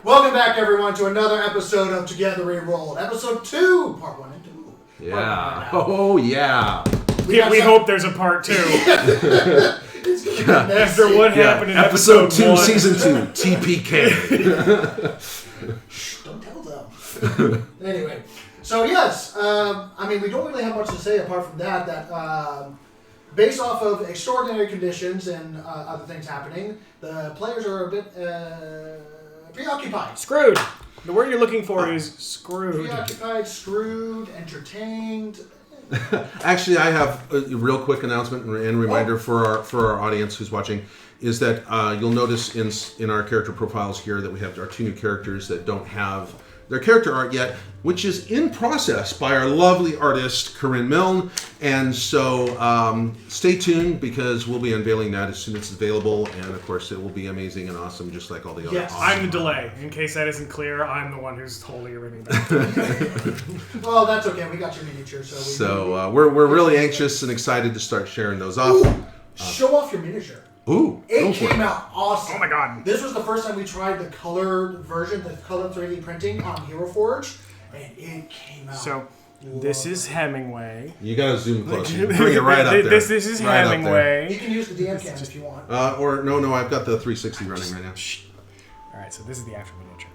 Welcome back, everyone, to another episode of Together We Roll. Episode 2, Part 1 and 2. Yeah. Oh, yeah. We hope there's a Part 2. After what happened in Episode 2, 1. Season 2, TPK. Shh, don't tell them. Anyway, so yes, we don't really have much to say apart from that based off of extraordinary conditions and other things happening, the players are a bit preoccupied. Screwed. The word you're looking for is screwed. Preoccupied, screwed, entertained. Actually, I have a real quick announcement and reminder for our audience who's watching, is that you'll notice in our character profiles here that we have our 2 new characters that don't have their character art yet, which is in process by our lovely artist, Corinne Milne. And so stay tuned because we'll be unveiling that as soon as it's available. And of course, it will be amazing and awesome, just like all the other awesome. I'm the delay. In case that isn't clear, I'm the one who's holding everything back. Well, that's okay. We got your miniature. So we're really anxious and excited to start sharing those off. Show off your miniature. Ooh, it came out awesome. Oh my god. This was the first time we tried the colored version, the color 3D printing on Hero Forge, and it came out. So, this is Hemingway. You gotta zoom closer. Bring it right up there. This is right Hemingway. You can use the DM cam if you want. No, I've got the 360 running right now. Alright, so this is the after miniature.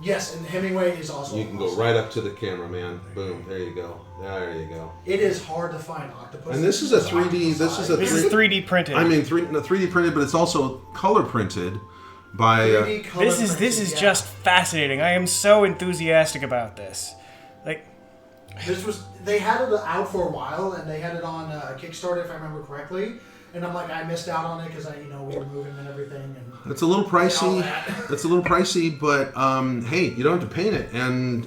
Yes, and Hemingway is also You can go right up to the camera, man. Boom, there you go. There you go. It is hard to find octopus. And this is a 3D. This is 3D printed. I mean, 3D printed, but it's also color printed by. This is just fascinating. I am so enthusiastic about this. They had it out for a while, and they had it on Kickstarter, if I remember correctly. And I'm like, I missed out on it because we were moving and everything. And it's a little pricey. It's a little pricey, but hey, you don't have to paint it. And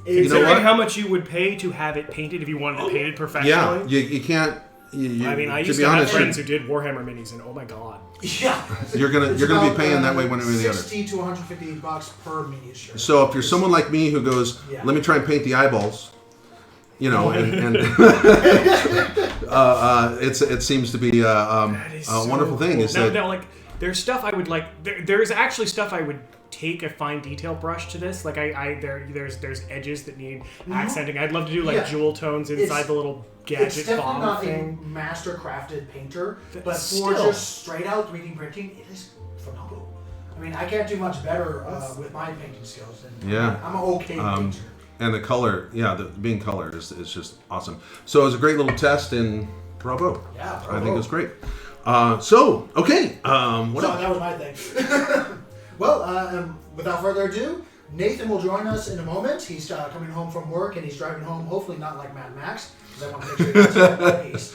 you know what? How much you would pay to have it painted if you wanted it painted professionally? Yeah, you can't. I used to have friends who did Warhammer minis, and oh my god. Yeah. You're gonna be paying that way one way or the other. $60 to $150 per miniature. So if you're someone like me who goes, let me try and paint the eyeballs. And it seems to be a wonderful thing. Cool. Now, there's stuff I would like. There's actually stuff I would take a fine detail brush to this. There's edges that need accenting. I'd love to do jewel tones inside the little gadget bomb thing. It's definitely not a master crafted painter, but for just straight out 3D printing, it is phenomenal. I mean, I can't do much better with my painting skills. And I'm an okay painter. And the color, being colored is just awesome. So it was a great little test, and bravo. Yeah, bravo. I think it was great. So that was my thing. Well, without further ado, Nathan will join us in a moment. He's coming home from work, and he's driving home, hopefully not like Mad Max, because I want to make sure he gets that piece.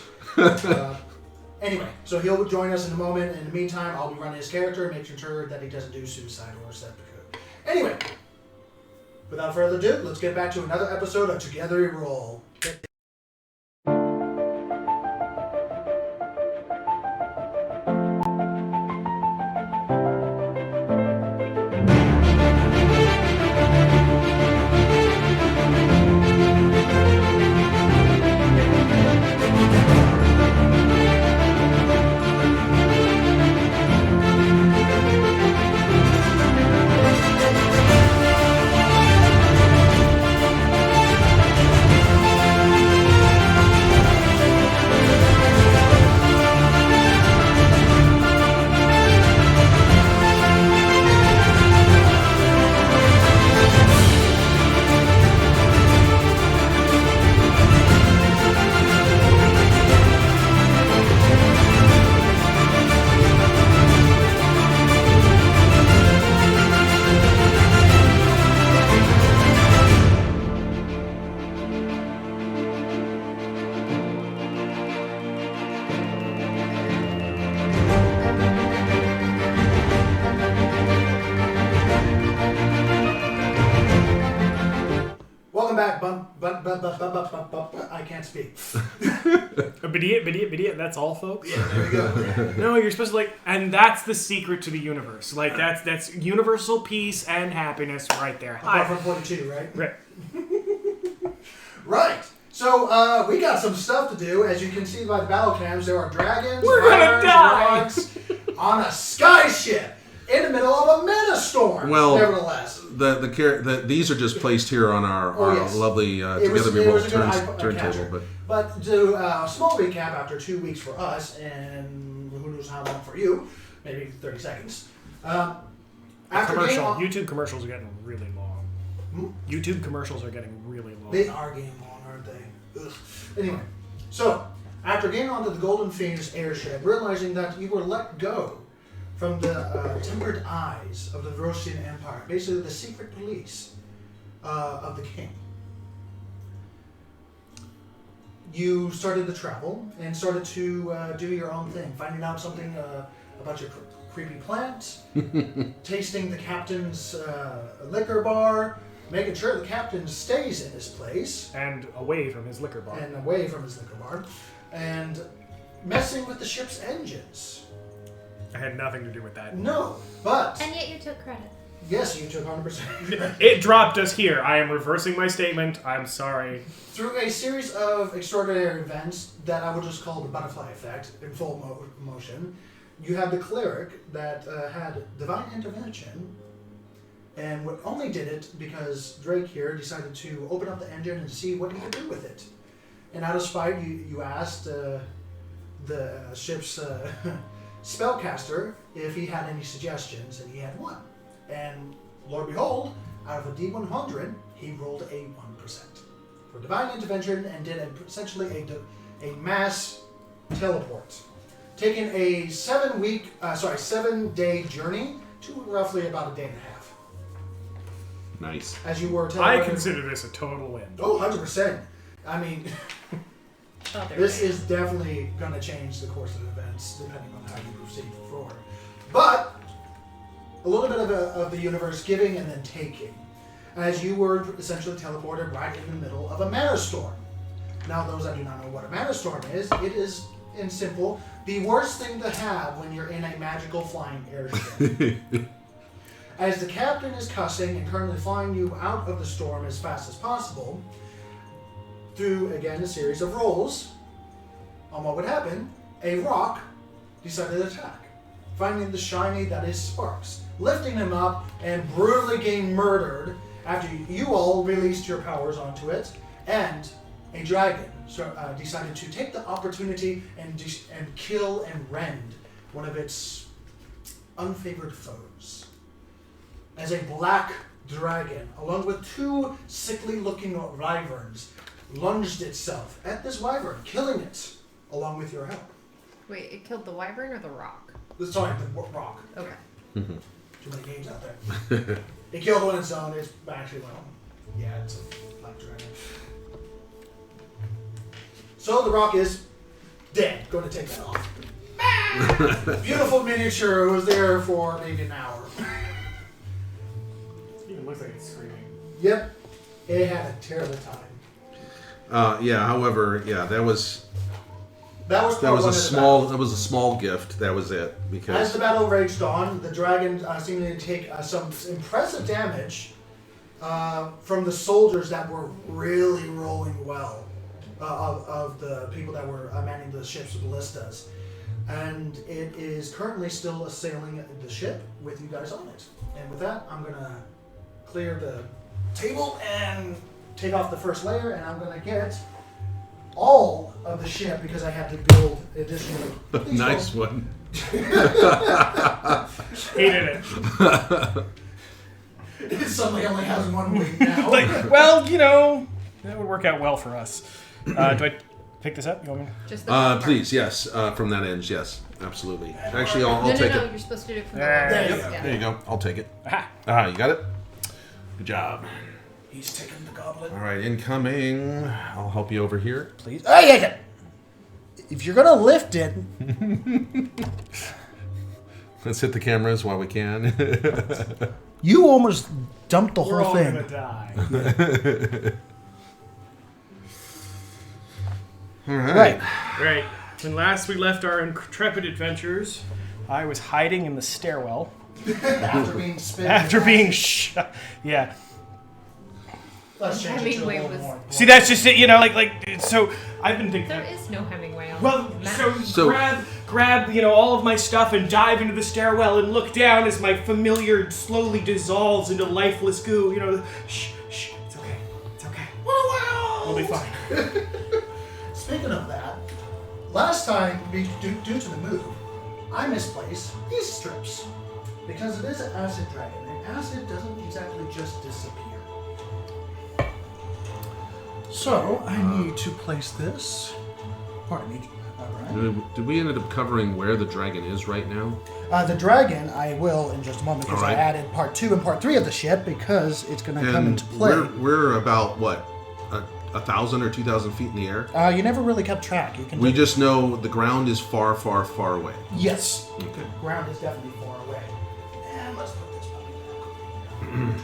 Anyway, so he'll join us in a moment. In the meantime, I'll be running his character and making sure that he doesn't do suicide or seppuku. Anyway. Without further ado, let's get back to another episode of Together We Roll. I can't speak. Bidiot, that's all, folks? Yeah, there we go. No, you're supposed to and that's the secret to the universe. That's universal peace and happiness right there. Apart from 42, right? Right. Right. So, we got some stuff to do. As you can see by the battle cams, there are dragons, We're gonna die! dogs on a sky ship. in the middle of a meta storm. Well, nevertheless, these are just placed here on our lovely Together We Roll turntable. But to a small recap, after 2 weeks for us, and who knows how long for you, maybe 30 seconds. YouTube commercials are getting really long. YouTube commercials are getting really long. They are getting long, aren't they? Ugh. Anyway, so after getting onto the Golden Phoenix airship, realizing that you were let go from the tempered eyes of the Rosian Empire, basically the secret police of the king, you started to travel and started to do your own thing, finding out something about your creepy plant, tasting the captain's liquor bar, making sure the captain stays in his place. And away from his liquor bar. And messing with the ship's engines. I had nothing to do with that. No, but... And yet you took credit. Yes, you took 100%. It dropped us here. I am reversing my statement. I'm sorry. Through a series of extraordinary events that I would just call the butterfly effect in full motion, you have the cleric that had divine intervention, and only did it because Drake here decided to open up the engine and see what he could do with it. And out of spite, you asked the ship's spellcaster if he had any suggestions, and he had one. And lo and behold, out of a D100, he rolled a 1% for divine intervention and did essentially a mass teleport, taking a 7-day journey to roughly about a day and a half. Nice. As you were I consider this a total win. Oh, 100%. I mean, this is definitely going to change the course of events depending on how you proceed forward. But a little bit of the universe giving and then taking, as you were essentially teleported right in the middle of a mana storm. Now, those that do not know what a mana storm is, it is, in simple, the worst thing to have when you're in a magical flying airship. As the captain is cussing and currently flying you out of the storm as fast as possible, through, again, a series of rolls on what would happen, a rock decided to attack, finding the shiny that is Sparks, lifting him up and brutally getting murdered after you all released your powers onto it, and a dragon decided to take the opportunity and kill and rend one of its unfavored foes. As a black dragon, along with 2 sickly-looking wyverns, lunged itself at this wyvern, killing it, along with your help. Wait, it killed the wyvern or the rock? Sorry, the rock. Okay. Too many games out there. It killed one on its own. It's actually, it's a black dragon. So the rock is dead. Going to take that off. Beautiful miniature. It was there for maybe an hour. It even looks like it's screaming. Yep. It had a terrible time. However, that was a small gift. That was it. Because as the battle raged on, the dragon seemed to take some impressive damage from the soldiers that were really rolling well of the people that were manning the ship's ballistas, and it is currently still assailing the ship with you guys on it. And with that, I'm gonna clear the table and take off the first layer, and I'm gonna get all of the ship because I had to build additional. Nice one. Hated it. It suddenly only has one wing now. That would work out well for us. Do I pick this up? You want me to? Just the please, yes. From that end, yes. Absolutely. Actually, I'll take it. You're supposed to do it from There you go. There you go. I'll take it. Aha. You got it? Good job. He's taking the goblet. All right, incoming. I'll help you over here. Please. Hey, if you're gonna lift it, let's hit the cameras while we can. you almost dumped the We're whole all thing. gonna die. All right. Right. When last we left our intrepid adventures, I was hiding in the stairwell. After being spit. After being shot. Yeah. Let's change it to a Hemingway little was- more. See, that's just it, so I've been thinking. There is no Hemingway on Well, the map. so grab, all of my stuff and dive into the stairwell and look down as my familiar slowly dissolves into lifeless goo. Shh, it's okay. It's okay. We'll be fine. Speaking of that, last time, due to the move, I misplaced these strips. Because it is an acid dragon, and acid doesn't exactly just disappear. So, I need to place this. Pardon me, Brian. Did we end up covering where the dragon is right now? The dragon, I will in just a moment, because I added part 2 and part 3 of the ship, because it's going to come into play. We're about, 1,000 or 2,000 feet in the air? You never really kept track. We just know the ground is far, far, far away. Yes. Okay. The ground is definitely far away. And let's put this puppy back.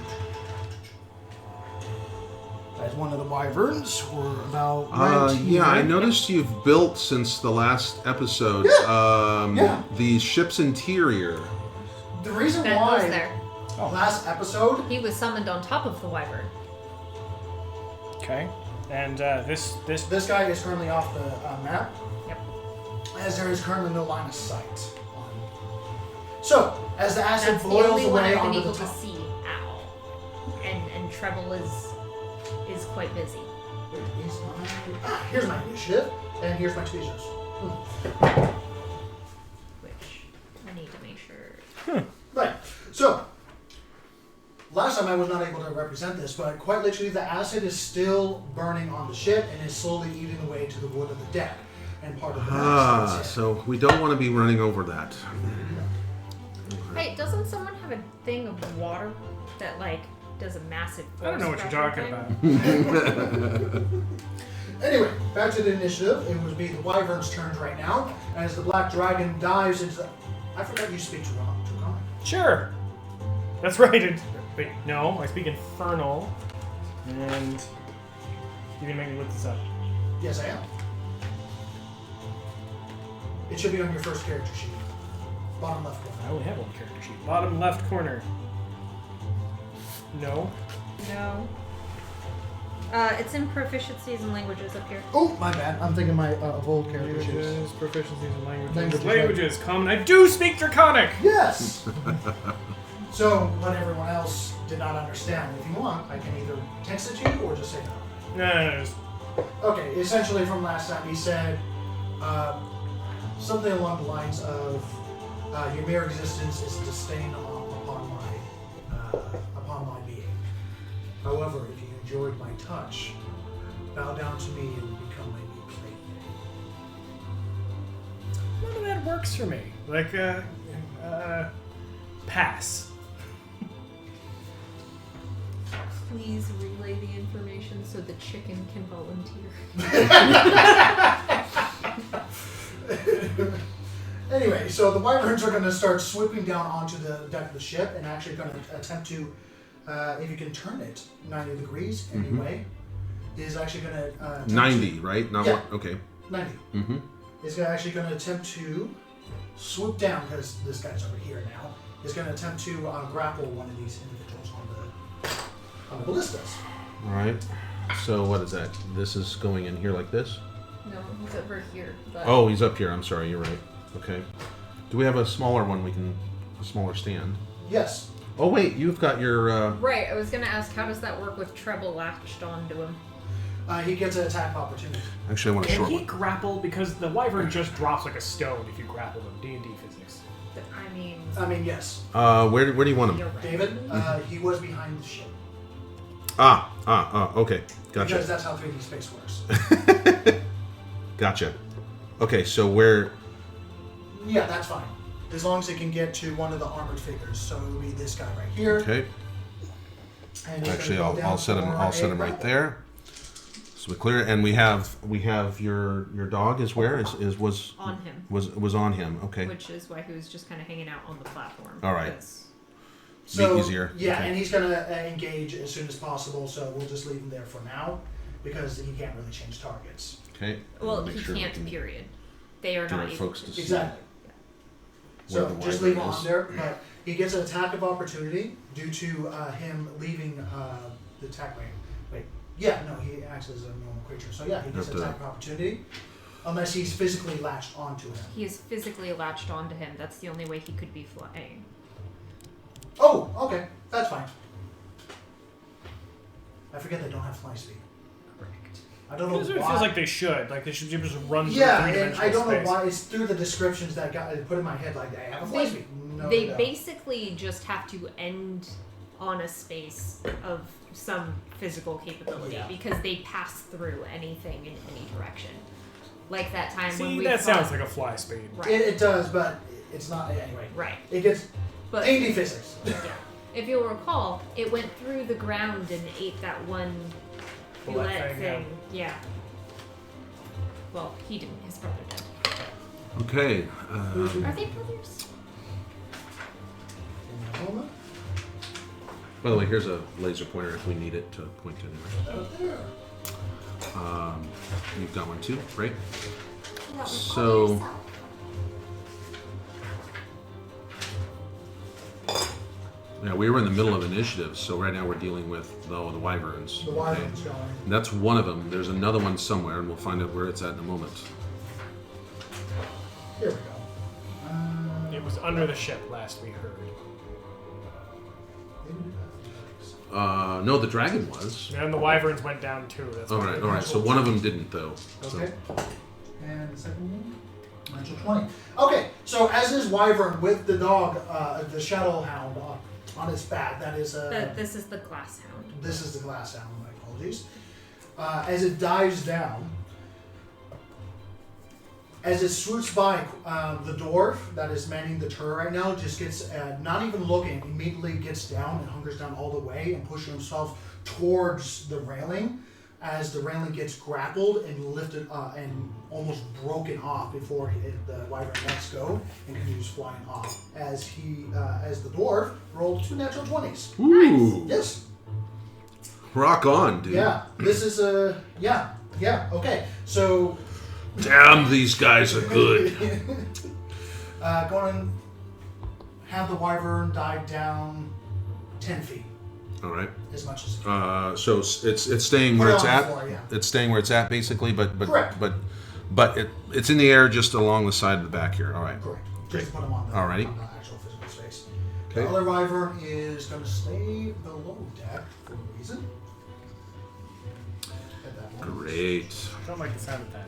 That's one of the wyverns. We're about right here. Yeah, I noticed you've built since the last episode the ship's interior. The reason Ben why was there. last episode, He was summoned on top of the wyvern. Okay. And this this guy is currently off the map, Yep. as there is currently no line of sight on. So, as the acid That's the boils only one away I've been onto the able to top. see. Ow. And Treble is quite busy. Here's my initiative, and here's my tweezers. Which I need to make sure. Right. So, last time I was not able to represent this, but quite literally the acid is still burning on the ship and is slowly eating away to the wood of the deck and part of the mast. So we don't want to be running over that. Hey, doesn't someone have a thing of water that does a massive? I don't know what you're force talking pressure about. Anyway, back to the initiative. It would be the wyvern's turns right now as the black dragon dives into the... I forgot you speak to Draconic. Sure. That's right. Wait, no, I speak Infernal. And you can make me look this up. Yes, I am. It should be on your first character sheet. Bottom left corner. I only have one character sheet. Bottom left corner. No. No. It's in proficiencies and languages up here. Oh, my bad. I'm thinking my of old character sheets. Languages, proficiencies in languages. Languages, Languages, common. I do speak Draconic! Yes! So, what everyone else did not understand, if you want, I can either text it to you or just say no. No. Just... Okay, essentially from last time, he said something along the lines of your mere existence is disdain upon my being. However, if you enjoyed my touch, bow down to me and become my new plaything. None of that works for me. Pass. Please relay the information so the chicken can volunteer. Anyway, so the wyverns are going to start swooping down onto the deck of the ship and actually going to attempt to, if you can turn it 90 degrees anyway, is actually going to... 90, right? Not Yeah. what? Okay. 90. Mm-hmm. Is actually going to attempt to swoop down, because this guy's over here now, is going to attempt to grapple one of these individuals on the ballistas. All right. So what is that? This is going in here like this? No, he's over here. But Oh, he's up here. I'm sorry. You're right. Okay. Do we have a smaller one a smaller stand? Yes. Oh, wait. You've got your... Right, I was gonna ask, how does that work with Treble latched onto him? He gets an attack opportunity. Actually, I want a Can short he one. grapple? Because the wyvern just drops like a stone if you grapple him. D&D physics. I mean, Yes. Where do you want him? you're right. David, he was behind the ship. Okay. Because Gotcha. that's how 3D space works. Gotcha. Okay, so where... Yeah, that's fine. As long as it can get to one of the armored figures. So it would be this guy right here. Okay. And he's Actually, gonna go down I'll set him. for I'll set a him right grapple. there. So we clear, and we have your dog is where was On him. was on him. Okay. Which is why he was just kind of hanging out on the platform. All right. because- So, Be easier. Yeah, Okay. and he's going to engage as soon as possible, so we'll just leave him there for now because he can't really change targets. Okay. Well, Make he sure we can't, can period. They are not direct able folks to. to see. Exactly. Where So the just wyvern leave him is. on there, but he gets an attack of opportunity due to him leaving the attack range. Wait, yeah, no, he acts as a normal creature. So yeah, he gets Have an to- attack of opportunity. unless he's physically latched onto him. He is physically latched onto him. That's the only way he could be flying. Oh, okay. That's fine. I forget they don't have fly speed. Correct. I don't know It why. feels like they should. Like they should be able to run through Yeah, and three-dimensional I don't space. know why. It's through the descriptions that got put in my head like they have a fly speed. No, They don't. basically just have to end on a space of some physical capability because they pass through anything in any direction. Like that time when See, we that fought- sounds like a fly speed. Right. It does, but it's not anyway. Right. It gets But D&D physics. yeah. If you'll recall, it went through the ground and ate that one Bullet bullet thing, thing. Yeah. Well, he didn't. His brother did. Okay. Are they brothers? By the way, here's a laser pointer if we need it to point anywhere. You've got one too, right? So. Yeah, we were in the middle of initiative, so right now we're dealing with the wyverns. The wyvern's going. And that's one of them. There's another one somewhere, and we'll find out where it's at in a moment. Here we go. It was under the ship last we heard. No, the dragon was. And the wyverns went down too. That's All why right. So one of them didn't, though. So. Okay. And the second one? Natural 20. Okay, so as is Wyvern with the dog, the Shadow Hound on its back, that is This is the glass hound. this is the glass hound, my apologies. As it dives down, as it swoops by, the dwarf that is manning the turret right now just gets, not even looking, immediately gets down and hunkers down all the way and pushes himself towards the railing as the railing gets grappled and lifted and almost broken off before the wyvern lets go and continues flying off as as the dwarf rolled 2 natural 20s. Ooh. Yes. Rock on, dude. Yeah. This is yeah. Okay. So Damn, these guys are good. going to have the wyvern dive down 10 feet, All right. as much as So it's staying Put where it it's on at. the floor, yeah. It's staying where it's at, basically. Correct. But it's in the air just along the side of the back here. All right. correct. Great. Just put them on the, Alrighty. on the actual physical space. Okay. The other wyvern is going to stay below deck for a reason. At that point. Great. Don't like the sound of that.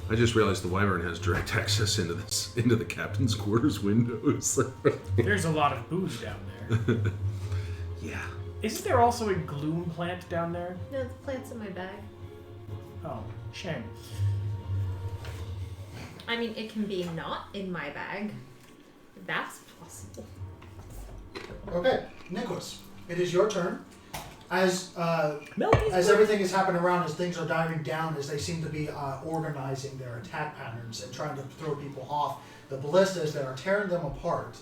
I just realized the wyvern has direct access into the captain's quarters windows. There's a lot of booze down there. Yeah. Isn't there also a gloom plant down there? No, the plant's in my bag. Oh, shame. I mean, it can be not in my bag. That's possible. Okay, Nicholas, it is your turn. As Milky's as everything is happening around, as things are diving down, as they seem to be organizing their attack patterns and trying to throw people off the ballistas that are tearing them apart,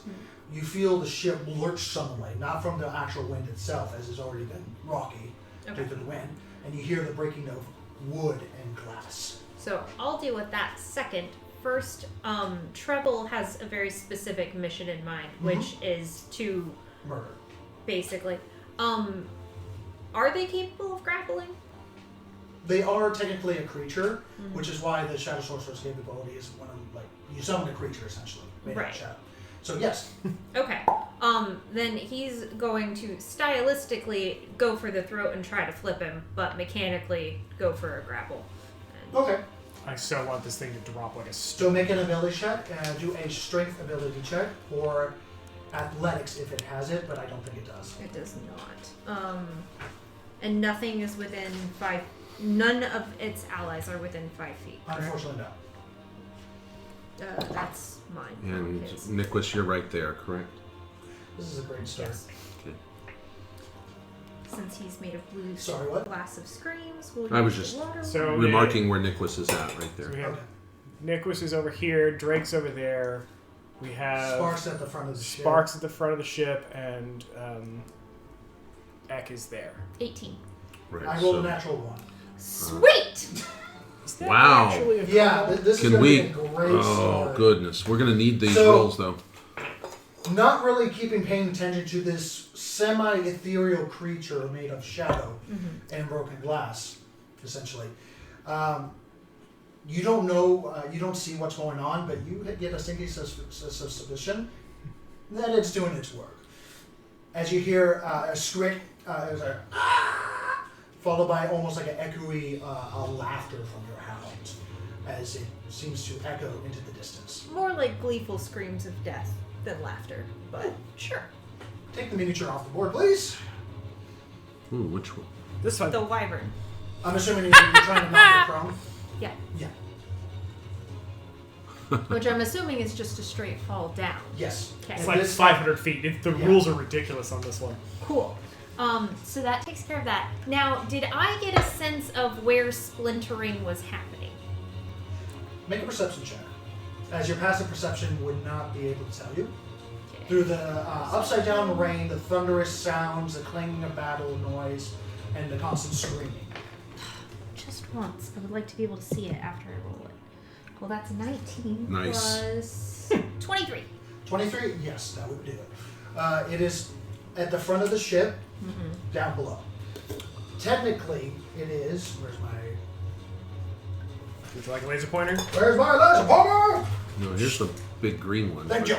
you feel the ship lurch suddenly, not from the actual wind itself, as it's already been rocky due to the wind, and you hear the breaking of wood and glass. So I'll deal with that second. First, Treble has a very specific mission in mind, which is to Murder. basically. Are they capable of grappling? They are technically a creature, which is why the Shadow Sorcerer's capability is when you summon a creature essentially made out of shadow. So yes. Okay. Then he's going to stylistically go for the throat and try to flip him, but mechanically go for a grapple. Okay. I so want this thing to drop like a So make an ability check and do a strength ability check or athletics if it has it, but I don't think it does. It does not. And nothing is within 5. None of its allies are within 5 feet. Correct? Unfortunately, no. That's mine. And not his. Nicholas, you're right there, correct? This is a great start. Yes. Okay. Since he's made of blue Sorry, what? glass of screams, we'll I was use just- the water. So Remarking where Nicholas is at, right So there. we have Okay. Nicholas is over here, Drake's over there. We have Sparks at the front of the ship. Sparks at the front of the ship, and Eck is there. 18. Right. I rolled so- a natural 1. Sweet! Is that Wow. actually a Yeah, this is Can going to we? be a great Oh start. goodness, we're gonna need these So- rolls though. Not really paying attention to this semi-ethereal creature made of shadow and broken glass, essentially. You don't know, you don't see what's going on, but you get a sinking suspicion that it's doing its work. As you hear a scream, followed by almost like an echoey laughter from your hound, as it seems to echo into the distance. More like gleeful screams of death than laughter, but sure. Take the miniature off the board, please. Ooh, which one? This one. The wyvern. I'm assuming you're trying to knock it prone. Yeah. Yeah. Which I'm assuming is just a straight fall down. Yes. Okay. It's like 500 feet. The rules are ridiculous on this one. Cool. So that takes care of that. Now, did I get a sense of where splintering was happening? Make a perception check. As your passive perception would not be able to tell you. Okay. Through the upside down rain, the thunderous sounds, the clanging of battle noise, and the constant screaming. Just once. I would like to be able to see it after I roll it. Well, that's 19 Nice. plus 23. 23? Yes, that would do it. It is at the front of the ship, down below. Technically, it is... Where's my laser pointer? Where's my laser pointer? No, here's the big green one. Thank you.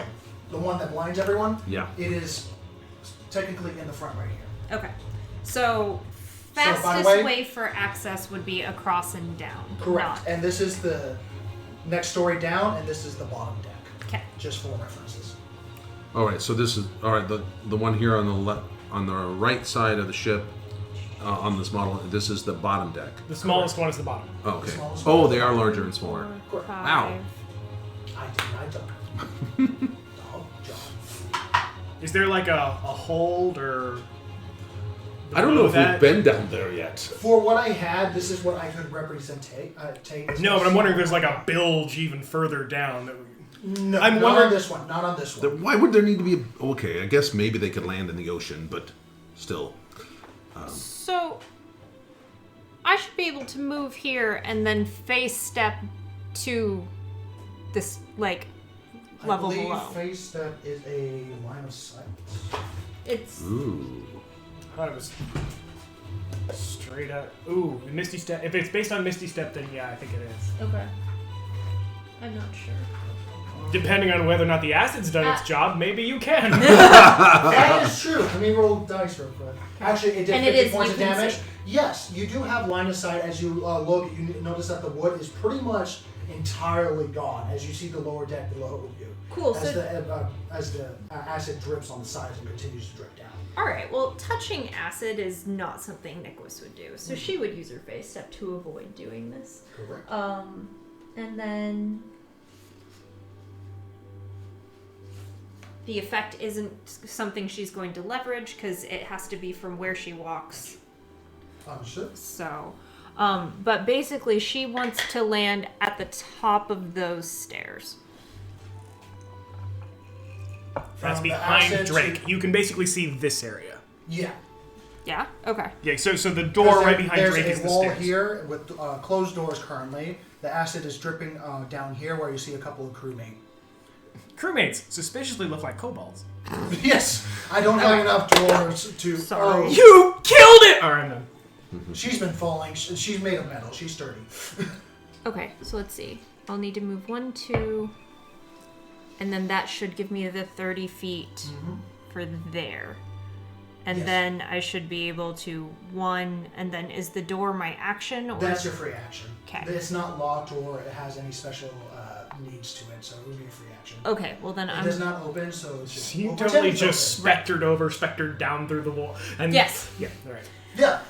The one that blinds everyone? Yeah. It is technically in the front right here. Okay. So, fastest way for access would be across and down. Correct. And this is the next story down, and this is the bottom deck. Okay. Just for references. All right, so this is the one here on the right side of the ship on this model. This is the bottom deck. The smallest one is the bottom. Oh, okay. smallest Oh, one. they are larger and smaller. 4, Wow. 5. I did. Dog job. Is there like a hold or? I don't know if that? we've been down there yet. For what I had, this is what I could represent. Take. No, but I'm wondering if there's like a bilge even further down. No, I'm not wondering- on this one. Not on this one. Why would there need to be okay, I guess maybe they could land in the ocean, but still. So, I should be able to move here and then face step to this, like, level I believe below. face step is a line of sight. It's... Ooh. I thought it was straight up. Ooh, Misty Step. If it's based on Misty Step, then yeah, I think it is. Okay. I'm not sure. Depending on whether or not the acid's done its job, maybe you can. That is true. Let me roll dice real quick. Actually, it did And 50 it is, points you of can damage. see. Yes, you do have line of sight as you look. You notice that the wood is pretty much entirely gone as you see the lower deck below you. Cool, As so- the acid drips on the sides and continues to drip down. Alright, well, touching acid is not something Nicholas would do, so she would use her face step to avoid doing this. Correct. And then... The effect isn't something she's going to leverage, because it has to be from where she walks. Understood. So, but basically she wants to land at the top of those stairs. That's From the behind acid Drake. You can basically see this area. Yeah. Yeah? Okay. Yeah, so the door right behind Drake is There's the a wall stairs. here with closed doors currently. The acid is dripping down here where you see a couple of crewmates. Crewmates suspiciously look like kobolds. Yes, I don't have enough doors to. Sorry. You killed it! Alright, I'm done. She's been falling. She's made of metal. She's sturdy. Okay, so let's see. I'll need to move 1, 2, and then that should give me the 30 feet for there. And Yes. then I should be able to 1, and then is the door my action? Or That's your free action. 'Kay. It's not locked or it has any special needs to it, so it would be a free action. Okay, well then It does not open, so it's just. You we'll totally pretend it's just open. spectered down through the wall. And Yes. Yeah, alright. Yeah.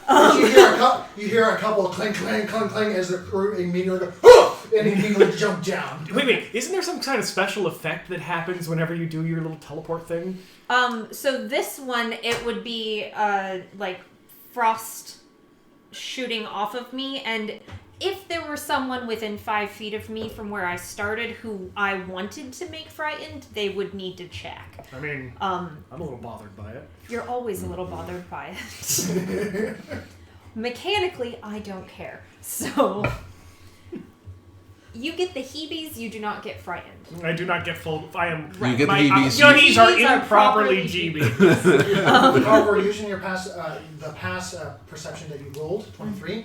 You hear a couple of clink, clink, clink, clink as the crew immediately go, "Oh!" and immediately jump down. Wait, isn't there some kind of special effect that happens whenever you do your little teleport thing? So this one, it would be, like, frost shooting off of me, and if there were someone within 5 feet of me from where I started who I wanted to make frightened, they would need to check. I mean, I'm a little bothered by it. You're always a little bothered by it. Mechanically, I don't care. So, you get the heebies, you do not get frightened. I do not get full. I am. You get the my heebies. yonies are Heebies are improperly properly GB. However, using your pass perception that you rolled, 23,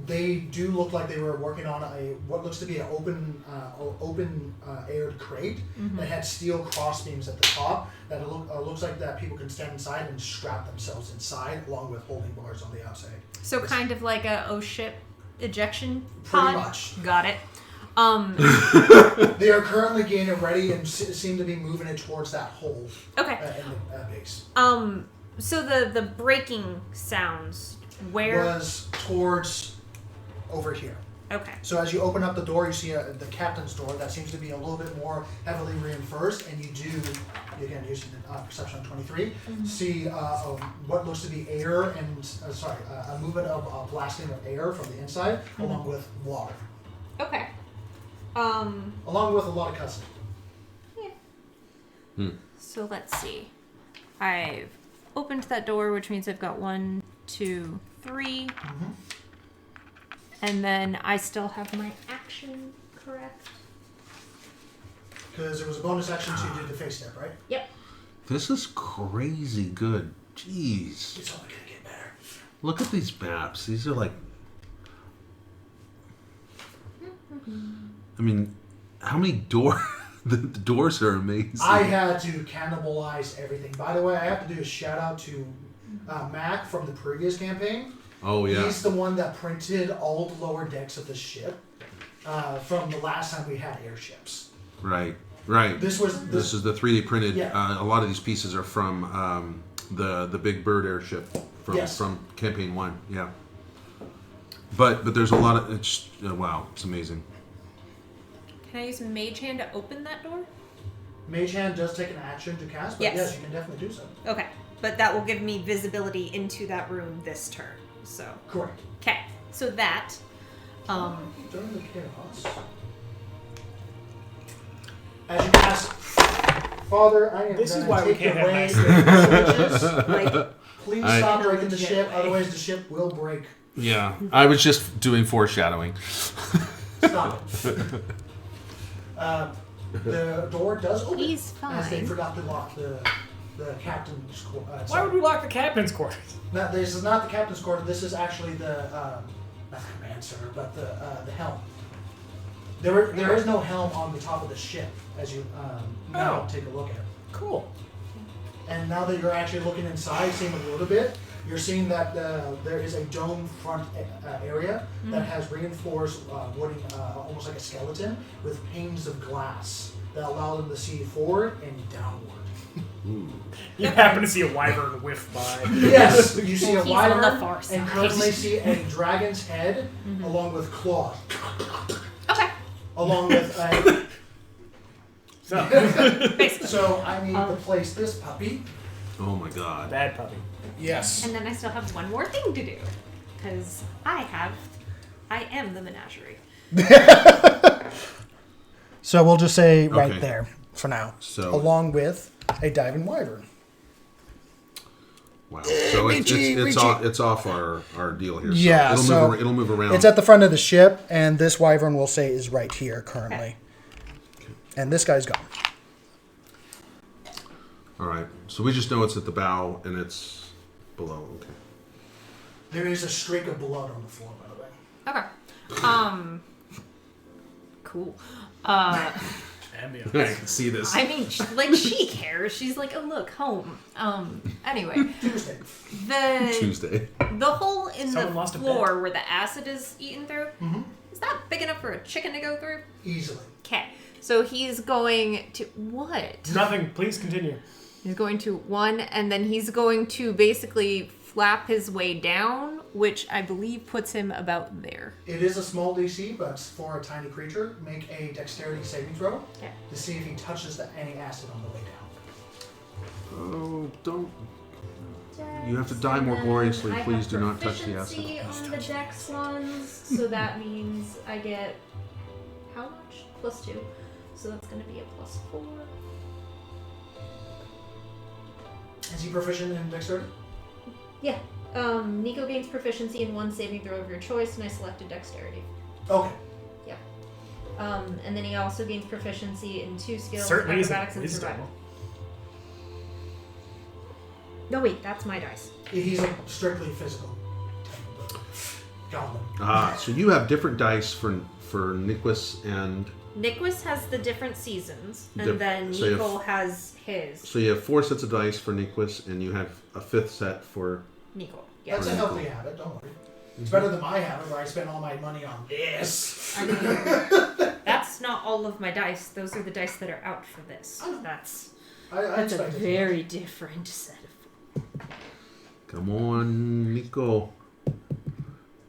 They do look like they were working on what looks to be an open aired crate that had steel crossbeams at the top. That looks like that people can stand inside and strap themselves inside, along with holding bars on the outside. So kind of like a ship ejection Pretty pod? much. Got it. They are currently getting it ready and seem to be moving it towards that hole. Okay. In the base. So the braking sounds where Was towards over here. Okay. So as you open up the door, you see the captain's door that seems to be a little bit more heavily reinforced, and you do, again, using perception on 23, see what looks to be air and, a movement of blasting of air from the inside, along with water. Okay. Along with a lot of cussing. Yeah. So let's see. I've opened that door, which means I've got 1, 2, 3. And then I still have my action, correct? Because it was a bonus action to do the face step, right? Yep. This is crazy good. Jeez. It's only going to get better. Look at these maps. These are like... I mean, how many doors... the doors are amazing. I had to cannibalize everything. By the way, I have to do a shout out to Mac from the previous campaign. Oh, yeah. He's the one that printed all the lower decks of the ship from the last time we had airships. Right. This is the 3D printed. Yeah. A lot of these pieces are from the Big Bird airship from Campaign 1. Yeah. But there's a lot of... It's, wow, it's amazing. Can I use Mage Hand to open that door? Mage Hand does take an action to cast, but yes, you can definitely do so. Okay. But that will give me visibility into that room this turn. So. Correct. Okay. So that. During the chaos. As you cast, Father, I am This is going why to we take can't away have the switches. Please stop breaking the ship, otherwise the ship will break. Yeah. I was just doing foreshadowing. Stop it. The door does open. He's fine. As they forgot to lock the captain's quarters. Why would we lock the captain's quarters? No, this is not the captain's quarters. This is actually the not the command center, but the helm. There is no helm on the top of the ship as you now take a look at it. Cool. And now that you're actually looking inside, seeing a little bit, you're seeing that there is a dome front area that has reinforced wooden, almost like a skeleton, with panes of glass that allow them to see forward and downward. You happen to see a wyvern whiff by. Yes, you see a He's on the wyvern far and side. currently see a dragon's head along with claws. Okay. Along with so I need to place this puppy. Oh my god. Bad puppy. Yes. And then I still have one more thing to do. Because I am the menagerie. So we'll just say Okay. right there for now. So- along with a diving wyvern. Wow. So it's off our deal here. So Yeah, it'll move around. It's at the front of the ship, and this wyvern we'll say is right here currently. Okay. And this guy's gone. All right. So we just know it's at the bow and it's below. Okay. There is a streak of blood on the floor, by the way. Okay. Cool. Ambient. I can see this. I mean, she cares. She's like, oh look, home. Anyway, Tuesday. Tuesday. the hole in Someone the lost a floor where the acid is eaten through, Mm-hmm. is that big enough for a chicken to go through? Easily. Okay, so he's going to what? Nothing. Please continue. He's going to 1, and then he's going to basically flap his way down, which I believe puts him about there. It is a small DC, but for a tiny creature, make a dexterity saving throw Okay. to see if he touches any acid on the way down. Oh, don't. You have to die more gloriously. I Please have do not touch the proficiency acid. on the dex ones, so that means I get how much? +2. So that's going to be a +4. Is he proficient in dexterity? Yeah. Nico gains proficiency in 1 saving throw of your choice, and I selected dexterity. Okay. Yep. And then he also gains proficiency in 2 skills, Certainly isn't acrobatics and wisdom. survival. No, wait, that's my dice. He's a strictly physical. goblin. So you have different dice for Niquis and... Niquis has the different seasons, and Dif- then so you have- Nicole has his. So you have 4 sets of dice for Niquis, and you have a 5th set for... Nicole. That's Yes. a healthy habit, don't worry. It's better than my habit where I spend all my money on this. I mean, that's not all of my dice. Those are the dice that are out for this. That's I a expected very different set of. Come on, Nico.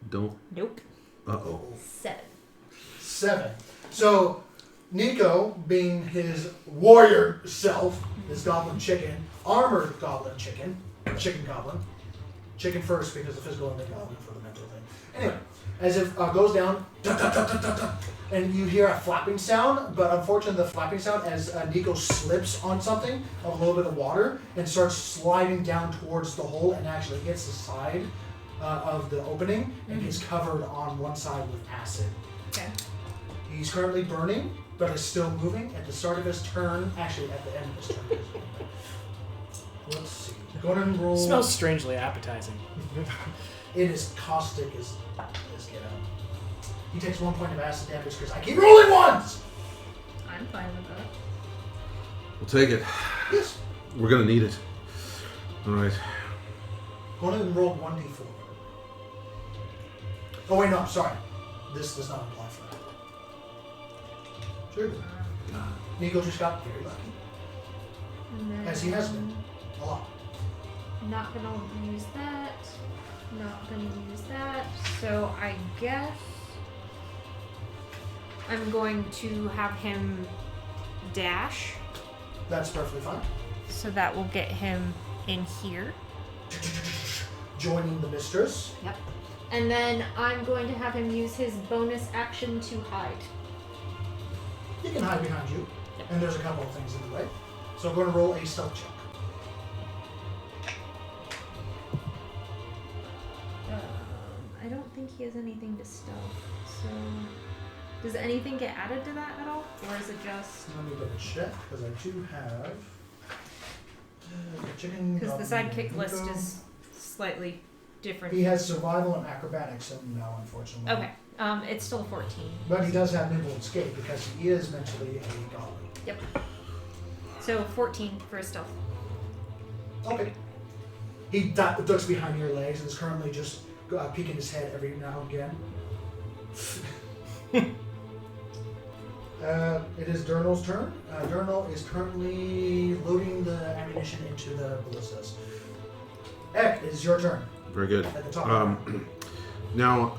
Don't... Nope. Uh-oh. 7. 7. So, Nico, being his warrior self, his goblin chicken, armored goblin chicken goblin. Chicken first because the physical and then goblin for the mental thing. Anyway, as it goes down, dun, dun, dun, dun, dun, dun, and you hear a flapping sound, but unfortunately the flapping sound as Nico slips on something, a little bit of water, and starts sliding down towards the hole and actually hits the side of the opening and gets covered on one side with acid. Okay. He's currently burning, but is still moving. At the start of his turn, actually at the end of his turn. Let's see. Go ahead and roll. Smells strangely appetizing. It is caustic as get out. He takes 1 point of acid damage because I keep rolling ones! I'm fine with that. We'll take it. Yes. We're going to need it. All right. Go ahead and roll 1d4. Oh, wait, no, sorry. This does not apply for that. Sure. Nico just got very lucky. And then, As he has been. A lot. Not gonna use that. Not gonna use that. So I guess I'm going to have him dash. That's perfectly fine. So that will get him in here. Joining the mistress. Yep. And then I'm going to have him use his bonus action to hide. He can hide behind you. Yep. And there's a couple of things in the way. So I'm going to roll a stealth check. I don't think he has anything to stealth. So does anything get added to that at all? Or is it just... Let me double check, because I do have... chicken... Because the goblin, sidekick list Nico. is slightly different. He has survival and acrobatics, and no, unfortunately. Okay. It's still 14. But he does have nimble escape, because he is mentally a goblin. Yep. So 14 for his stealth. Okay. He ducks behind your legs and is currently just peeking his head every now and again. It is Durnal's turn. Durnal is currently loading the ammunition into the ballistas. Ek, it is your turn. Very good. At the top. Now,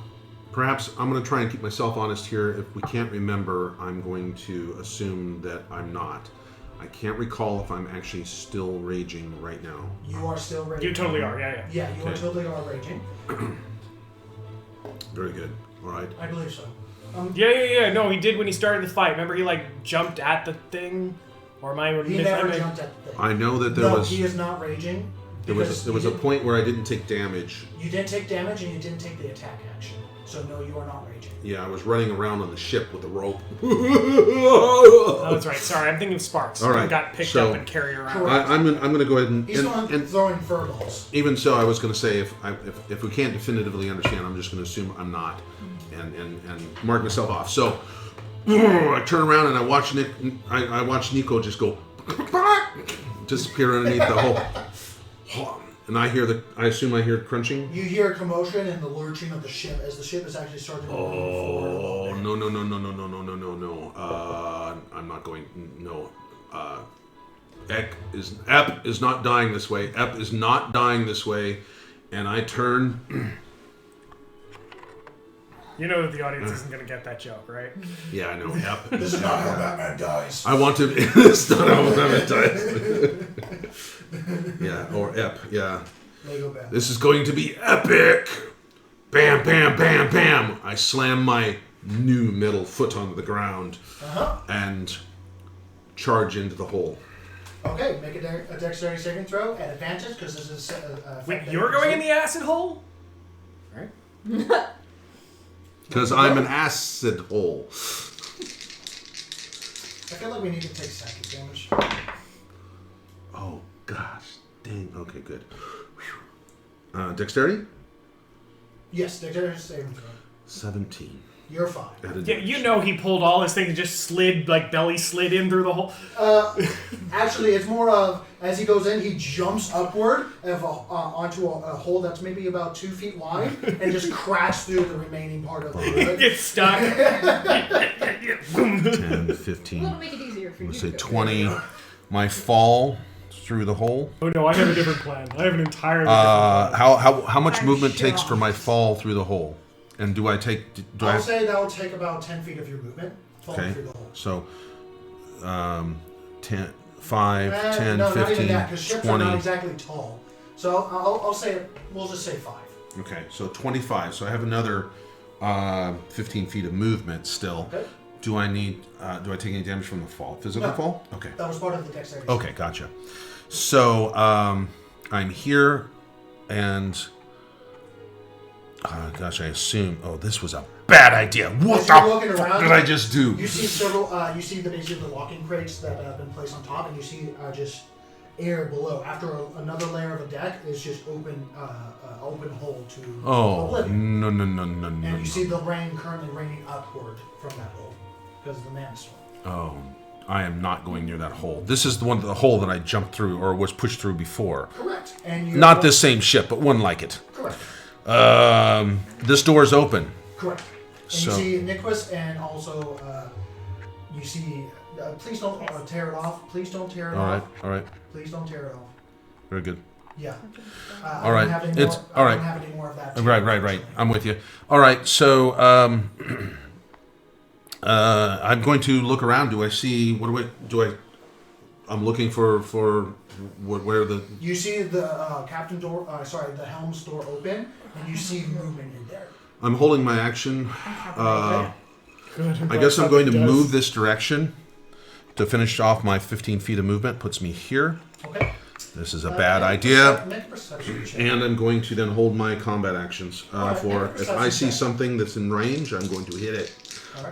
perhaps I'm going to try and keep myself honest here. If we can't remember, I'm going to assume that I'm not. I can't recall if I'm actually still raging right now. You are still raging. You totally are, yeah. Yeah, you Okay. totally are raging. Very good. All right. I believe so. Yeah. No, he did when he started the fight. Remember, he jumped at the thing, or am I? He never jumped at the thing. I know that No, he is not raging. there was a point where I didn't take damage. You didn't take damage and you didn't take the attack action. So no, you are not raging. Yeah, I was running around on the ship with a rope. Oh, that's right. Sorry, I'm thinking of Sparks. All right, Who got picked so- up and carried around. Correct. I'm going to go ahead He's and throwing furballs. even so, I was going to say if we can't definitively understand, I'm just going to assume I'm not, and mark myself off. So I turn around and I watch Nico just go disappear underneath the hole, and I assume I hear crunching. You hear a commotion and the lurching of the ship as the ship is actually starting to move forward a little Oh bit. no! I'm not going. No. Ep is not dying this way. Ep is not dying this way, and I turn. You know that the audience isn't going to get that joke, right? Yeah, I know. Ep. This is not how Batman dies. I want to. It's not how Batman dies. Yeah, or Ep. Yeah. Lego Batman. This is going to be epic. Bam, bam, bam, bam. I slam my new metal foot onto the ground and charge into the hole. Okay, make a dexterity saving throw at advantage because this is. Wait, you're going in the acid hole? Right? Because I'm an acid hole. I feel like we need to take psychic damage. Oh, gosh. Dang. Okay, good. Whew. Dexterity? Yes, dexterity saving throw. 17. You're fine. Yeah, you know he pulled all his things and just slid, like belly slid in through the hole. Actually, it's more of, as he goes in, he jumps upward onto a hole that's maybe about 2 feet wide and just crashes through the remaining part of the hood. Gets stuck. 10, 15. We'll make it easier for you. Let's say 20. My fall through the hole. Oh no, I have a different plan. I have an entirely different plan. How much I'm movement shocked. takes for my fall through the hole? And do I take... I'll say that'll take about 10 feet of your movement. Okay, Through the hole. so 10, 5, 10, no, 15, not even that, because ships 20. are not exactly tall. So I'll say, we'll just say 5. Okay, so 25. So I have another 15 feet of movement still. Okay. Do I take any damage from the fall? Physical No. fall? Okay. That was part of the dexterity. Okay, gotcha. So I'm here, and gosh, I assume. Oh, this was a bad idea. What As the you're looking fuck around, did I just do? You see several. You see basically the locking crates that have been placed on top, and you see just air below. After another layer of a deck is just open hole to oblivion. No. And you see the rain currently raining upward from that hole because of the manastorm. Oh, I am not going near that hole. This is the hole that I jumped through or was pushed through before. Correct. And you Not this same ship, but one like it. Correct. This door is open. Correct. And So- you see Nicholas, and also you see. Please don't tear it off. Please don't tear it off. All right. Please don't tear it off. Very good. Yeah. All right. I don't have any more of that. Right. I'm with you. All right. So I'm going to look around. Do I see? I'm looking for where the. You see the captain door. The helm's door open, and you see movement in there. I'm holding my action. Okay. I guess I'm going to move this direction to finish off my 15 feet of movement. Puts me here. Okay. This is a bad idea. Make a perception check. And I'm going to then hold my combat actions Alright, for make a if I perception see check. something that's in range, I'm going to hit it.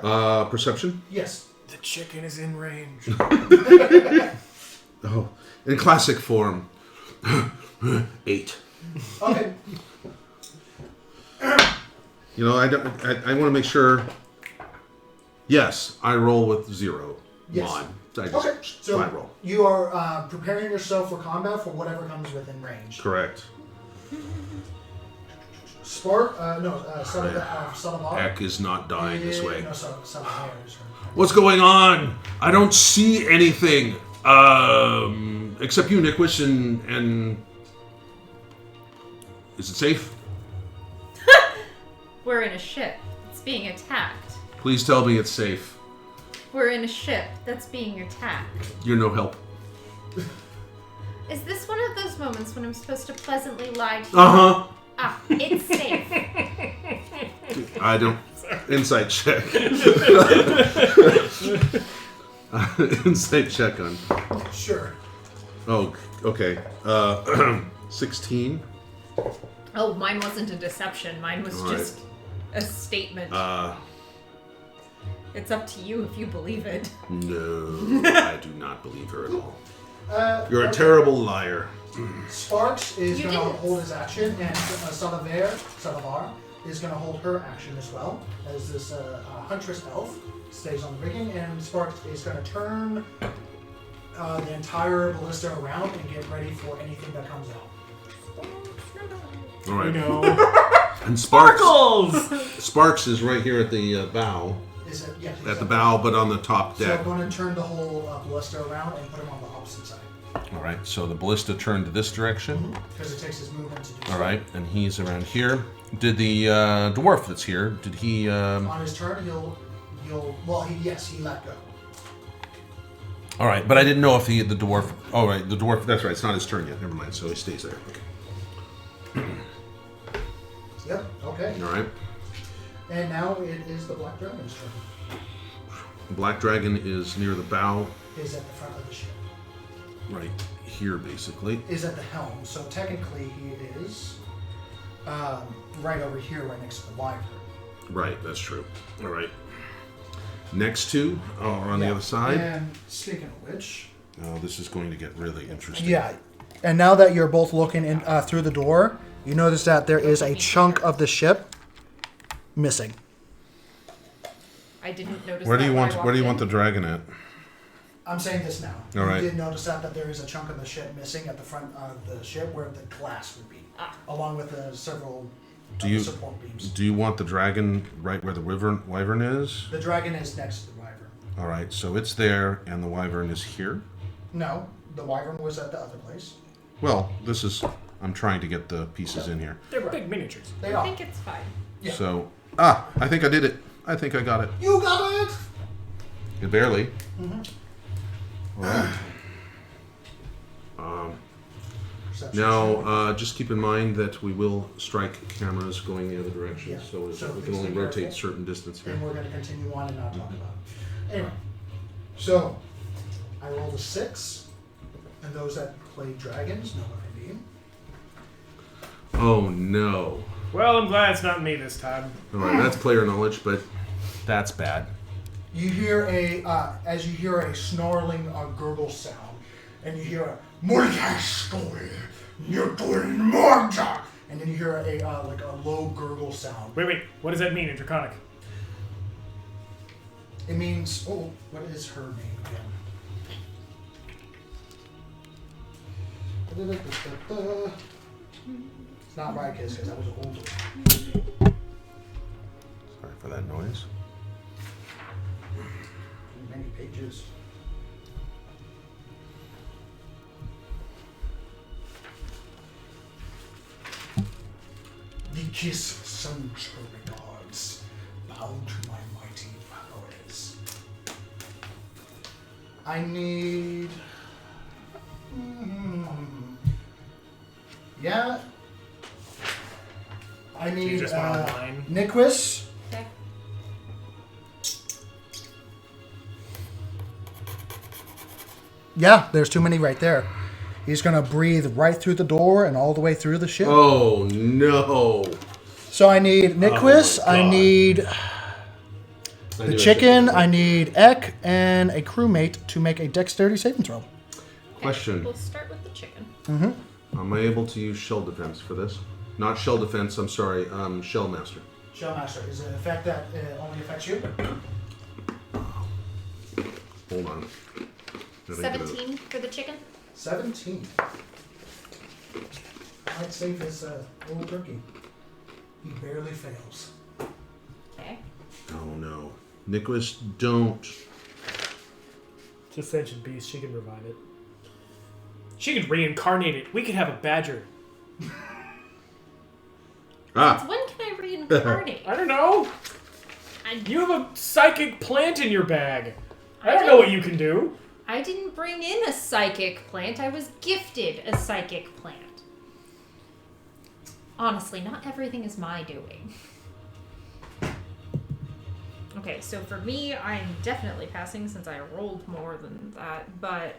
Alright. Perception? Yes. The chicken is in range. Oh, in classic form. 8. Okay. You know, I want to make sure. Yes, I roll with 0 Yes. mod. I just Okay. So flat roll. you are preparing yourself for combat for whatever comes within range. Correct. Spark. Son of R. Eck is not dying this way. No, son of Air is her. What's going on? I don't see anything. Except you, Nicholas, and is it safe? We're in a ship. It's being attacked. Please tell me it's safe. We're in a ship that's being attacked. You're no help. Is this one of those moments when I'm supposed to pleasantly lie to you? Uh-huh. Ah, it's safe. I don't. Insight check. Insight check on. Sure. Oh, okay. 16. Oh, mine wasn't a deception. Mine was All right. just a statement. It's up to you if you believe it. No, I do not believe her at all. You're a Okay. terrible liar. Sparks is You going to didn't. hold his action, and Son of R, is going to hold her action as well, as this Huntress Elf stays on the rigging, and Sparks is going to turn the entire ballista around and get ready for anything that comes out. All right. No. And Sparks. Sparkles! Sparks is right here at the bow. Is it? Yeah. At the bow, but on the top So deck. I'm going to turn the whole ballista around and put him on the opposite side. All right. So the ballista turned this direction. Because it takes his movement to do so. All right, and he's around here. Did the dwarf that's here? Did he? On his turn, he let go. All right, but I didn't know if the dwarf. Oh, right, the dwarf. That's right. It's not his turn yet. Never mind. So he stays there. Okay. Yep. Okay. All right. And now it is the Black Dragon's turn. The black dragon is near the bow, Is at the front of the ship. right here, basically. Is at the helm. So technically, he is right over here, right next to the wyvern. Right, that's true. All right. Next two are on the other side. And speaking of which, Oh, this is going to get really interesting. yeah. And now that you're both looking in through the door, you notice that there is a chunk of the ship missing. I didn't notice. Where do that you when want? I Where do you walked want the dragon at? I'm saying this now. All right. You did notice that there is a chunk of the ship missing at the front of the ship where the glass would be, along with several support beams. Do you want the dragon right where the wyvern is? The dragon is next to the wyvern. All right, so it's there, and the wyvern is here. No, the wyvern was at the other place. Well, this is. I'm trying to get the pieces in here. They're big miniatures. They I are. think it's fine. Yeah. So, I think I did it. I think I got it. You got it! Barely. Mm-hmm. All right. Perception Now, just keep in mind that we will strike cameras going the other direction, Yeah. so So we can please only be rotate careful. certain distance here. And we're going to continue on and not talk about it. Anyway, so I rolled a 6, and those that play dragons know what I mean. Oh no! Well, I'm glad it's not me this time. All right, that's player knowledge, but that's bad. You hear as you hear a snarling, gurgle sound, and you hear a Mordecai story, Newton Morda, and then you hear like a low gurgle sound. Wait, what does that mean in Draconic? It means, what is her name again? It's not Rykiss, because that was older. Sorry for that noise. Many pages. The kiss sends her regards, bound to my mighty prowess. I need... Yeah. I need You just went online. Niquis. Okay. Yeah, there's too many right there. He's going to breathe right through the door and all the way through the ship. Oh no! So I need Niquis, Oh, my I God. need I the knew chicken, I I need Ek, and a crewmate to make a dexterity saving throw. Question. We'll start with the chicken. Am I able to use shell defense for this? Not shell defense. I'm sorry. Shell master. Shellmaster, is it an effect that only affects you? Hold on. 17 for the chicken. 17. I'd say this little turkey. He barely fails. Okay. Oh no, Nicholas, don't. It's a sentient beast. She can revive it. She could reincarnate it. We could have a badger. Ah, When can I reincarnate? I don't know. You have a psychic plant in your bag. I don't know what you can do. I didn't bring in a psychic plant. I was gifted a psychic plant. Honestly, not everything is my doing. Okay, so for me, I'm definitely passing since I rolled more than that. But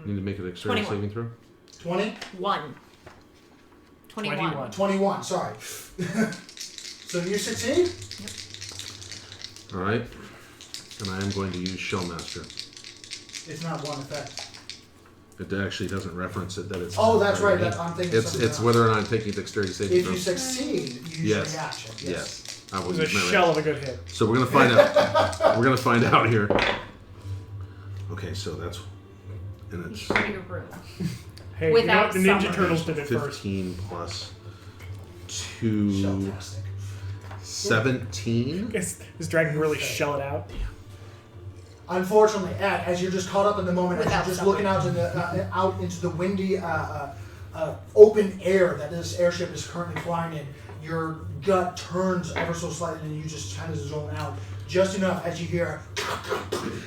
need to make a dexterity 21. saving throw. 20? 21. 21, sorry. So you succeed? All right, and I am going to use shell master. It's not one effect. It actually doesn't reference it that it's. Oh, that's right. I'm thinking It's something it's else. whether or not I'm taking dexterity saving If throw. you succeed, you use Yes. reaction. Yes. I It will was a use my shell reaction. of a good hit. So we're gonna find out. We're gonna find out here. Okay, so that's and You it's share your room. Hey, you know Without what? The Ninja summer. Turtles did it first. 15 plus 2, Shelltastic. 17. Is dragon really shell it out? Unfortunately, Ed, as you're just caught up in the moment, as Without you're just suffering. looking out into the windy, open air that this airship is currently flying in, your gut turns ever so slightly, and you just kind of zone out just enough as you hear,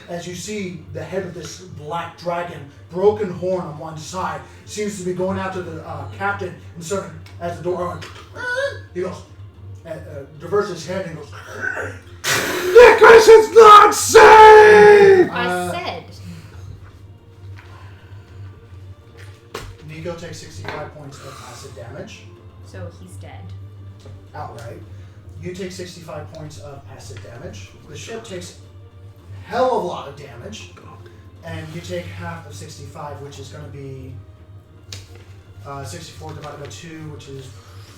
as you see the head of this black dragon, broken horn on one side, seems to be going after the captain, and sort of as the door, he goes, diverts his head and goes. Nicholas, it's not safe! I said. Nico takes 65 points of acid damage So he's dead. outright. You take 65 points of acid damage. The ship takes a hell of a lot of damage. And you take half of 65, which is going to be 64 divided by 2, which is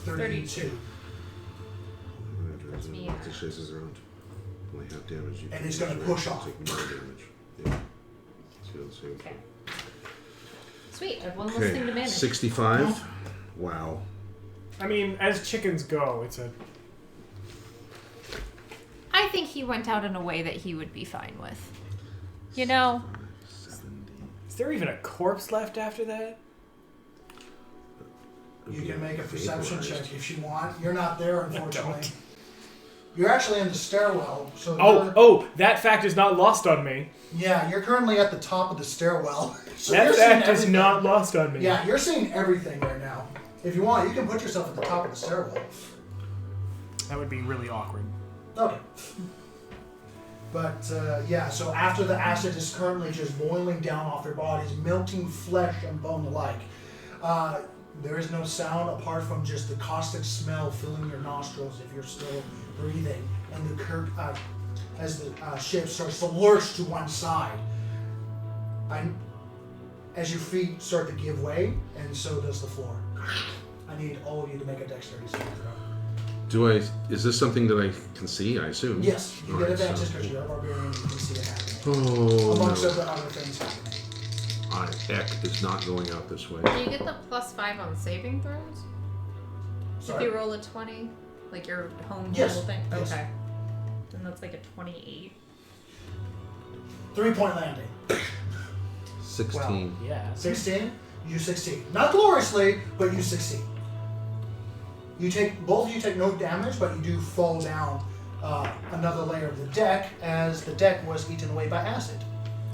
32. towards me. It chases around. Only half damage. And it's going to push off. Take more damage. Yeah. See. Okay. Sweet. I have one less thing to manage. 65. Wow. I mean, as chickens go, it's a... I think he went out in a way that he would be fine with. You know? 70. Is there even a corpse left after that? You can make a perception Vaporized. check if you want. You're not there, unfortunately. You're actually in the stairwell. So That fact is not lost on me. yeah, you're currently at the top of the stairwell. So That you're seeing fact is everything. not lost on me. Yeah, you're seeing everything right now. If you want, you can put yourself at the top of the stairwell. That would be really awkward. Okay. But, yeah, so after the acid is currently just boiling down off their bodies, melting flesh and bone alike, there is no sound apart from just the caustic smell filling your nostrils if you're still breathing. And as the ship starts to lurch to one side, as your feet start to give way, and so does the floor. I need all of you to make a dexterity saving throw. Is this something that I can see? I assume. Yes, you All get right, advantage because you're a barbarian and you can see it happening. Oh, Amongst no. the other things happening. Eck is not going out this way. Do you get the +5 on saving throws? Sorry. If you roll a 20, like your home Yes, roll thing? yes. Okay. Then that's like a 28. 3-point landing. 16. Yeah. 16, you succeed. Not gloriously, but you succeed. Both of you take no damage, but you do fall down another layer of the deck as the deck was eaten away by acid.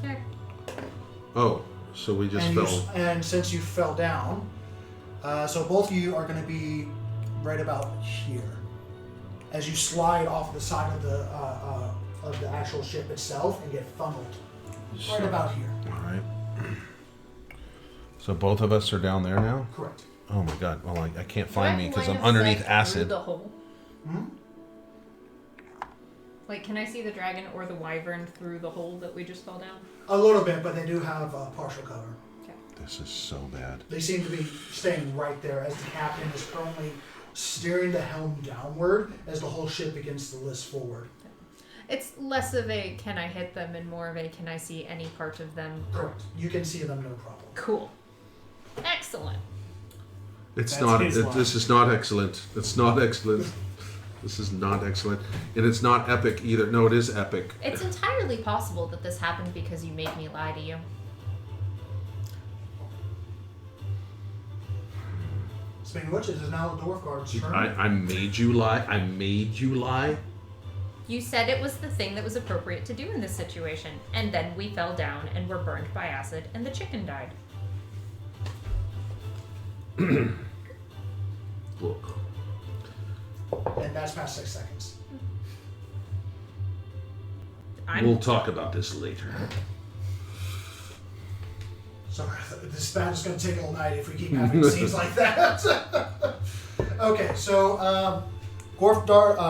Okay. Oh, so we just fell. And since you fell down, so both of you are going to be right about here as you slide off the side of the actual ship itself and get funneled right about here. All right. So both of us are down there now? Correct. Oh my god. Well, I can't Do find I me because line I'm of underneath sight acid. Through the hole? Hmm? Like, can I see the dragon or the wyvern through the hole that we just fell down? A little bit, but they do have partial cover. This is so bad. They seem to be staying right there as the captain is currently steering the helm downward as the whole ship begins to list forward. It's less of a can I hit them and more of a can I see any part of them? Correct. You can see them no problem. Cool. Excellent. It's That's not. his line. This is not excellent. It's not excellent. This is not excellent, and it's not epic either. No, it is epic. It's entirely possible that this happened because you made me lie to you. Speaking of which, it is now the dwarf guard's turn. I made you lie. I made you lie. You said it was the thing that was appropriate to do in this situation, and then we fell down and were burned by acid, and the chicken died. Look. And that's past 6 seconds. We'll talk about this later. Sorry, this battle is going to take all night if we keep having scenes like that. Okay, so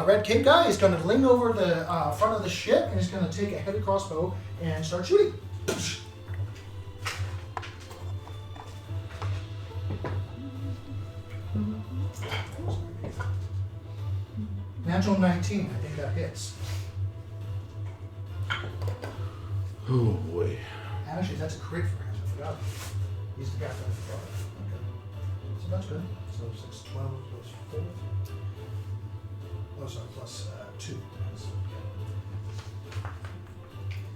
Red Cape guy is going to lean over the front of the ship and he's going to take a heavy crossbow and start shooting. Natural 19, I think that hits. Oh boy. Actually, that's a crit for him. I forgot. He's the guy from the front. Okay. So that's good. So 6, 12 plus 4. Oh, sorry, plus 2.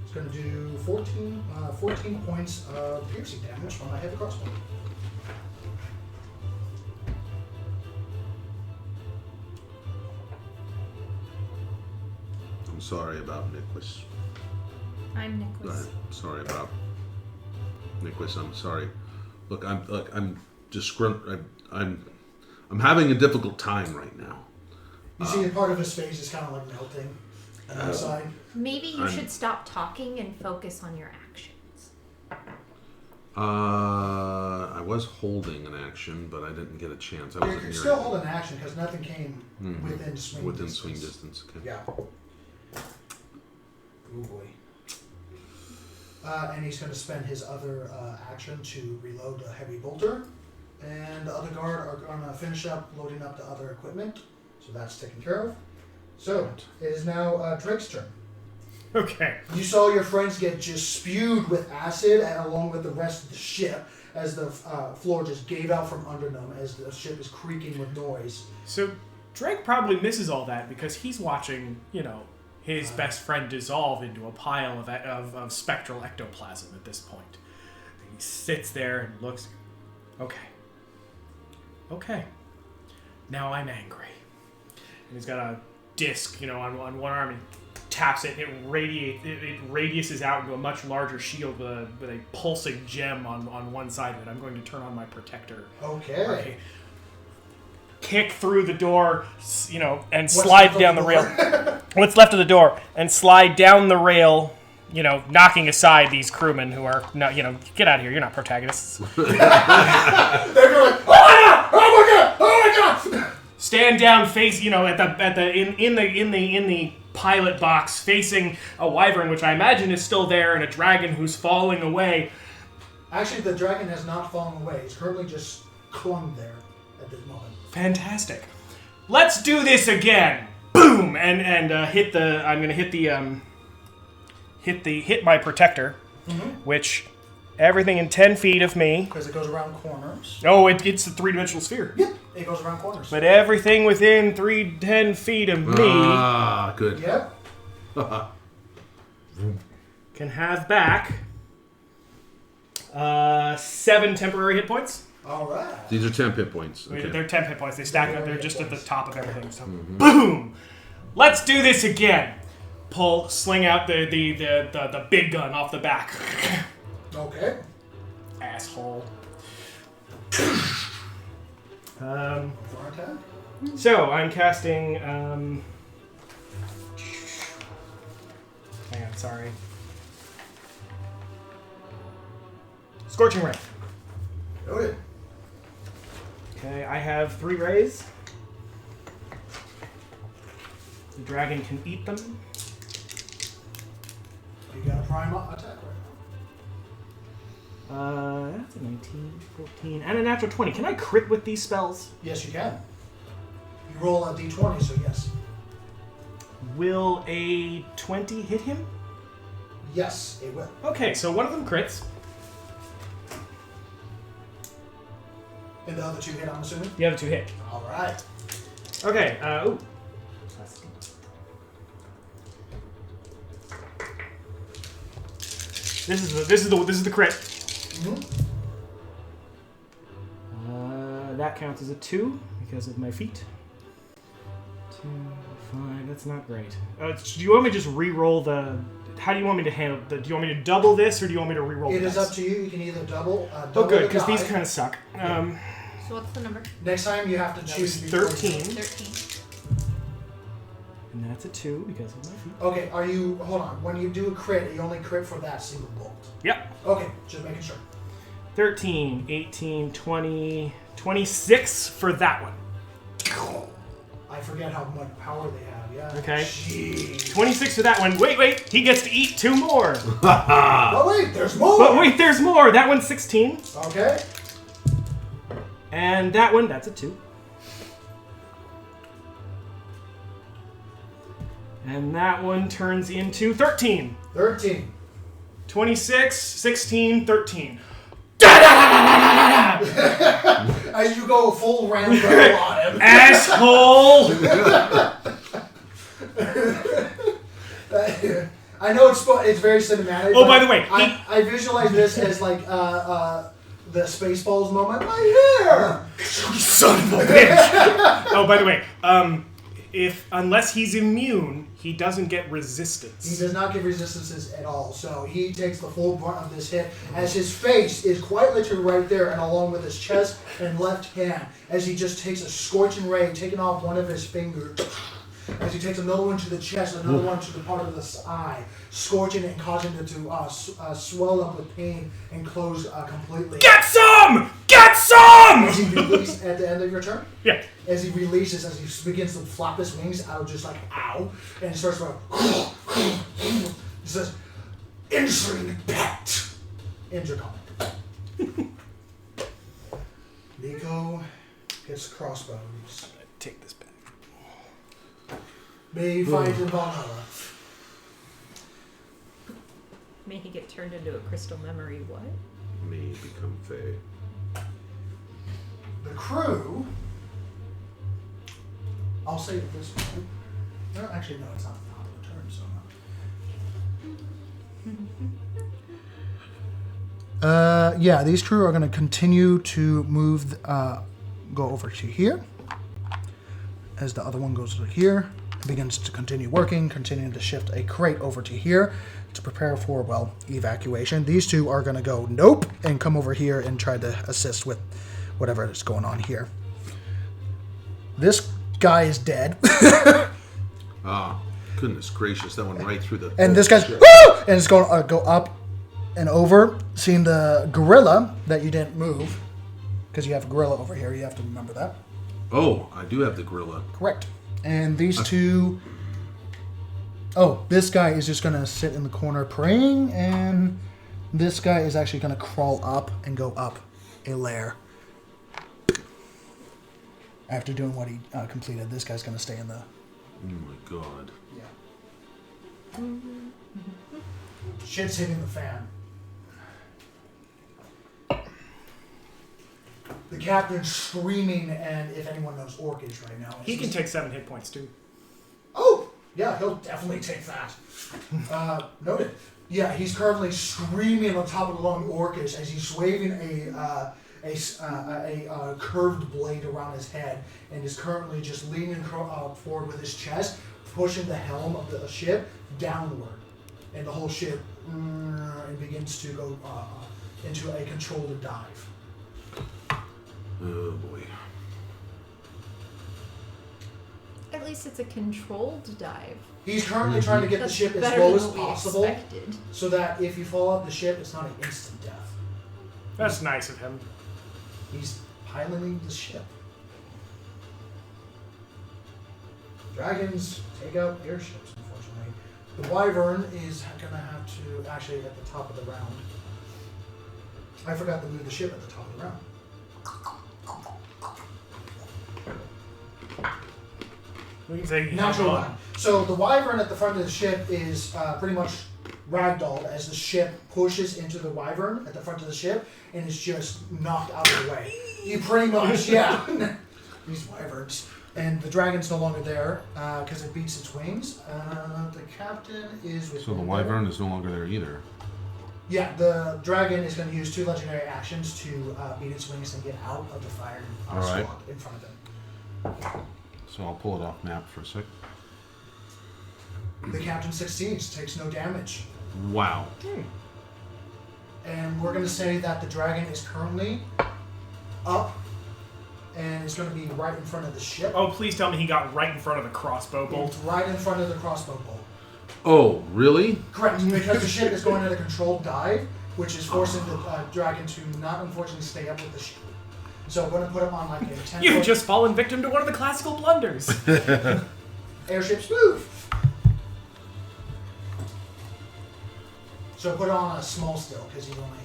It's going to do 14 points of piercing damage from my heavy crossbow. I'm sorry about Nicholas. I'm Nicholas. Sorry about Nicholas. I'm sorry. Look, I'm disgruntled. I'm having a difficult time right now. You see a part of his face is kind of like melting on the side. Maybe you should stop talking and focus on your actions. I was holding an action, but I didn't get a chance. I wasn't You're near still it. holding action because nothing came within swing Within distance. swing distance. Okay. Yeah. Oh boy. And he's going to spend his other action to reload the heavy bolter. And the other guard are going to finish up loading up the other equipment. So that's taken care of. So, it is now Drake's turn. Okay. You saw your friends get just spewed with acid along with the rest of the ship as the floor just gave out from under them as the ship is creaking with noise. So Drake probably misses all that because he's watching, his best friend dissolve into a pile of spectral ectoplasm at this point. And he sits there and looks, okay, now I'm angry. And he's got a disc, on one arm, and taps it, and it radiuses out into a much larger shield with a pulsing gem on one side of it. I'm going to turn on my protector. Okay. Kick through the door, and slide down the rail. What's left of the door, and slide down the rail, knocking aside these crewmen who are not, get out of here. You're not protagonists. They're going, oh my god! Stand down, face, in the pilot box, facing a wyvern, which I imagine is still there, and a dragon who's falling away. Actually, the dragon has not fallen away. It's currently just clung there at this moment. Fantastic. Let's do this again. Boom! And hit the. I'm gonna hit my protector, which everything in 10 feet of me. Because it goes around corners. Oh, it's a 3-dimensional sphere. Yep, it goes around corners. But everything within 10 feet of me. Ah, good. Yep. Can have back 7 temporary hit points. All right. These are temp hit points. Okay. They're temp hit points. They stack up. They're just at the top of everything. So, boom! Let's do this again. Sling out the big gun off the back. Okay. Asshole. For attack? So I'm casting. Hang on, sorry. Scorching Ray. Noted. Okay, I have 3 rays. The dragon can eat them. You got a prime attack right That's a 19, 14, and a natural 20. Can I crit with these spells? Yes, you can. You roll a d20, so yes. Will a 20 hit him? Yes, it will. Okay, so one of them crits. And the other 2 hit, I'm assuming? The other 2 hit. All right. Okay, ooh. This is the crit. Mm-hmm. That counts as a 2 because of my feet. 2, 5. That's not great. Do you want me to just re-roll the? How do you want me to handle? Do you want me to double this, or do you want me to re-roll? It the is dice? up to you. You can either double. Oh, good, the because these die. kind of suck. So what's the number? Next time you have to choose. 13. 13. And that's a 2 because of my feet. Okay, hold on. When you do a crit, you only crit for that single bolt. Yep. Okay, just making sure. 13, 18, 20, 26 for that one. I forget how much power they have, yeah. Okay. Jeez. 26 for that one. Wait, he gets to eat 2 more. Oh, wait, there's more! But wait, there's more. That one's 16. Okay. And that one, that's a 2. And that one turns into 13. 13. 26, 16, 13. As you go full round barrel on him. Asshole! I know it's very cinematic. Oh, but by the way, I visualize this as like the Spaceballs moment. My hair! Son of a bitch! Oh, by the way, unless he's immune, he doesn't get resistance. He does not get resistances at all, so he takes the full brunt of this hit as his face is quite literally right there, and along with his chest and left hand, as he just takes a scorching ray, taking off one of his fingers, as he takes another one to the chest, another one to the part of the eye, scorching it and causing it to swell up with pain and close completely. Get some! Get some! As he releases at the end of your turn? Yeah. As he releases, as he begins to flap his wings out, just like, ow, and he starts going, he says, entering pet. End your comment. Nico gets crossbows. Take this back. May fight in Valhalla. May he get turned into a crystal memory. What? May become Fae. The crew. I'll say it this way. No, actually, no, it's not the top of the turn, so no. Yeah, these crew are going to continue to move, go over to here. As the other one goes to here, it begins to continue working, continuing to shift a crate over to here to prepare for, well, evacuation. These two are going to go nope and come over here and try to assist with whatever is going on here. This guy is dead. Ah, goodness gracious, that went right through the... And this guy's... ship. Woo! And it's going to go up and over. Seeing the gorilla that you didn't move, because you have a gorilla over here, you have to remember that. Oh, I do have the gorilla. Correct. And these two... Oh, this guy is just going to sit in the corner praying, and this guy is actually going to crawl up and go up a layer. After doing what he completed, this guy's going to stay in the... Oh my god. Yeah. Shit's hitting the fan. The captain's screaming, and if anyone knows Orcish right now... He can take 7 hit points, too. Oh! Yeah, he'll definitely take that. Noted. Yeah, he's currently screaming on top of the long Orcish as he's waving a curved blade around his head and is currently just leaning forward with his chest, pushing the helm of the ship downward. And the whole ship and begins to go into a controlled dive. Oh boy. At least it's a controlled dive. He's currently trying to get the ship as better low than as what we possible expected. so that if you fall off the ship, it's not an instant death. That's nice of him. He's piloting the ship. Dragons take out airships, unfortunately. The Wyvern is going to have to, actually at the top of the round. I forgot to move the ship at the top of the round. We can say Natural one. So the Wyvern at the front of the ship is pretty much ragdolled as the ship pushes into the Wyvern at the front of the ship and is just knocked out of the way. You pretty much, yeah. These Wyverns. And the dragon's no longer there because it beats its wings. The captain is with... So the Wyvern is no longer there either. Yeah, the dragon is going to use 2 legendary actions to beat its wings and get out of the fire Alright. squad in front of him. So I'll pull it off map for a sec. The captain succeeds, takes no damage. Wow. And we're going to say that the dragon is currently up and is going to be right in front of the ship. Oh, please tell me he got right in front of the crossbow bolt. It's right in front of the crossbow bolt. Oh, really? Correct, because the ship is going at a controlled dive, which is forcing the dragon to not unfortunately stay up with the ship. So we're going to put him on like a 10 You've just fallen victim to one of the classical blunders. Airships move. So put on a small still because he's only...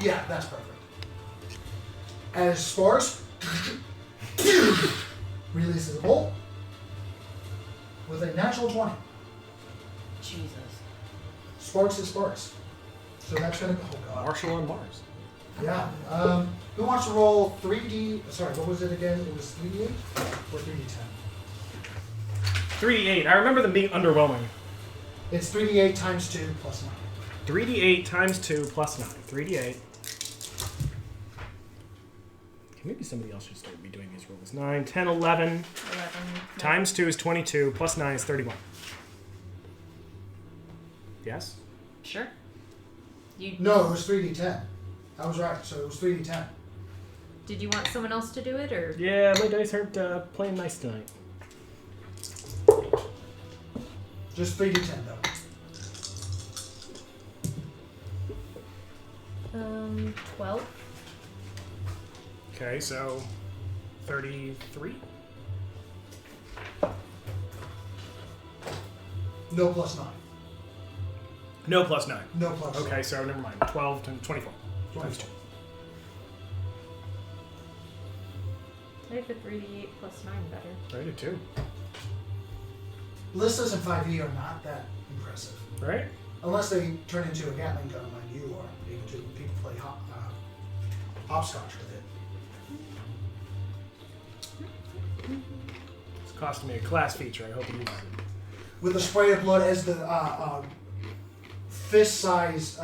Yeah, that's perfect. As Sparks releases a bolt with a natural 20. Jesus. Sparks is Sparks. So that's going to... Oh, God. Marshall on Mars. Yeah. Who wants to roll 3D... Sorry, what was it again? It was 3D8 or 3D10? 3d8. I remember them being underwhelming. It's 3D8 times 2 plus 9. 3d8 times 2 plus 9. 3d8. Maybe somebody else should start be doing these rolls. 9, 10, 11. 11. Times 2 is 22. Plus 9 is 31. Yes? Sure. You No, it was 3D10. I was right. So it was 3D10. Did you want someone else to do it, or? Yeah, my dice aren't playing nice tonight. Just 3D10 though. 12. Okay, so 33? No plus 9. No plus 9. No plus. Okay, so never mind. 12 to 24. Times 2. I like the 3d8 plus 9 better. I did too. Ballistas in 5e are not that impressive. Right? Unless they turn into a Gatling gun, mind you, or able to people play hopscotch with it. It's costing me a class feature. I hope he uses it. With a spray of blood as the fist-sized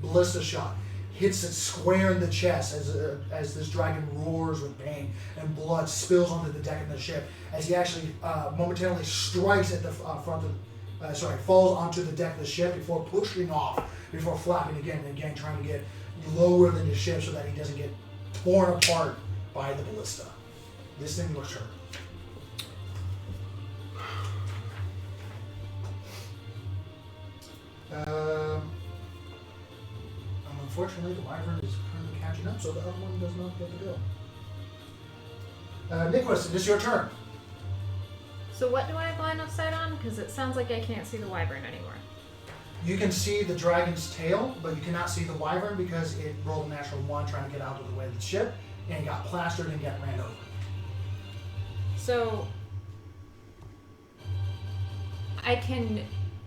ballista shot hits it square in the chest as this dragon roars with pain and blood spills onto the deck of the ship as he actually momentarily strikes at the falls onto the deck of the ship before pushing off, before flapping again and again, trying to get lower than the ship so that he doesn't get torn apart by the ballista. This thing looks hurt. Unfortunately, the wyvern is currently catching up, so the other one does not get the go. Nicholas, it is your turn. So what do I have line of sight on? Because it sounds like I can't see the wyvern anymore. You can see the dragon's tail, but you cannot see the wyvern because it rolled a natural 1 trying to get out of the way of the ship and got plastered and got ran over. So I can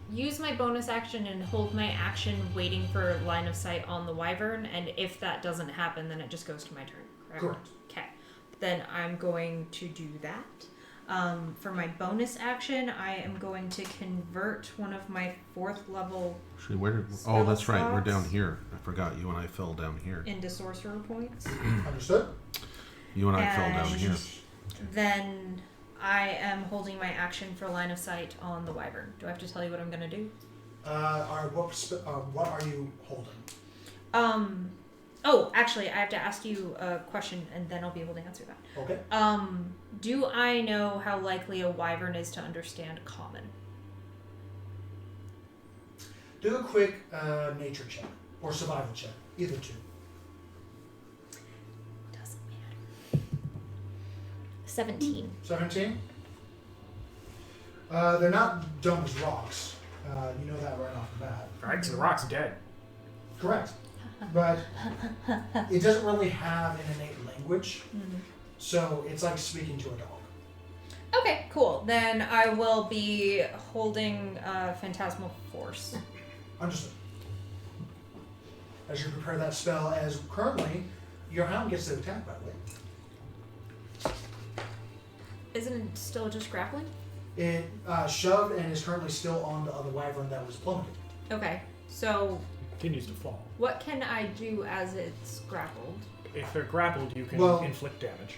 use my bonus action and hold my action waiting for line of sight on the wyvern, and if that doesn't happen, then it just goes to my turn, correct? Correct. Okay. Then I'm going to do that. For my bonus action, I am going to convert one of my 4th level Actually, that's right. We're down here. I forgot. You and I fell down here. into sorcerer points. Understood? You and I fell down here. Then I am holding my action for line of sight on the wyvern. Do I have to tell you what I'm going to do? What are you holding? Oh, actually, I have to ask you a question, and then I'll be able to answer that. Okay. Do I know how likely a wyvern is to understand common? Do a quick nature check or survival check, either two. Doesn't matter. 17. 17? They're not dumb as rocks. You know that right off the bat. Right, because the rock's dead. Correct. But it doesn't really have an innate language, so it's like speaking to a dog. Okay, cool. Then I will be holding Phantasmal Force. Understood. As you prepare that spell, as currently your hound gets to attack, by the way. Isn't it still just grappling? It shoved and is currently still on the other wyvern that was plummeted. Okay, so Continues to fall. what can I do as it's grappled? If they're grappled, you can inflict damage.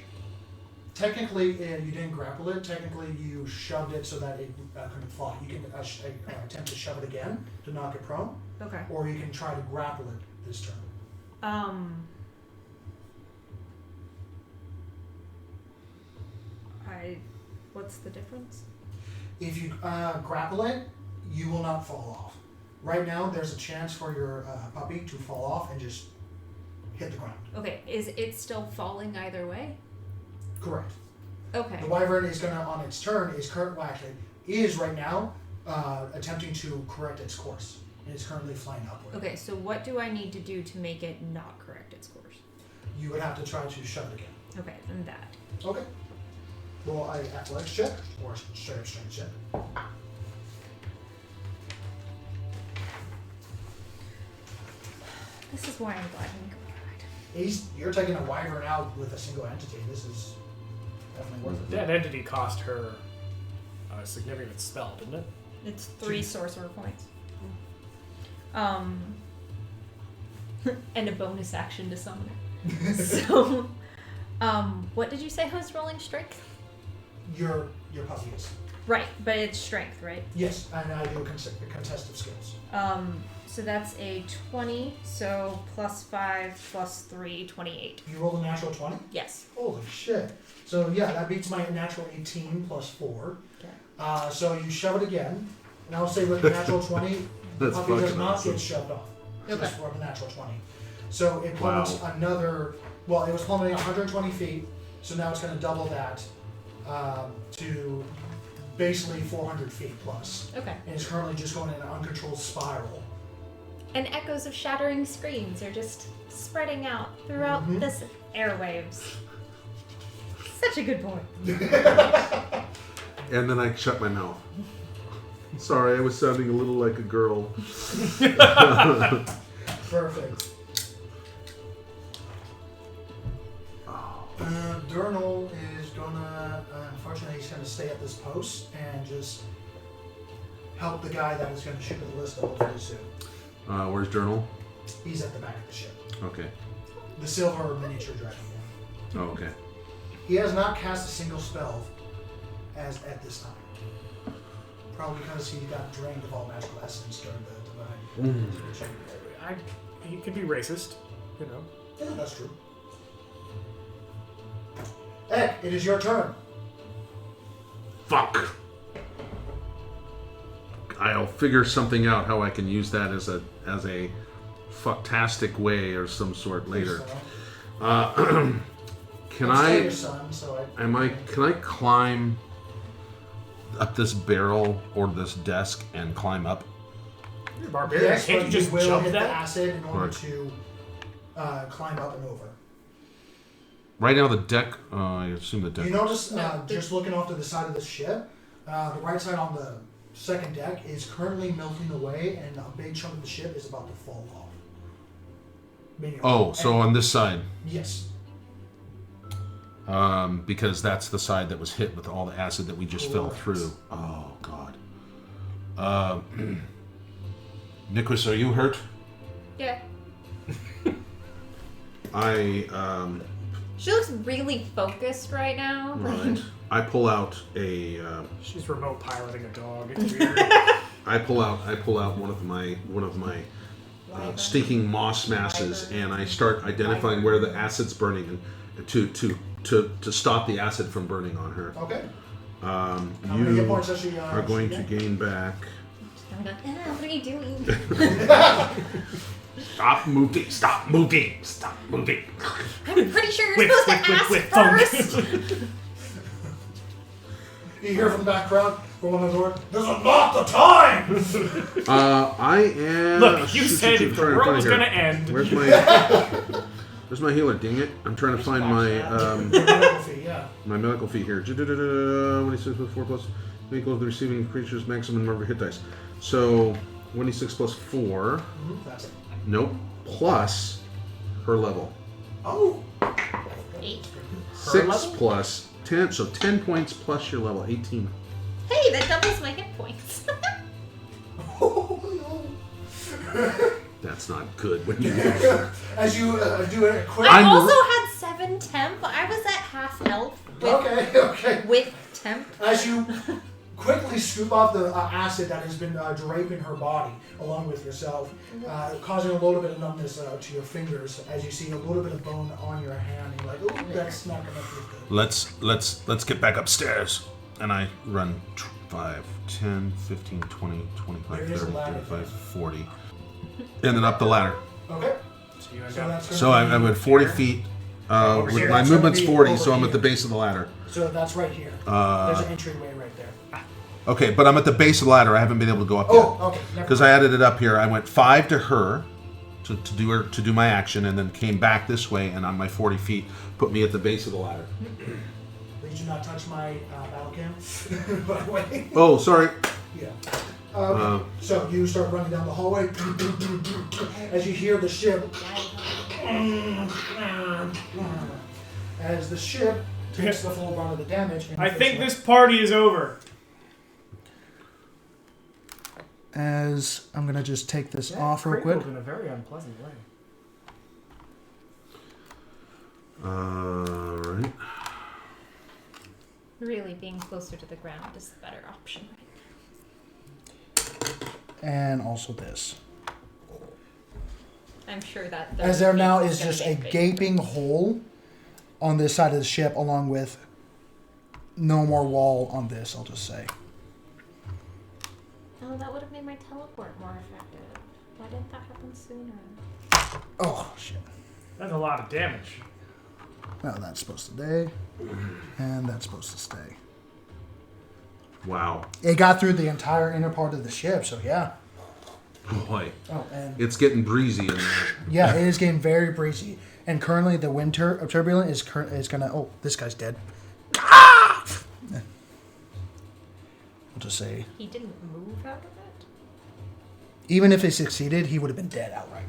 Technically, you didn't grapple it. Technically, you shoved it so that it couldn't fly. You can attempt to shove it again to knock it prone, Okay. or you can try to grapple it this turn. What's the difference? If you grapple it, you will not fall off. Right now, there's a chance for your puppy to fall off and just hit the ground. Okay, is it still falling either way? Correct. Okay. The wyvern is going to, on its turn, is right now attempting to correct its course. It is currently flying upward. Okay, so what do I need to do to make it not correct its course? You would have to try to shove it again. Okay, then that. Okay. Roll an athletics check or straight strength check. This is why I'm glad we can ride. You're taking a wyvern out with a single entity. This is definitely worth it. That entity cost her a significant spell, didn't it? It's 3 sorcerer points. And a bonus action to summon her. So, what did you say I was rolling strength? Your puppy is. Right, but it's strength, right? Yes, and I do contested skills. So that's a 20, so plus 5, plus 3, 28. You rolled a natural 20? Yes. Holy shit. So yeah, that beats my natural 18 plus 4. Okay. So you shove it again, and I'll say with the natural 20, the puppy does not get shoved off. Okay. Just for the natural 20. So it plummets another, well, it was plummeting 120 feet, so now it's going to double that to basically 400 feet plus. Okay. And it's currently just going in an uncontrolled spiral. And echoes of shattering screams are just spreading out throughout this airwaves. Such a good boy. And then I shut my mouth. Sorry, I was sounding a little like a girl. Perfect. Durnal is gonna, unfortunately, he's gonna stay at this post and just help the guy that is gonna shoot at the list hopefully soon. Where's Journal? He's at the back of the ship. Okay. The Silver Miniature Dragon. Oh, okay. He has not cast a single spell as at this time. Probably because he got drained of all magical essence during the divine. He could be racist, you know. Yeah, that's true. Ed, it is your turn. Fuck. I'll figure something out how I can use that as a fucktastic way or some sort later. Can I? Your son, so Can I climb up this barrel or this desk and climb up? You're a barbarian. Yes, Can't but you just will jump hit the that? acid in order Right. to climb up and over. Right now, the deck. I assume the deck. You notice, just looking off to the side of the ship, the right side on the second deck is currently melting away, and a big chunk of the ship is about to fall off. Meaning- Oh, so on this side, Yes. because that's the side that was hit with all the acid that we just fell Correct. through. Oh God. Nicholas, are you hurt? Yeah. She looks really focused right now. Right. I pull out a. She's remote piloting a dog. It's weird. I pull out one of my stinking moss masses, and I start identifying where the acid's burning, and to stop the acid from burning on her. Okay. How many hit You points does she, are going to she get? gain back. What are you doing? Stop moving! Stop moving! Stop moving! I'm pretty sure you're Whip, supposed to whip, ask whip, first. You hear from the background, from on the door, "This is not the time!" I am. Look, you said if the world was going to end. Where's my healer? Dang it! I'm trying to find my Medical fee, yeah. my medical fee here. 26 plus 4 plus equals the receiving creature's maximum number of hit dice. So 26 plus 4. That's it. Nope. Plus her level. Oh! 8. 6 level? plus 10. So 10 points plus your level. 18. Hey, that doubles my hit points. That's not good when you. As you do a quick... I I'm also had 7 temp. I was at half health Okay. with temp. As you quickly scoop off the acid that has been draping her body, along with yourself, causing a little bit of numbness to your fingers, as you see a little bit of bone on your hand, and you're like, "Oh, that's not gonna feel good." Let's get back upstairs. And I run 5, 10, 15, 20, 25, There is a 30, ladder 35, 40. And then up the ladder. Okay. So you end So up- that's So gonna I'm be at 40 here. feet. Over With here. my That's movement's gonna be 40, over so I'm at here. the base of the ladder. So that's right here. There's an entryway right there. Okay, but I'm at the base of the ladder. I haven't been able to go up Oh, yet. okay. Never Because I added it up here. I went 5 to her to do my action, and then came back this way, and on my 40 feet put me at the base of the ladder. Please do not touch my battle cam, by the way. Oh, sorry. Yeah. So you start running down the hallway as you hear the ship. As the ship takes the full brunt of the damage. and I think takes this party is over. As I'm gonna just take this off real quick. In a very unpleasant way. Right. Really, being closer to the ground is the better option. And also this. I'm sure that. As there now is just a gaping hole on this side of the ship, along with no more wall on this, I'll just say. Oh, that would have made my teleport more effective. Why didn't that happen sooner? Oh, shit. That's a lot of damage. Well, that's supposed to stay. And that's supposed to stay. Wow. It got through the entire inner part of the ship, so yeah. Boy. Oh, and It's getting breezy in there. yeah, it is getting very breezy. And currently the wind turbulent is gonna... Oh, this guy's dead. Ah! We'll just say. He didn't move out of it? Even if he succeeded, he would have been dead outright.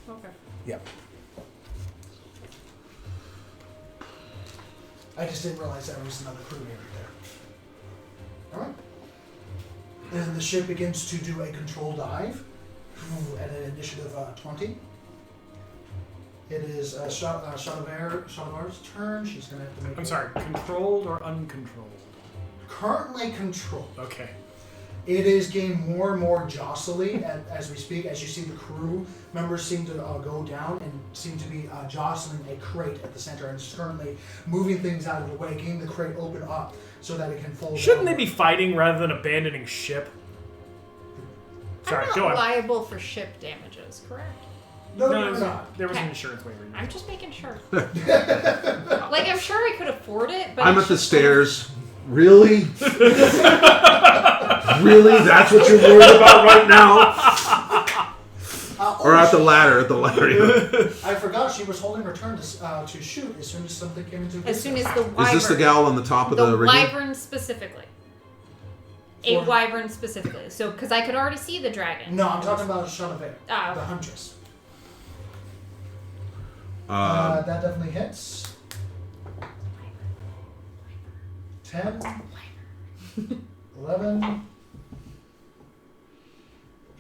Oh, okay. Yep. I just didn't realize there was another crewmate right there. Alright. And the ship begins to do a control dive at an initiative 20. It is Shadavar's turn. She's going to have to make... I'm sorry, controlled or uncontrolled? Currently controlled. Okay. It is getting more and more jostly as we speak, as you see the crew members seem to go down and seem to be jostling a crate at the center, and it's currently moving things out of the way, getting the crate open up so that it can fold Shouldn't down. they be fighting rather than abandoning ship? Sorry, I'm go not on. liable for ship damages, correct? No, No, you're not. there was an Okay. insurance waiver. I'm just making sure. Like, I'm sure I could afford it, but I'm it's at the just- stairs. Really? Really? That's what you're worried about right now? Or at the ladder? I forgot she was holding her turn to shoot as soon as something came into As soon as the wyvern. Is this the gal on the top of the The rigging? wyvern specifically. A For- wyvern specifically. So, because I could already see the dragon. No, I'm talking about Shadavar, Oh. the huntress. Uh, That definitely hits. 10, 11,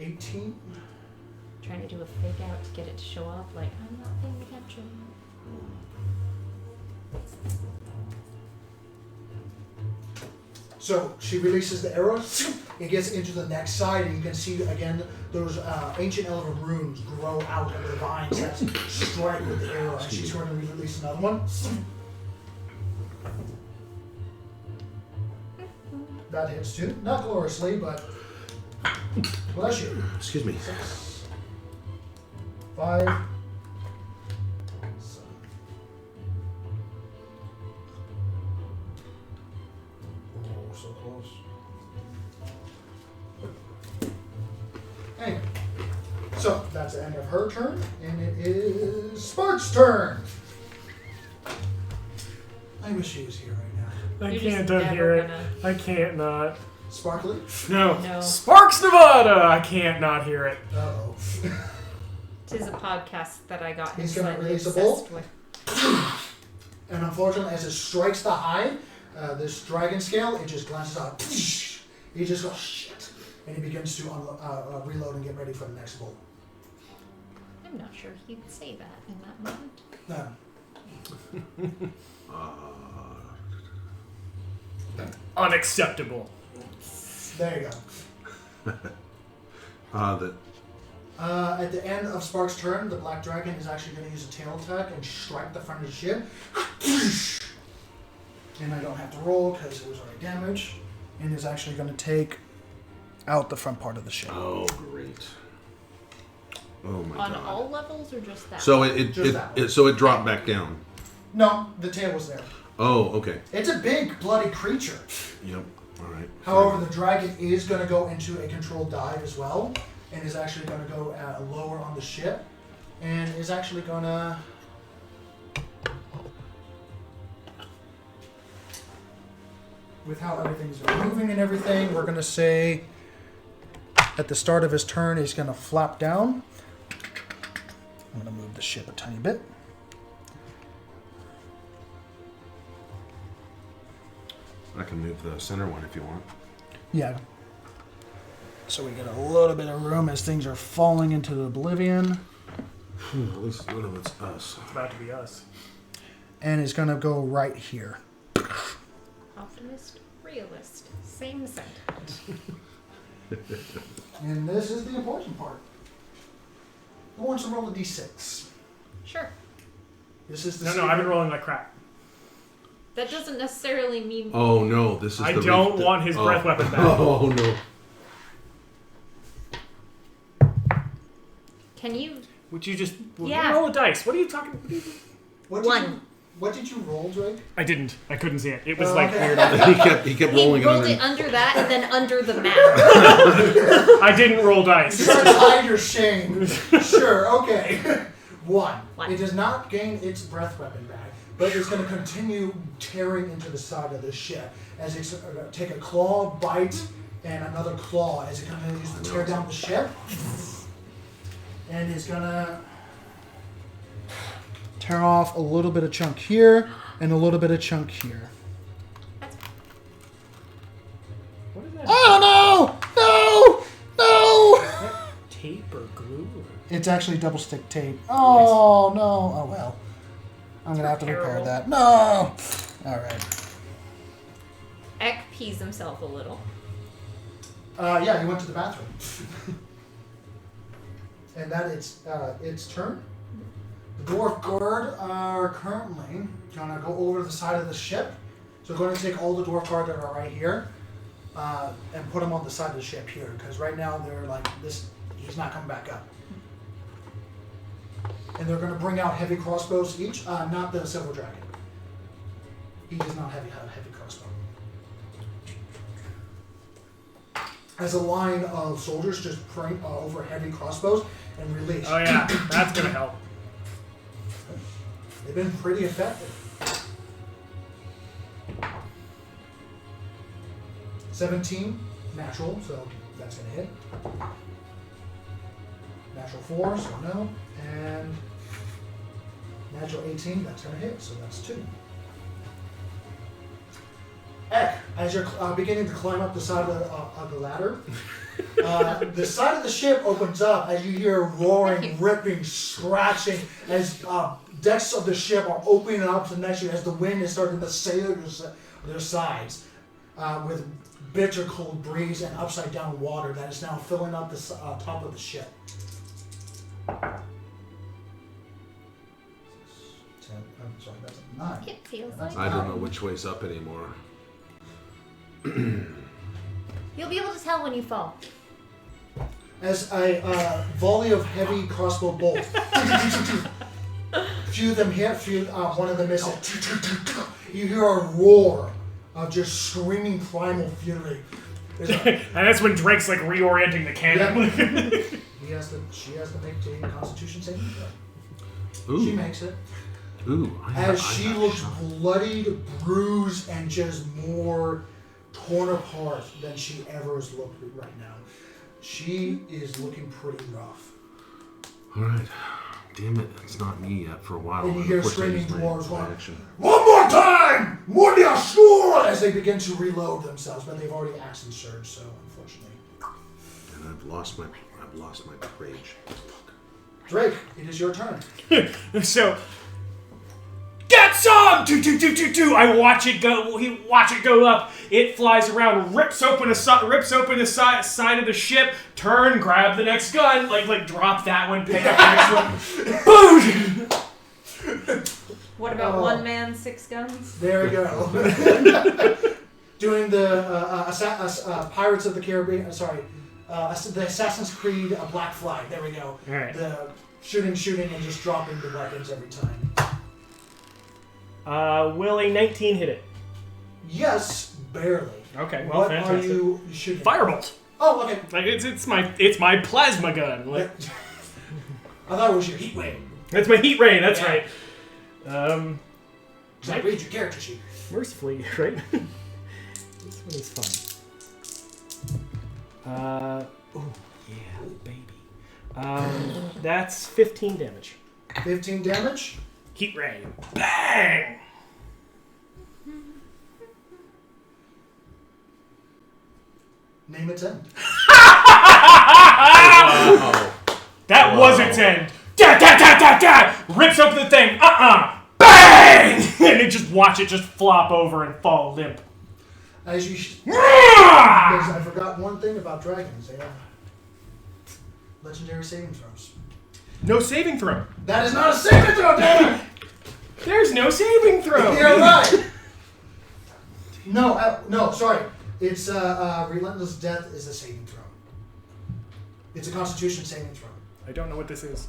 18. Trying to do a fake out to get it to show up, like, I'm not paying attention. So she releases the arrow. It gets into the next side, and you can see again those ancient elven runes grow out of the vines that strike with the arrow. And she's going to release another one. That hits too. Not gloriously, but bless you. excuse me. 6, 5, 7. Oh, so close. Anyway, so that's the end of her turn, and it is Spark's turn. I wish he was here right now. I You're can't just unhear never it. I can't not. Sparkly? No. No. Sparks Nevada! I can't not hear it. Uh-oh. Tis a podcast that I got He's gonna slightly release a obsessed bolt? with. And unfortunately, as it strikes the hide, this dragon scale, it just glances out. He just goes, shit. And he begins to reload and get ready for the next bolt. I'm not sure he'd say that in that moment. Unacceptable. There you go. At the end of Spark's turn, the black dragon is actually going to use a tail attack and strike the front of the ship. And I don't have to roll because it was already damaged. And is actually going to take out the front part of the ship. Oh, great. Oh my On god. all levels or just that? So one? it dropped back down. No, the tail was there. Oh, okay. It's a big, bloody creature. Yep. All right. However, the dragon is going to go into a controlled dive as well, and is actually going to go lower on the ship, and is actually going to... With how everything's moving and everything, we're going to say at the start of his turn, he's going to flap down. I'm going to move the ship a tiny bit. I can move the center one if you want. Yeah. So we get a little bit of room as things are falling into oblivion. At least one of it's us. It's about to be us. And it's going to go right here. Optimist, realist, same sentiment. And this is the important part. Who wants to roll a d6? Sure. This is the No, I've been rolling like crap. That doesn't necessarily mean. Oh no, this is I the don't want his breath weapon back. Oh no. Can you? Would you just Yeah. roll a dice? What are you talking? What did you roll, Drake? I didn't. I couldn't see it. It was Oh, like okay. weird. he kept He rolling rolled it it and then, under that and then under the map. I didn't roll dice. Try to hide your shame. Sure, okay. 1. One. It does not gain its breath weapon back, but it's going to continue tearing into the side of the ship as it's going to take a claw bite and another claw as it kind of uses to tear down the ship. And is gonna tear off a little bit of chunk here and a little bit of chunk here. What is that? Oh no! No! Tape or glue? Or... It's actually double stick tape. Oh no! Oh well. I'm gonna have to repair Terrible. that. No! Alright. Eck pees himself a little. Yeah, he went to the bathroom. And that is its turn. The dwarf guard are currently gonna go over to the side of the ship. So we're going to take all the dwarf guard that are right here and put them on the side of the ship here, because right now they're like this. He's not coming back up. And they're going to bring out heavy crossbows each. Not the silver dragon. He does not have a heavy crossbow. As a line of soldiers just bring over heavy crossbows and release. Oh yeah, that's gonna help. They've been pretty effective. 17, natural, so that's gonna hit. Natural 4, so no. And natural 18, that's gonna hit, so that's 2. Eck, as you're beginning to climb up the side of the ladder, the side of the ship opens up as you hear roaring, ripping, scratching, as decks of the ship are opening up to next to you as the wind is starting to sail their sides with bitter cold breeze and upside down water that is now filling up the top of the ship. 10, I'm sorry, that's a 9. It feels like I don't know which way's up anymore. You'll be able to tell when you fall. As a volley of heavy crossbow bolts, few of them hit, one of them misses. You hear a roar of just screaming primal fury. And that's when Drake's like reorienting the cannon. She has to make a Constitution saving throw. Ooh. She makes it. Ooh. As she looks bloodied, bruised, and just more torn apart than she ever has looked right now. She is looking pretty rough. Alright. Damn it, it's not me yet for a while. And you hear Of course I screaming use my dwarves going, action. "One more time! Mordia Shur!" as they begin to reload themselves, but they've already action surged, so unfortunately. And I've lost my rage. Drake, it is your turn. So, get some! Do. I watch it go. We watch it go up. It flies around, rips open the side of the ship. Turn, grab the next gun. Like drop that one, pick up the next one. Boom! What about 1 man, 6 guns? There we go. Doing the Pirates of the Caribbean. The Assassin's Creed Black Flag. There we go. All right. The shooting, and just dropping the weapons every time. Will a 19 hit it? Yes, barely. Okay, well, what fantastic. are you shooting? Firebolt. Oh, okay. Like it's my plasma gun. Like I thought it was your heat wave. that's my heat ray. That's Yeah. right. I read your character sheet. Mercifully, right? This one is fun. Oh yeah, baby. That's 15 damage. 15 damage. Heat ray. Bang! Name its end. That was its end. Da! Rips open the thing. Bang! And it just watch it just flop over and fall limp. As you. Because I forgot one thing about dragons. They have legendary saving throws. No saving throw. That is not a saving throw, damn it! There's no saving throw. You're right. No, sorry. It's relentless death is a saving throw. It's a Constitution saving throw. I don't know what this is.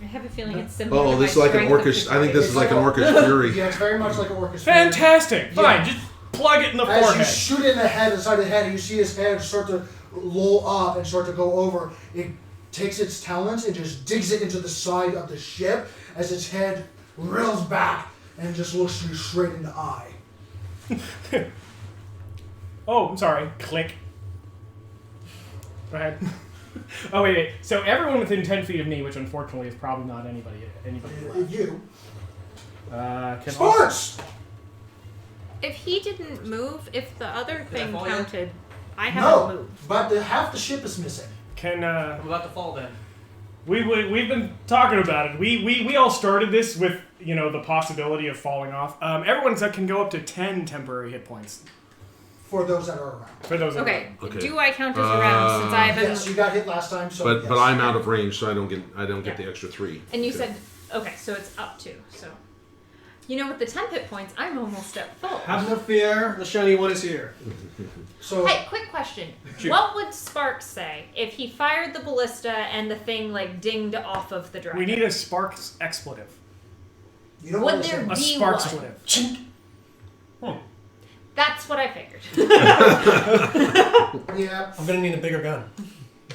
I have a feeling it's similar. Oh, to this is my like an strength of Orcish. I think this is like an a- Orcish Fury. Yeah, it's very much like an Orcish Fury. Fantastic. Fine. Yeah. Just plug it in the As forehead. you shoot it in the head, inside the head, and you see his head start to roll up and start to go over. It takes its talons and just digs it into the side of the ship as its head reels back and just looks you straight in the eye. Oh, I'm sorry. Click. Go ahead. Oh, wait. So everyone within 10 feet of me, which unfortunately is probably not anybody left. You. Can Sports! If he didn't move, if the other thing fall yet? counted, I haven't No, moved. but half the ship is missing. Can I'm about to fall then. we've been talking about it. We all started this with the possibility of falling off. Everyone can go up to 10 temporary hit points For those that are around. for those. Okay. Okay. Do I count as around since I haven't? Yes, you got hit last time, so But yes. but I'm out of range, so I don't get Yeah. the extra 3. And you said, okay, so it's up to. So, with the 10 hit points, I'm almost at full. Have no fear, the shiny one is here. So Hey, quick question. Shoot. What would Sparks say if he fired the ballista and the thing dinged off of the dragon? We need a sparks expletive. you don't Would understand. there A be spark one? expletive. That's what I figured. Yeah. I'm gonna need a bigger gun.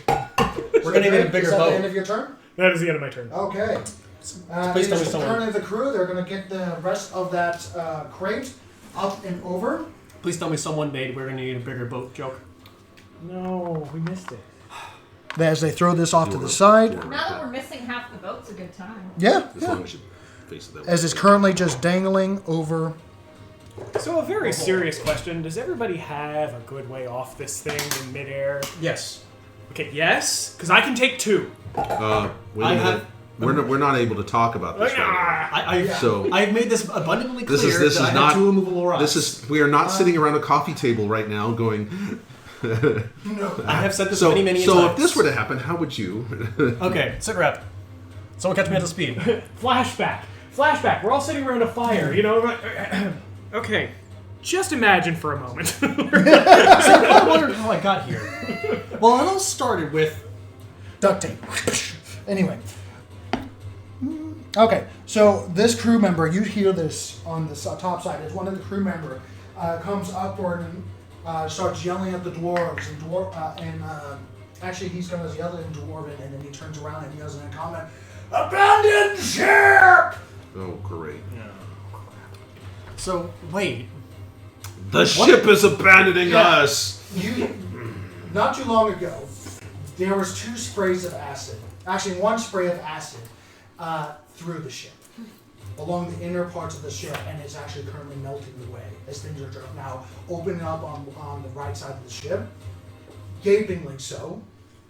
So We're gonna need Drake, a bigger is that the end boat. of your turn? That is the end of my turn. Okay. Please tell me it's the someone. turn of the crew. They're going to get the rest of that crate up and over. Please tell me someone made we're gonna need a bigger boat joke. No, we missed it. As they throw this off to the side. Now that we're missing half the boat's a good time. Yeah. As long as you face it that way. As it's currently just dangling over. So a very serious question: does everybody have a good way off this thing in midair? Yes. Okay, yes, because I can take 2. Wait a I minute. have- We're not able to talk about this right now. I've So made this abundantly clear this is that I have not 2 immovable rocks. we are not sitting around a coffee table right now going. I have said this So many so times. if this were to happen, how would you? Okay, sit rep. Someone catch me at the speed. Flashback. We're all sitting around a fire. Okay, just imagine for a moment. So I wondered how I got here. Well, it all started with Duct tape. Anyway. Okay, so this crew member, you hear this on the top side, as one of the crew member comes upward and starts yelling at the dwarves. And actually, he's going to yell in Dwarven, and then he turns around and yells in a comment, "Abandoned ship!" Oh, great! so wait. The ship is abandoning us. Not too long ago, there was 2 sprays of acid. Actually, 1 spray of acid through the ship, along the inner parts of the ship, and it's actually currently melting away as things are now opening up on the right side of the ship, gapingly so,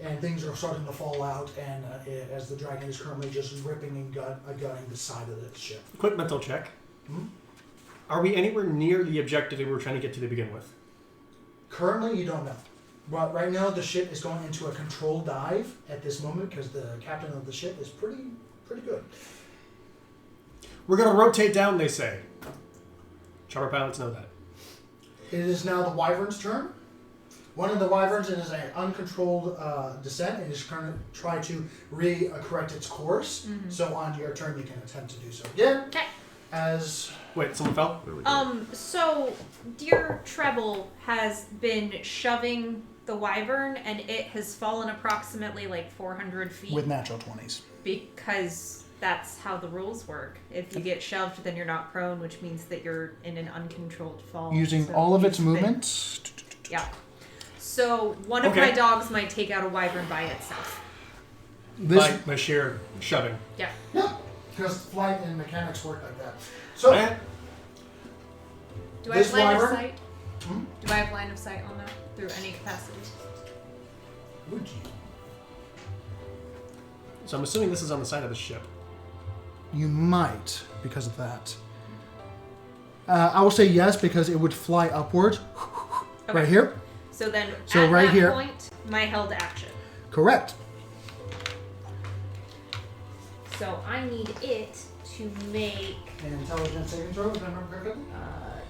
and things are starting to fall out, and as the dragon is currently just ripping and gutting the side of the ship. Quick mental check. Are we anywhere near the objective that we were trying to get to begin with? Currently, you don't know. But right now, the ship is going into a controlled dive at this moment because the captain of the ship is pretty good. We're gonna rotate down, they say. Charter pilots know that. It is now the Wyvern's turn. One of the Wyverns is an uncontrolled descent and is going to try to correct its course. Mm-hmm. So on your turn, you can attempt to do so again. Okay. Wait, someone fell? There we go. So Dear Treble has been shoving the Wyvern, and it has fallen approximately 400 feet. With natural 20s. Because that's how the rules work. If you get shoved, then you're not prone, which means that you're in an uncontrolled fall. Using So all of its he's been- movements. Yeah. So one of Okay. my dogs might take out a Wyvern by itself. This, By sheer shoving. Yeah. yeah, because flight and mechanics work like that. So, Do I This have line of Wyvern? sight? Do I have line of sight on that through any capacity? would you? So I'm assuming this is on the side of the ship. You might, because of that. I will say yes, because it would fly upwards. Okay. Right here? So then, So at right that here. point, my held action. Correct. So I need it to make. An intelligence saving throw, if I remember correctly?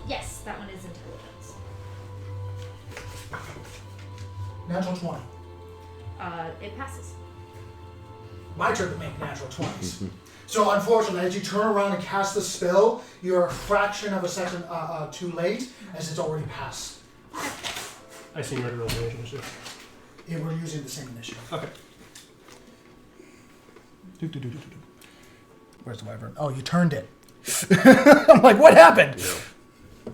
Yes, that one is intelligence. Natural 20. It passes. My turn to make natural 20s. So unfortunately, as you turn around and cast the spell, you're a fraction of a second too late, as it's already passed. I see murder relationship. And we're using the same initiative. Okay. Where's the wyvern? Oh, you turned it. I'm like, what happened? Yeah.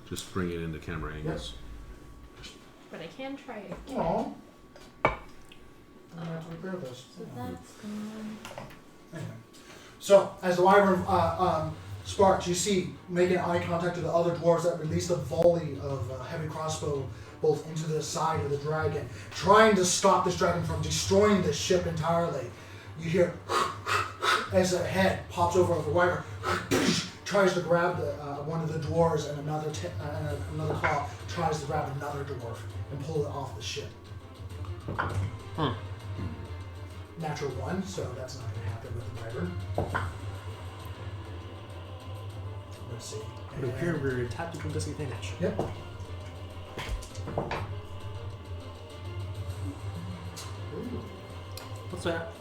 Just bring it into camera angles. But I can try it. Aw. I'm gonna have to repair those. So that's gone. Anyway, so as the wyvern sparks, you see making eye contact with the other dwarves that release a volley of heavy crossbow bolt into the side of the dragon, trying to stop this dragon from destroying the ship entirely. You hear as a head pops over the wyvern, tries to grab one of the dwarves, and another claw tries to grab another dwarf and pull it off the ship. Natural 1, so that's not going to happen with the wyvern. Let's see. Repair your tactical disadvantage. Yep.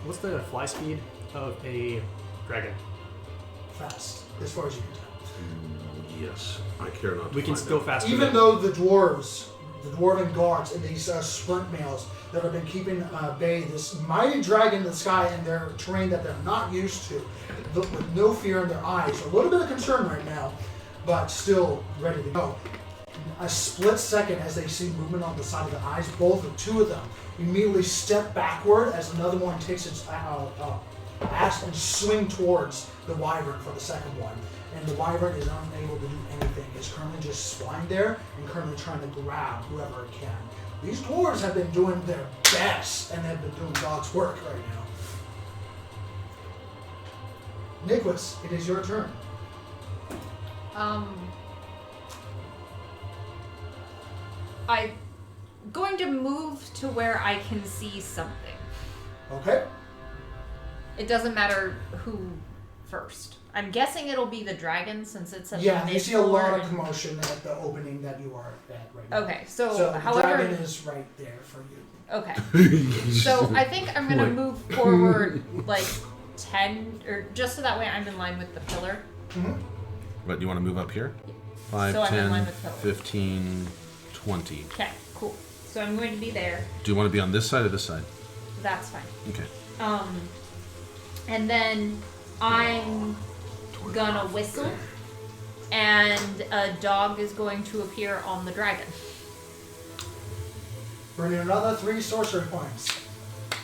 What's the fly speed of a dragon? Fast, as far as you can tell. Yes, I care not. We can still faster. Even though the dwarves, the dwarven guards, and these sprint males that have been keeping bay this mighty dragon in the sky in their terrain that they're not used to, look with no fear in their eyes. A little bit of concern right now, but still ready to go. A split second as they see movement on the side of the eyes, two of them immediately step backward as another one takes its axe and swing towards the wyvern for the second one. And the wyvern is unable to do anything. It's currently just lying there and currently trying to grab whoever it can. These dwarves have been doing their best and have been doing God's work right now. Nicholas, it is your turn. I'm going to move to where I can see something. Okay. It doesn't matter who first. I'm guessing it'll be the dragon since it's such Yeah, a you see a lot of and- commotion at the opening that you are at right now. Okay, so, So the however, dragon is right there for you. okay. So I think I'm gonna move forward like 10, or just so that way I'm in line with the pillar. Mm-hmm. But you want to move up here? 5, So I'm in 10, line with Philip. 15, 20. Okay, cool. So I'm going to be there. Do you want to be on this side or this side? That's fine. Okay. And then I'm gonna whistle, and a dog is going to appear on the dragon. Burning another 3 sorcery points.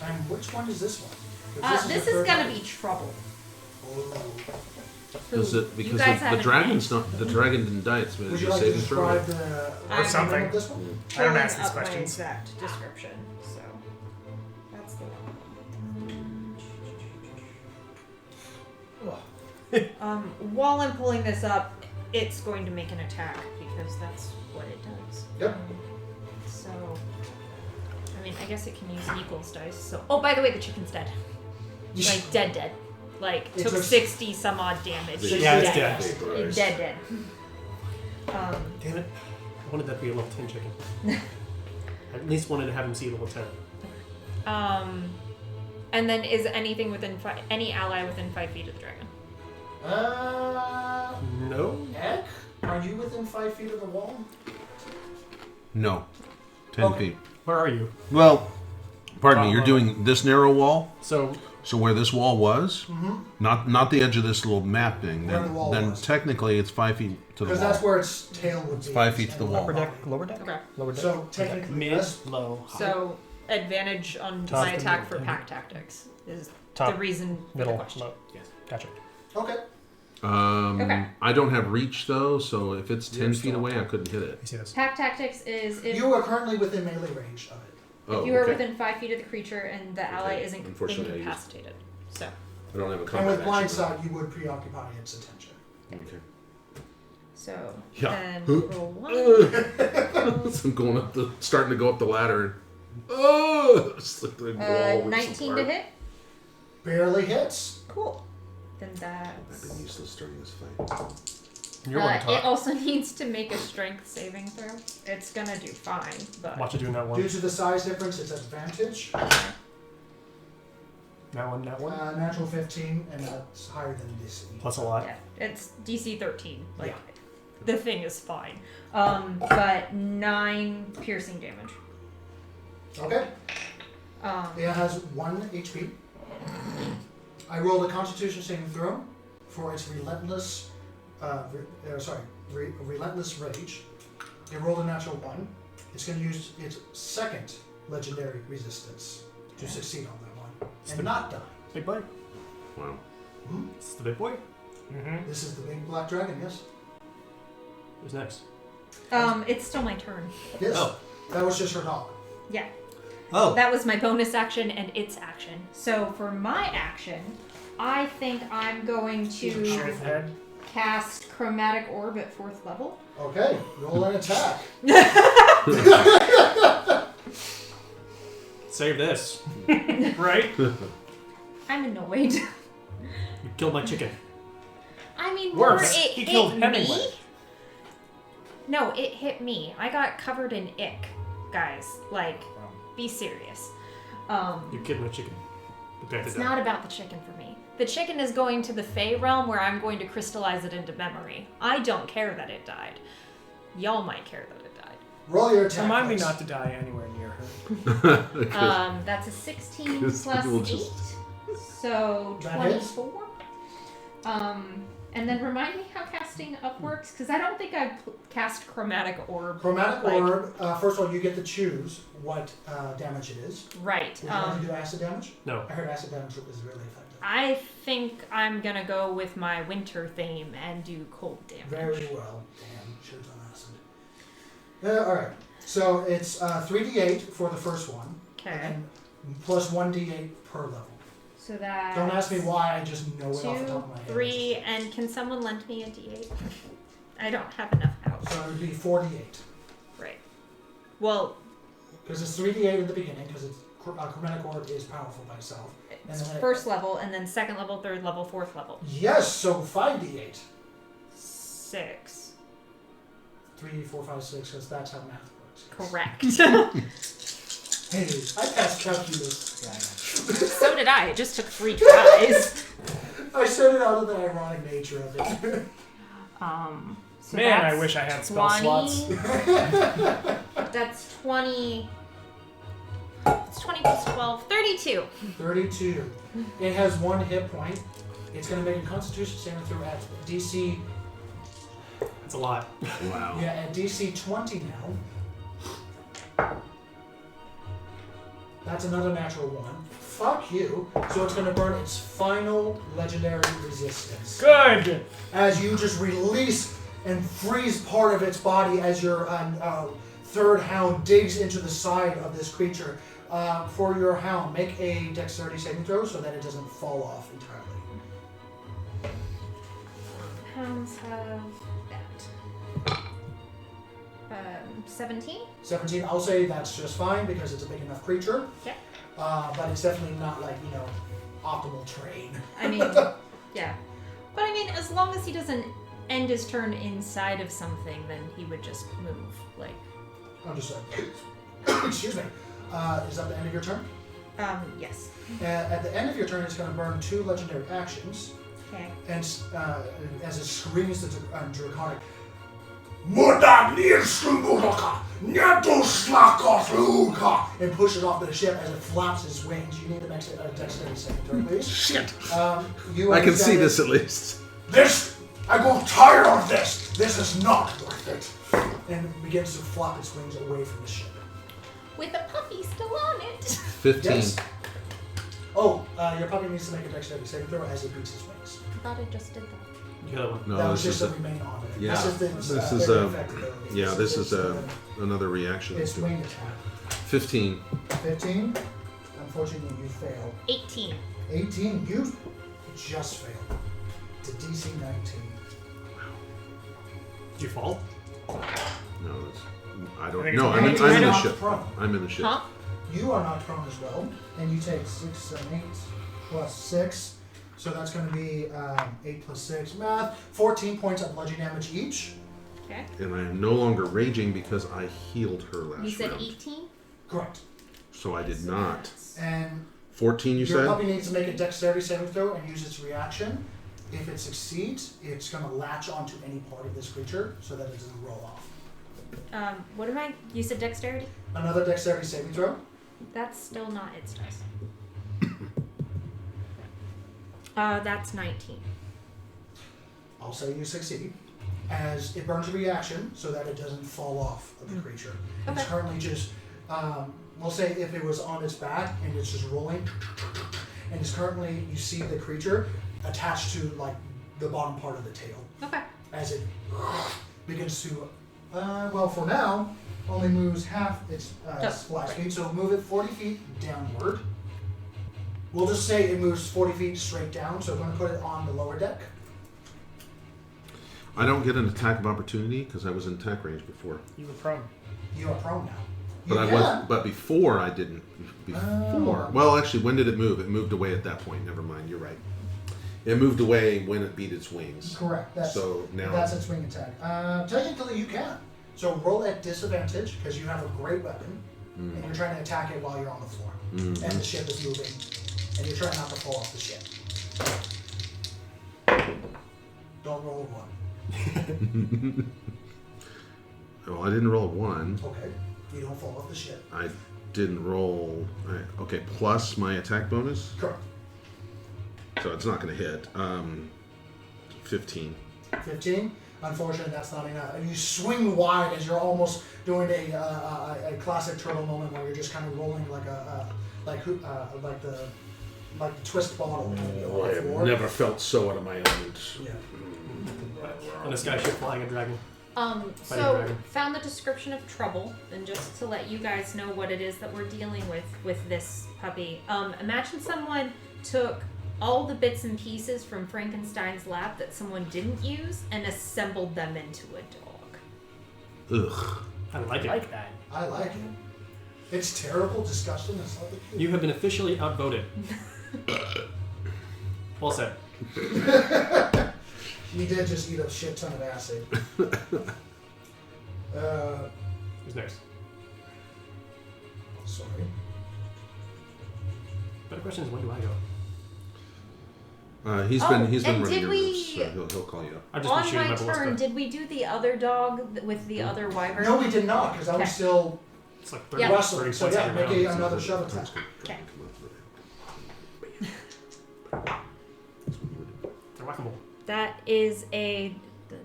And which one is this one? This is gonna be trouble. Oh. Is it You because guys the haven't dragon's managed. not the dragon didn't die? It's Would a you like to saving throw. describe the Or something. of this one? I don't ask Pulling these up my questions. exact description. So that's the one. While I'm pulling this up, it's going to make an attack because that's what it does. Yep. So, I mean, I guess it can use an equals dice. So, oh, by the way, the chicken's dead. Like dead. Like It took took 60 some odd damage. Yeah, it's dead. It's dead. Damn it. I wanted that to be a level 10 chicken. I at least wanted to have him see level 10. And then is anything within any ally within 5 feet of the dragon? No? Ek, are you within 5 feet of the wall? No. 10 Okay. feet. Where are you? Well, pardon me. You're doing this narrow wall. So, So where this wall was, Mm-hmm. not the edge of this little mapping. Where the wall Then was. technically it's 5 feet to the wall. Because that's where its tail would be. 5 feet to the And wall. upper deck, lower deck? Okay. Lower deck. So technically, Mid, yes. low, high. So advantage on Top my and attack middle. for pack tactics is Top, the reason for middle, the question. low. Yes. Gotcha. Okay. Okay. I don't have reach though, so if it's 10 You're feet still away, I top. couldn't hit it. You see this? Pack tactics is if You are currently within melee range of it. Oh, if you are okay. within 5 feet of the creature and the ally isn't Unfortunately, I used- incapacitated. So I don't have a And combat with action. blindside, you would preoccupy its attention. Okay. so Yeah. then roll 1. So I'm going up starting to go up the ladder. Oh, it's like the wall. 19 to hit. Barely hits. Cool. Then I've that's. been useless during this fight. You're on It top. also needs to make a strength saving throw. It's gonna do fine, but Watch it doing that one. Due to the size difference, it's advantage. That one, that one. Natural 15, and that's higher than DC. Plus a lot. yeah, it's DC 13. Like Yeah. the thing is fine. But 9 piercing damage. Okay. Um, It has 1 HP. I rolled a Constitution saving throw for its relentless, relentless rage. It rolled a natural 1. It's going to use its second legendary resistance. to succeed on that one and not die. Big boy. Wow. This is the big boy. Mm-hmm. This is the big black dragon, yes? Who's next? It's still my turn. Yes. Oh. That was just her dog. Yeah. Oh. That was my bonus action and its action. So for my action, I think I'm going Share to his head. cast Chromatic Orb at 4th level. Okay, roll an attack. Save this. Right? I'm annoyed. You killed my chicken. I mean, Worse, it he hit killed me. Hemingway. No, it hit me. I got covered in ick, guys. Like, be serious. You killed my chicken. Prepare to It's die. not about the chicken for me. The chicken is going to the Fey realm where I'm going to crystallize it into memory. I don't care that it died. Y'all might care that it died. Roll your attack. Remind me please. not to die anywhere near her. That's a 16 Because plus we'll 8. just- So That 24. And then remind me how casting up works, because I don't think I've cast Chromatic Orb. Chromatic like- Orb, first of all, you get to choose what damage it is. Right. Would you want to do acid damage? No. I heard acid damage is really effective. I think I'm going to go with my winter theme and do cold damage. Very well. Damn, should have done acid. Alright, so it's 3d8 for the first one. Okay. And plus 1d8 per level. So that. Don't ask me why, I just know it off the 2, top of my head. 3, and can someone lend me a d8? I don't have enough out. So it would be 4d8. Right. Well, Because it's 3d8 in the beginning, because Chromatic Orb is powerful by itself. And it's then first level, and then second level, third level, fourth level. Yes, so 5d8. 6. 3, 4, 5, 6, because that's how math works. Correct. Hey, I passed calculus. So did I. It just took 3 tries. I said it out of the ironic nature of it. So Man, I that's wish I had spell 20. slots. That's 20. It's 20 plus 12. 32. 32. It has 1 hit point. It's going to make a Constitution saving throw at DC. That's a lot. Wow. Yeah, at DC 20 now. That's another natural 1. Fuck you. So it's going to burn its final legendary resistance. Good! As you just release and freeze part of its body as your third hound digs into the side of this creature. For your hound, make a dexterity saving throw so that it doesn't fall off entirely. Hounds have that. 17? 17, I'll say that's just fine because it's a big enough creature. Yeah. But it's definitely not like, optimal terrain. I mean, yeah. But I mean, as long as he doesn't end his turn inside of something, then he would just move. Like, Understood. Excuse me. Is that the end of your turn? yes. At the end of your turn, it's going to burn 2 legendary actions. Okay. And as it screams the draconic, and push it off the ship as it flaps its wings. You need to make a dexterity saving throw, please. Shit. You I can see understand this at least. I got tired of this. This is not worth it. And begins to flap its wings away from the ship. With a puppy still on it. 15. Yes. Oh, your puppy needs to make a dexterity saving throw as it beats his wings. I thought I just did that. The other one. No, That was this just is to remain on it. yeah. This is a effective. yeah. This is another reaction. It's wing attack. 15. 15. Unfortunately, you fail. 18. 18. You just failed. To DC 19. Did you fall? No, that's, I I don't. think No, it's I'm in You're the not ship. prone. I'm in the ship. Huh? You are not prone as well, and you take 6, 7, 8 plus 6. So that's going to be 8 plus 6 math. 14 points of bludgeoning damage each. Okay. And I am no longer raging because I healed her last You said round. 18? Correct. So I did not. And 14, you your said? puppy needs to make a dexterity saving throw and use its reaction. If it succeeds, it's going to latch onto any part of this creature so that it doesn't roll off. What am I? You said dexterity? Another dexterity saving throw. That's still not its dice. That's 19. I'll say you succeed. As it burns a reaction so that it doesn't fall off of the creature. It's Okay. currently just we'll say if it was on its back and it's just rolling, and it's currently, you see the creature attached to like the bottom part of the tail. Okay. As it begins to, well, for now, only moves half its splash speed, so move it 40 feet downward. We'll just say it moves 40 feet straight down, so I'm going to put it on the lower deck. I don't get an attack of opportunity because I was in attack range before. You were prone. You are prone now. But I was. But before I didn't. Before. Well, actually, when did it move? It moved away at that point. Never mind. You're right. It moved away when it beat its wings. Correct. That's its wing attack. Technically, you can. So roll at disadvantage because you have a great weapon, and you're trying to attack it while you're on the floor, and the ship is moving, and you're trying not to fall off the ship. Don't roll a 1. Well, I didn't roll a 1. Okay. You don't fall off the ship. I didn't roll. Okay, plus my attack bonus. Correct. So it's not going to hit. 15. 15. Unfortunately, that's not enough. You swing wide as you're almost doing a classic turtle moment where you're just kind of rolling like the twist bottle. I have never felt so out of my element. Yeah. On a skyship flying a dragon. So found the description of trouble, and just to let you guys know what it is that we're dealing with this puppy. Imagine someone took all the bits and pieces from Frankenstein's lab that someone didn't use and assembled them into a dog. Ugh. I like it. I like that. I like it. It's terrible, disgusting, and something. You have been officially outvoted. Well said. You did just eat a shit ton of acid. Who's next? Sorry. Better question is, when do I go? He's been and running did your we- moves, so he'll call you up. I've just been On shooting my my turn, ballista. did we do the other dog with the other wyvern? No, we did not, because I was Okay. still It's like 30, Yeah. 30 wrestling. points So yeah, in a make round. another shove attack. Okay. They're whack-a-mole. That is a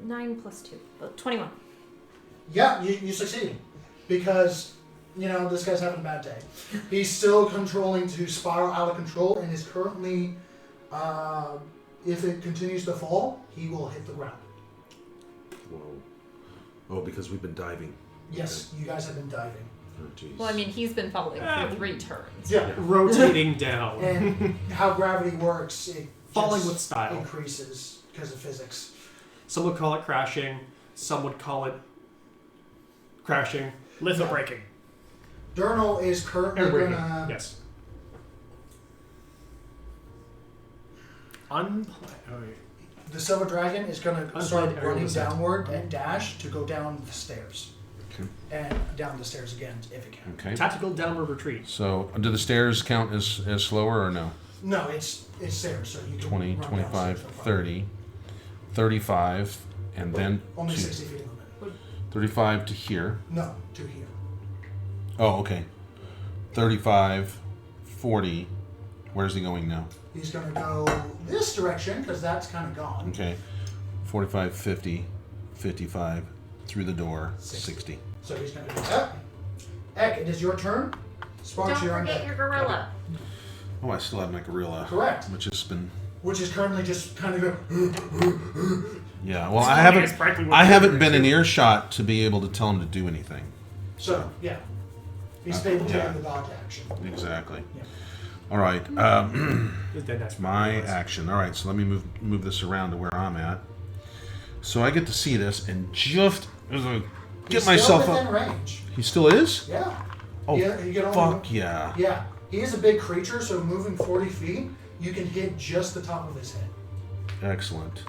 9 plus 2. 21. Yeah, you succeed. Because, this guy's having a bad day. He's still controlling to spiral out of control and is currently, if it continues to fall, he will hit the ground. Whoa. Oh, because we've been diving. Yes, you guys have been diving. Oh, jeez. Well, I mean, he's been falling for 3 turns. Yeah. Rotating down. And how gravity works, it Falling just with style. increases because of physics. Some would call it crashing. Some would call it crashing. Litho breaking. Durnal is currently Air braking. gonna. Yes. The silver dragon is gonna start Unplayed aerial running descent. downward and dash to go down the stairs. Okay. And down the stairs again if it can. Okay. Tactical downward retreat. So, do the stairs count as slower or no? No, it's stairs, so you can 20, run down 25, stairs no problem. 30, 35, and then Only to 60 feet limit. 35 to here. No, to here. Oh, okay. 35, 40. Where's he going now? He's gonna go this direction because that's kind of gone. Okay. 45, 50, 55, through the door, 60. So he's gonna do that. Eck, it is your turn. Sparks, Don't you're on forget deck. your gorilla. Oh, I still have my gorilla. Correct. Which has been... Which is currently just kind of going. Yeah, well, It's practically what I the haven't gorilla been is. in earshot to be able to tell him to do anything. So yeah, he's able to Yeah. take the dodge action. Exactly. Yeah. All right. It's dead nice. My action. All right, so let me move this around to where I'm at. So I get to see this and just get He's myself still within up. range. He still is? Yeah. Oh, You can only fuck yeah. Yeah, he is a big creature, so moving 40 feet, you can hit just the top of his head. Excellent.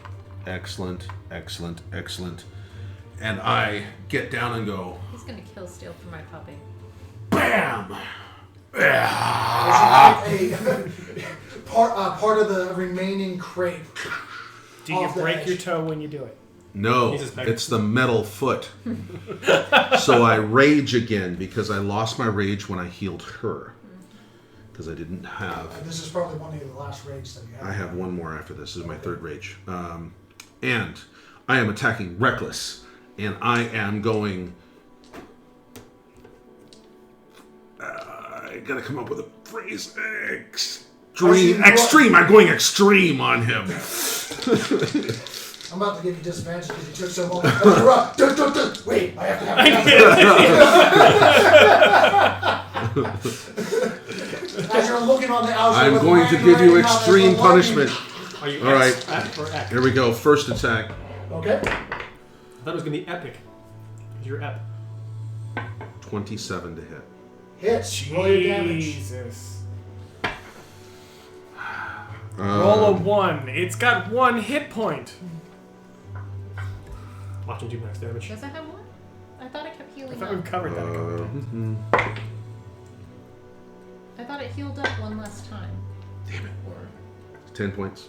Excellent. Excellent. Excellent. And I get down and go, He's gonna kill Steel for my puppy. BAM! Part of the remaining crate. Do you Off the break edge. your toe when you do it? No, He's a spec- it's the metal foot. So I rage again because I lost my rage when I healed her. Because I didn't have... This is probably one of the last raids that you have. I have one more after this. This is my third rage. And I am attacking Reckless. And I am going gotta come up with a phrase. Extreme. I'm going extreme on him. I'm about to give you disadvantage because you took so long. Wait, I have to have it. As you're looking on the outside, I'm going to give you extreme punishment. Are you All right. Epic or epic? Here we go. First attack. Okay. I thought it was going to be epic. Because you're epic. 27 to hit. Hits. Roll your damage. Jesus. Roll a 1. It's got 1 hit point. Watch him do max damage. Does it have one? I thought it kept I healing thought we up. covered that a couple times. I thought it healed up one last time. Damn it. Or 10 points.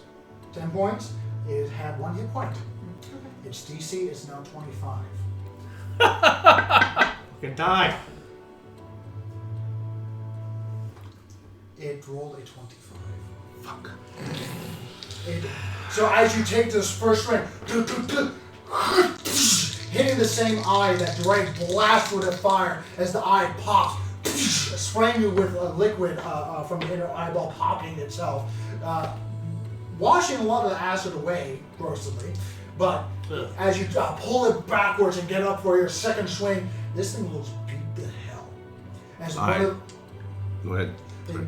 10 points. It had 1 hit point. Its DC is now 25. Fucking die. It rolled a 25. Fuck. So as you take this first swing, hitting the same eye, that direct blast with a fire as the eye pops, spraying you with a liquid from the inner eyeball popping itself, washing a lot of the acid away, grossly. But as you pull it backwards and get up for your second swing, this thing looks beat to hell. As Go ahead.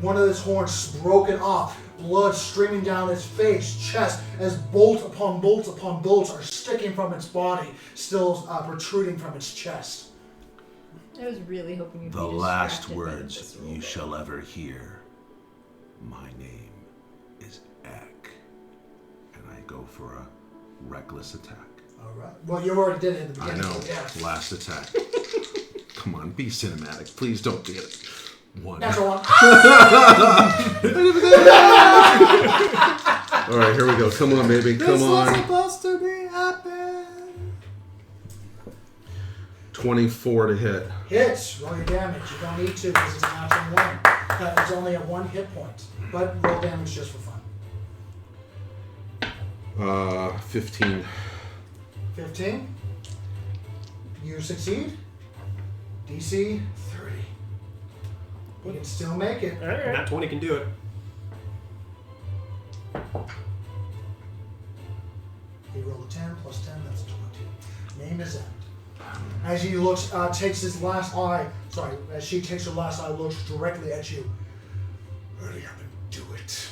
one of its horns broken off, blood streaming down its face, chest, as bolt upon bolts upon bolts are sticking from its body, still protruding from its chest. I was really hoping you'd The be last distracted by words this you roll. shall ever hear. My name is Ek. And I go for a reckless attack. Alright. Well, you already did it in the I beginning. know. So yeah. Last attack. Come on, be cinematic. Please don't get it. 1. Natural one. All right, here we go. Come on, baby. Come on. supposed to be happen. 24 to hit. Hits. Roll your damage. You don't need to because it's a natural one. It's only at 1 hit point. But roll damage just for fun. 15. 15. You succeed. DC 30. You can still make it. Alright. That 20 can do it. He rolled a 10 plus 10, that's a 20. Name is End. As he looks, takes his last eye, as she takes her last eye, looks directly at you. Hurry up and do it.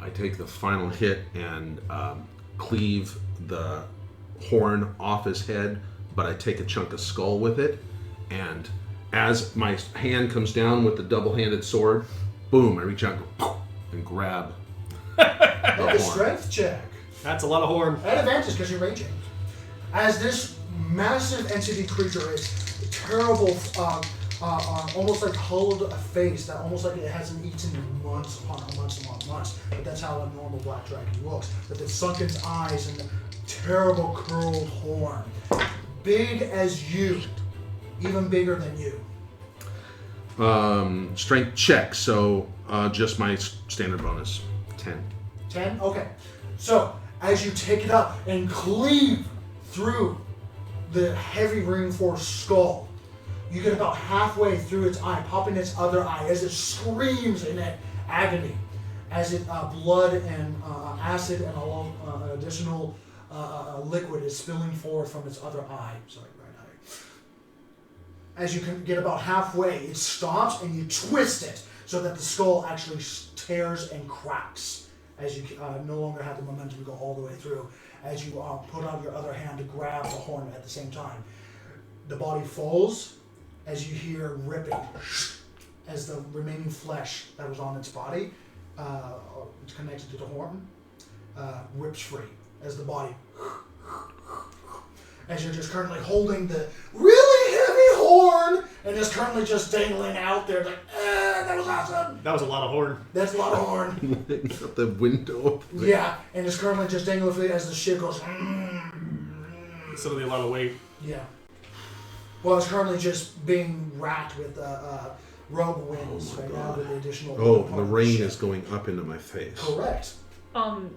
I take the final hit and cleave the horn off his head, but I take a chunk of skull with it. And as my hand comes down with the double-handed sword, boom, I reach out and grab the Make a horn. strength check. That's a lot of horn. At advantage because you're raging. As this massive entity creature is terrible, almost like hulled face that almost like it hasn't eaten in months upon months upon months. But that's how a normal black dragon looks. With the sunken eyes and the terrible curled horn. Big as you. Even bigger than you. Strength check, so just my standard bonus. 10. 10? Okay. So, as you take it up and cleave through the heavy reinforced skull, you get about halfway through its eye, popping its other eye as it screams in agony, as it blood and acid and additional liquid is spilling forth from its other eye. Sorry, right eye. As you can get about halfway, it stops and you twist it so that the skull actually tears and cracks. As you no longer have the momentum to go all the way through, as you put out your other hand to grab the horn at the same time. The body falls as you hear ripping as the remaining flesh that was on its body, connected to the horn, rips free as the body, as you're just currently holding the really heavy horn and it's currently just dangling out there like, that was awesome. That was a lot of horn. That's a lot of horn. Out the window. Yeah, and it's currently just dangling free as the ship goes. Suddenly a lot of weight. Yeah. Well, it's currently just being racked with rogue winds right now with the additional. Oh, part the of rain ship. is going up into my face. Correct.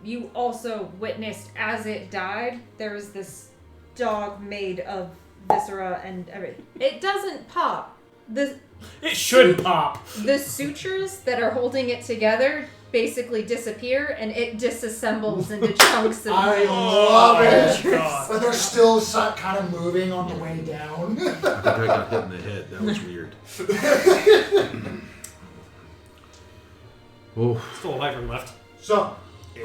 You also witnessed as it died, there was this dog made of viscera and everything. It doesn't pop, It should pop. The sutures that are holding it together basically disappear, and it disassembles into chunks of I love it. God. But they're still kind of moving on the way down. I think I got hit in the head. That was weird. Oh. Still a wyvern left. So,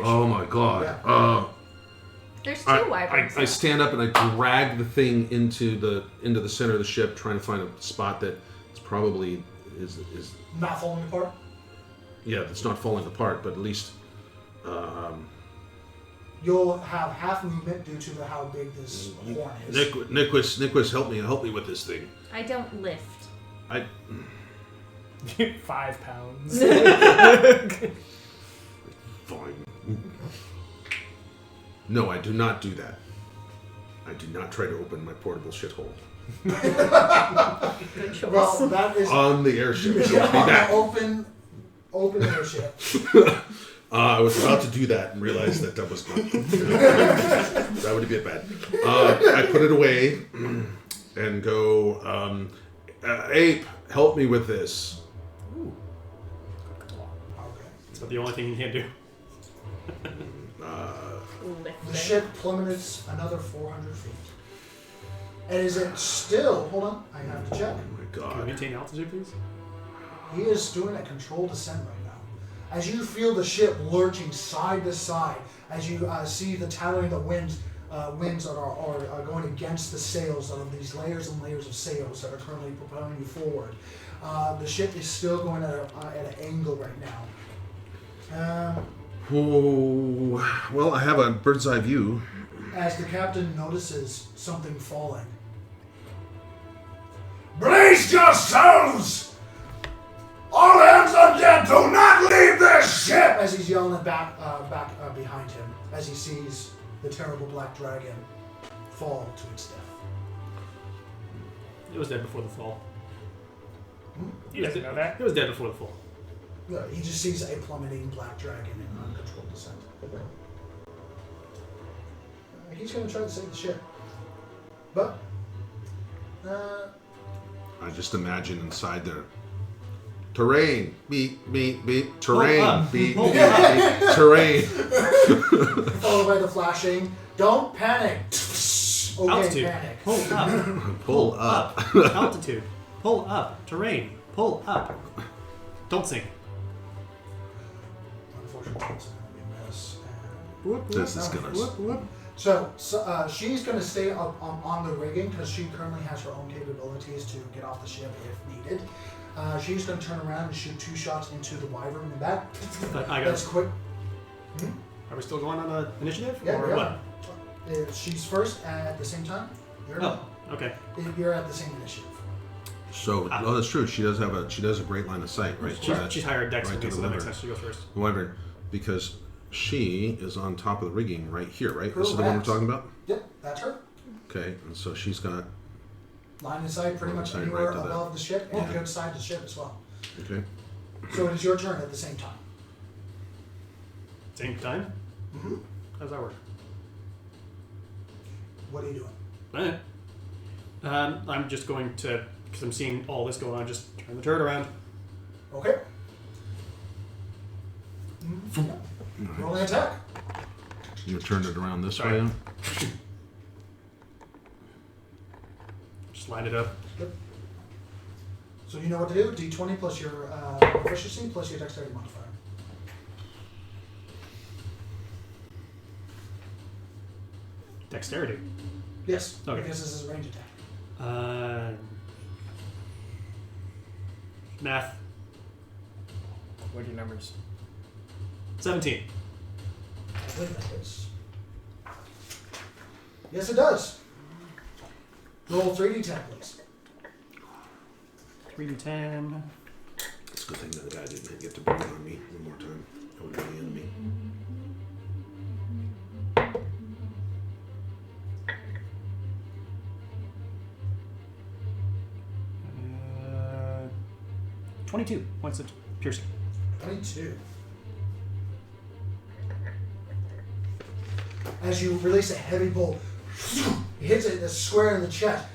Oh my god. Yeah. There's two wyverns. I stand up and I drag the thing into the center of the ship, trying to find a spot that it's probably is not falling apart. yeah, that's not falling apart, but at least You'll have half movement due to how big this horn is. Nicholas, help me with this thing. I don't lift. 5 pounds. Fine. No, I do not do that. I do not try to open my portable shithole. Good choice. Well, that is On the airship. So yeah, I'll be back. open airship. I was about to do that and realized that was not. That would be a bad. I put it away and go, Ape, help me with this. Ooh. Okay. That's the only thing you can do. Lift The it. ship plummets another 400 feet. And is it still? Hold on, I have to check. Oh my Can you god. maintain altitude, please? He is doing a controlled descent right now. As you feel the ship lurching side to side, as you see the towering the winds that are going against the sails of these layers and layers of sails that are currently propelling you forward. The ship is still going at an angle right now. Oh, well, I have a bird's eye view. As the captain notices something falling. Brace yourselves! All hands on deck, do not leave this ship! As he's yelling it back behind him, as he sees the terrible black dragon fall to its death. It was dead before the fall. He doesn't know that. It was dead before the fall. Yeah, he just sees a plummeting black dragon in uncontrolled descent. He's going to try to save the ship. But, I just imagine inside there. Terrain. Beep, beep, beep. Terrain. Beep, beep, beep. Terrain. followed by the flashing, don't panic. Okay, Altitude. panic. Pull up. Pull up. Altitude. Pull up. Terrain. Pull up. Don't sink. Unfortunately, it's going to be a mess. Whoop, whoop. This is gonna. Whoop, whoop. So she's going to stay up on the rigging because she currently has her own capabilities to get off the ship if needed. She's going to turn around and shoot 2 shots into the wyvern in the back. I got That's it. quick. Are we still going on the initiative? Yeah, or yeah. what? She's first at the same time. Oh, okay. You're at the same initiative. So, oh, that's true. She does have a great line of sight, right? She's higher dex right than me, to so the that makes wyvern. sense. She goes first. Wyvern, because she is on top of the rigging right here, right? This is the one we're Correct. talking about. Yep, that's her. Okay, and so she's got. Line of sight pretty Line of much sight anywhere right to that. above the ship and Yeah. good side of the ship as well. Okay. So it is your turn at the same time. Same time? Mm-hmm. How does that work? What are you doing? Okay. I'm just going to, because I'm seeing all this going on, just turn the turret around. Okay. Roll an attack. You turn it around this Sorry. way. Just line it up. So you know what to do. D20 plus your proficiency plus your dexterity modifier. Dexterity. Yes. Okay. Because this is a range attack. Math. What are your numbers? 17. I believe that is. Yes, it does. Roll 3d10, please. 3d10. It's a good thing that guy didn't get to bring it on me one more time. That would have been the enemy. Uh, 22 points of piercing. 22. As you release a heavy bolt, it hits it square in the chest.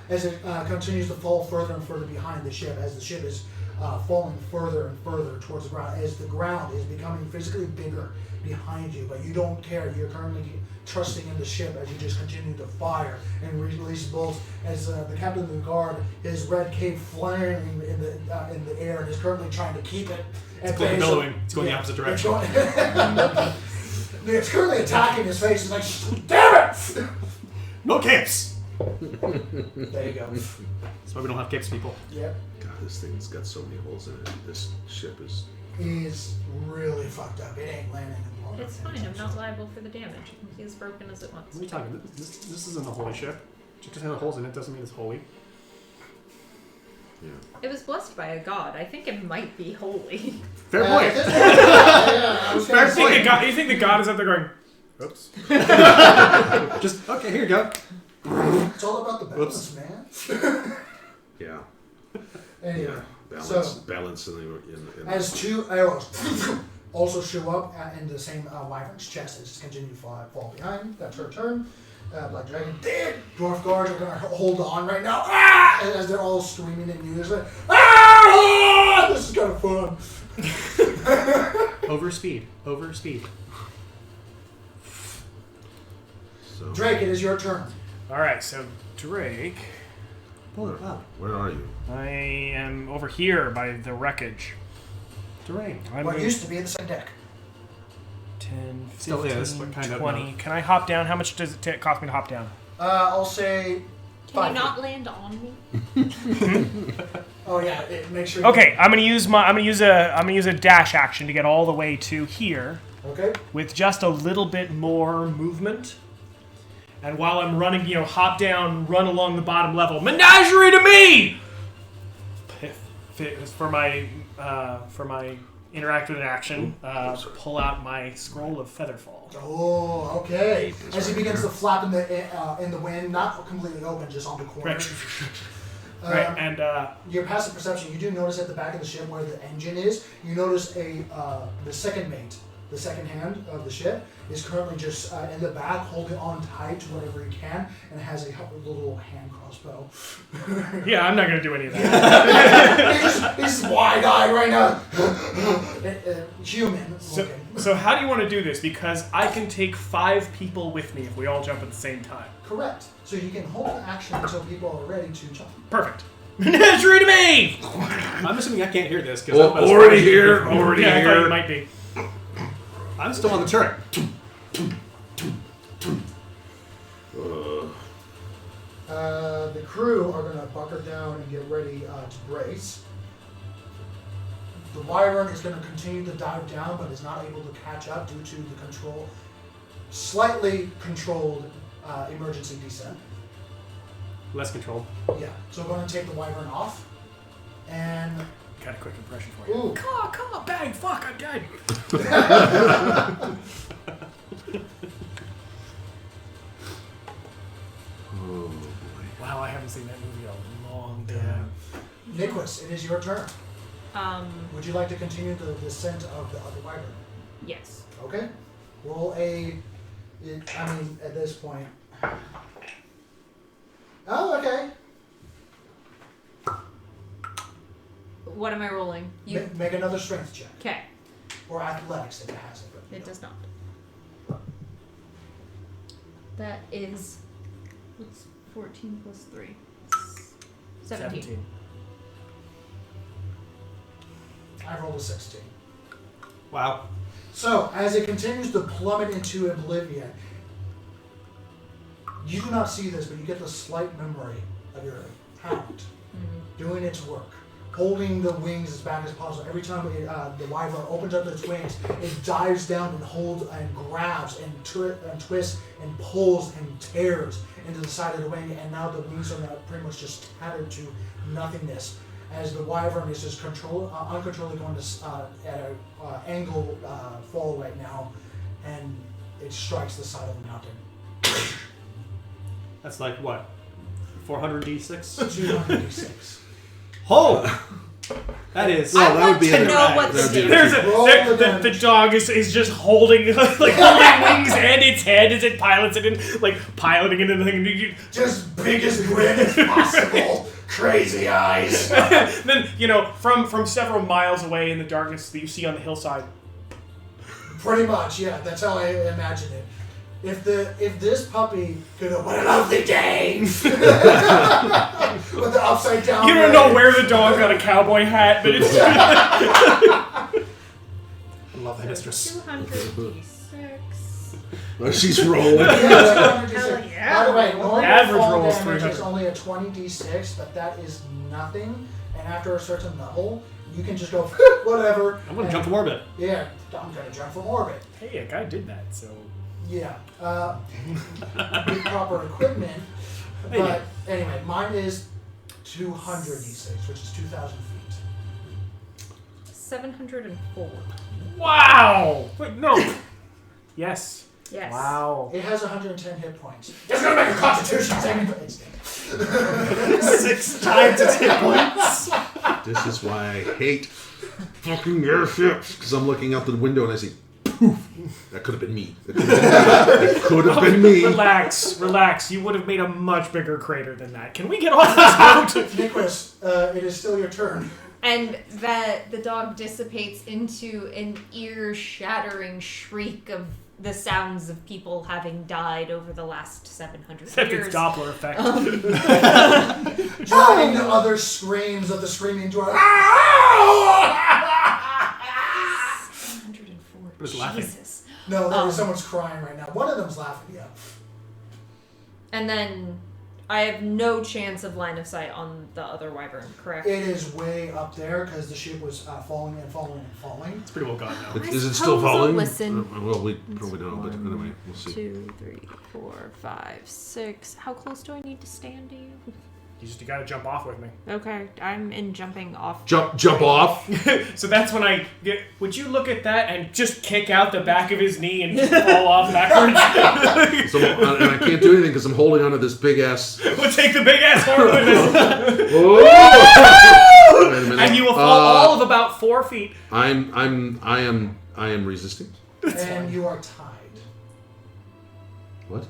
as it continues to fall further and further behind the ship, as the ship is falling further and further towards the ground, as the ground is becoming physically bigger behind you, but you don't care. You're currently trusting in the ship as you just continue to fire and release bolts. As the captain of the guard, his red cape flaring in the air, and is currently trying to keep it at bay. It's billowing. It's going the opposite direction. It's currently attacking his face. It's like, damn it! No capes! There you go. That's why we don't have capes, people. Yep. God, this thing's got so many holes in it. This ship is... He's really fucked up. It ain't landing anymore. It's fine. I'm not liable for the damage. He's as broken as it wants. What are you talking? This isn't a holy ship. Just because it has holes in it doesn't mean it's holy. Yeah. It was blessed by a god. I think it might be holy. Fair point. I was gonna say, You think the god is up there going, oops. Just, okay, here you go. it's all about the balance, man. Yeah. Anyway, Balance in the as two arrows also show up in the same wyvern's chest, as continue to fall behind. That's her turn. Black Dragon dead. Dwarf Guard are gonna hold on right now. Ah! As they're all screaming in unison. Ah! This is kind of fun. Overspeed. So, Drake, it is your turn. Alright, so Drake, where are you? I am over here by the wreckage. Terrain. What used to be in the same deck. 10, 15, Still is, but kind of 20. Can I hop down? How much does it cost me to hop down? I'll say. Can 5 you not feet. land on me? Oh yeah, make sure. Okay, I'm gonna use a dash action to get all the way to here Okay. with just a little bit more movement. And while I'm running, hop down, run along the bottom level. Menagerie to me! For my interactive action, pull out my scroll of Featherfall. Oh, okay. As he begins to flap in the wind, not completely open, just on the corner. Right. Right, and Your passive perception, you do notice at the back of the ship where the engine is, you notice the second mate, the second hand of the ship, is currently just in the back, holding on tight to whatever he can, and has a little hand crossbow. yeah, I'm not gonna do any of that. he's wide-eyed right now. Human looking. So how do you want to do this? Because I can take 5 people with me if we all jump at the same time. Correct. So you can hold action until people are ready to jump. Perfect. Menagerie to me! I'm assuming I can't hear this because Oh, already here. Already Yeah, I thought here. you might be. I'm still on the turret. The crew are going to bunker down and get ready to brace. The Wyvern is going to continue to dive down, but is not able to catch up due to the slightly controlled emergency descent. Less controlled. Yeah, so we're going to take the Wyvern off. And Got a quick impression for you. ooh, Come on, bang! Fuck, I'm dead. Oh boy. Wow, I haven't seen that movie in a long time. Nicholas, it is your turn. Um, Would you like to continue the descent of the Wyvern? yes. Okay. Roll at this point. Oh, okay. What am I rolling? You. Make another strength check. Okay. Or athletics if it has it. But It does not. That is. What's 14 plus 3? 17. I rolled a 16. Wow. So, as it continues to plummet into oblivion, you do not see this, but you get the slight memory of your hound doing its work, holding the wings as back as possible. Every time the wyvern opens up its wings, it dives down and holds and grabs and twists and pulls and tears into the side of the wing, and now the wings are now pretty much just tattered to nothingness. As the wyvern is just uncontrollably going to at an angle fall right now, and it strikes the side of the mountain. That's like what? 400d6? 206. Oh! That is. No, I that want would be to an- know what that would the be an- There's Roll the the damage. dog is just holding holding wings and its head as it pilots it in, piloting into the thing. Just biggest grin as possible. Crazy eyes. Then from several miles away in the darkness that you see on the hillside. Pretty much, yeah. That's how I imagine it. If this puppy could have what a lovely day with the upside down. You don't know where the dog got a cowboy hat, but it's I love the mistress. 2d6. Oh, she's rolling. Yeah, it's 200d6. Hell yeah. By the way, normal Average fall roll is damage is 300. only a 20d6, but that is nothing. And after a certain level, you can just go whatever. I'm gonna jump from orbit. Yeah, I'm gonna jump from orbit. hey, a guy did that, so Yeah, with proper equipment. But anyway, mine is 200d6, which is 2,000 feet. 704. wow. Wait, no. Yes. Yes. Wow. It has 110 hit points. It's gonna make a Constitution saving throw. 6 times its hit points. This is why I hate fucking airships. Because I'm looking out the window and I see, poof. That could have been me. That could have been me. Relax. You would have made a much bigger crater than that. Can we get off this boat? Nicholas, it is still your turn. And that the dog dissipates into an ear-shattering shriek of the sounds of people having died over the last 700 Except years. it's Doppler effect. Joining the other screams of the screaming dwarf. 704. But it's laughing. Jesus. No, someone's crying right now. One of them's laughing, yeah. And then I have no chance of line of sight on the other wyvern, correct? It is way up there because the ship was falling and falling and falling. It's pretty well gone now. Is it still suppose I'll falling? listen. Well, we probably don't, but anyway, we'll see. 2, 3, 4, 5, 6. How close do I need to stand to you? You gotta jump off with me. Okay, I'm in jumping off. Jump off. So that's when I get. Would you look at that and just kick out the back of his knee and fall off backwards? So, and I can't do anything because I'm holding onto this big ass. We'll take the big ass horn with us. Whoa! Wait a minute. And you will fall all of about 4 feet. I am resisting. And you are tied. What?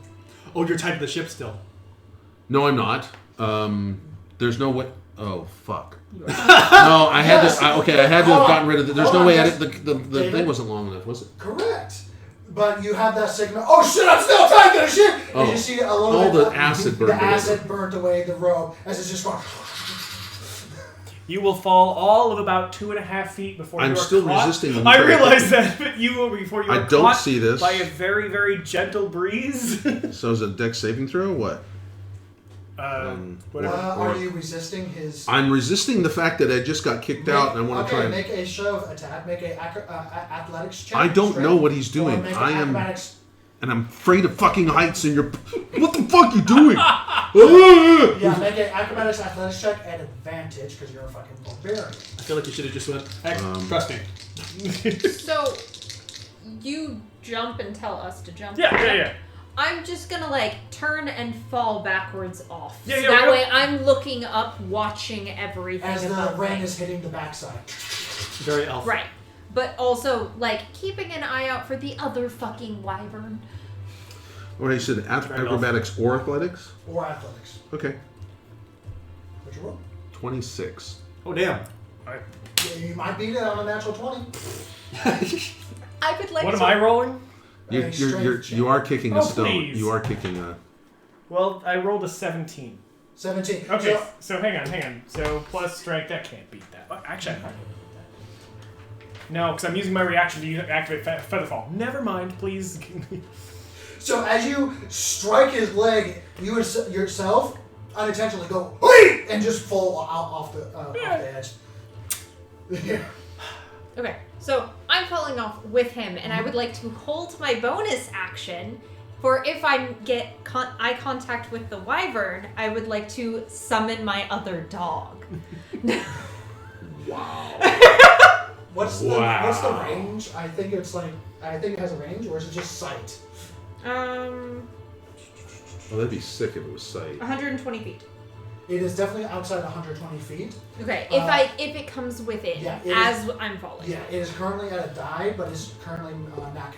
Oh, you're tied to the ship still. No, I'm not. There's no way. Oh fuck. No, I had Yes. to. I had to have gotten rid of it. There's Hold no on, way. yes. The David? thing wasn't long enough, was it? Correct. But you have that signal. Oh shit! I'm still tied to the ship. Oh. And you see a little All bit. the acid burned The away. acid burnt away the rope as it's just going. You will fall all of about 2.5 feet before I'm you are still caught. resisting. I realize that, but you will before you are I don't caught see this. by a very, very gentle breeze. So is it a dex saving throw? Or what? Whatever. Are you resisting his? I'm resisting the fact that I just got kicked out, and I want to try. Make a shove attack. Make a athletics check. I don't straight, know what he's or doing. make an I am, acrobatics. and I'm afraid of fucking heights. And you're, what the fuck you doing? Yeah, make an acrobatics athletics check at advantage because you're a fucking barbarian. I feel like you should have just went, heck, trust me. So, you jump and tell us to jump. Yeah. I'm just gonna turn and fall backwards off. Yeah, so yeah, that yeah. way I'm looking up, watching everything As the above rain me. is hitting the backside. Very elf. Right. But also, keeping an eye out for the other fucking wyvern. Or you said acrobatics or athletics? Or athletics. Okay, What'd you roll? 26. Oh, damn. Yeah, you might beat it on a natural 20. I would like What to. am I rolling? You are kicking a Oh, stone. please. You are kicking a. Well, I rolled a 17. 17. Okay, So, so hang on. So plus strength, that can't beat that. Actually, I probably beat that. No, because I'm using my reaction to activate Featherfall. Never mind, please. so as you strike his leg, you yourself unintentionally go "Wait!" and just fall out off the edge. Yeah. Okay, so I'm falling off with him, and I would like to hold my bonus action for if I get eye contact with the wyvern, I would like to summon my other dog. Wow. What's the range? I think it has a range, or is it just sight? Well, that'd be sick if it was sight. 120 feet. It is definitely outside 120 feet. Okay, if it comes within, I'm falling. Yeah, it is currently at a dive, but is currently not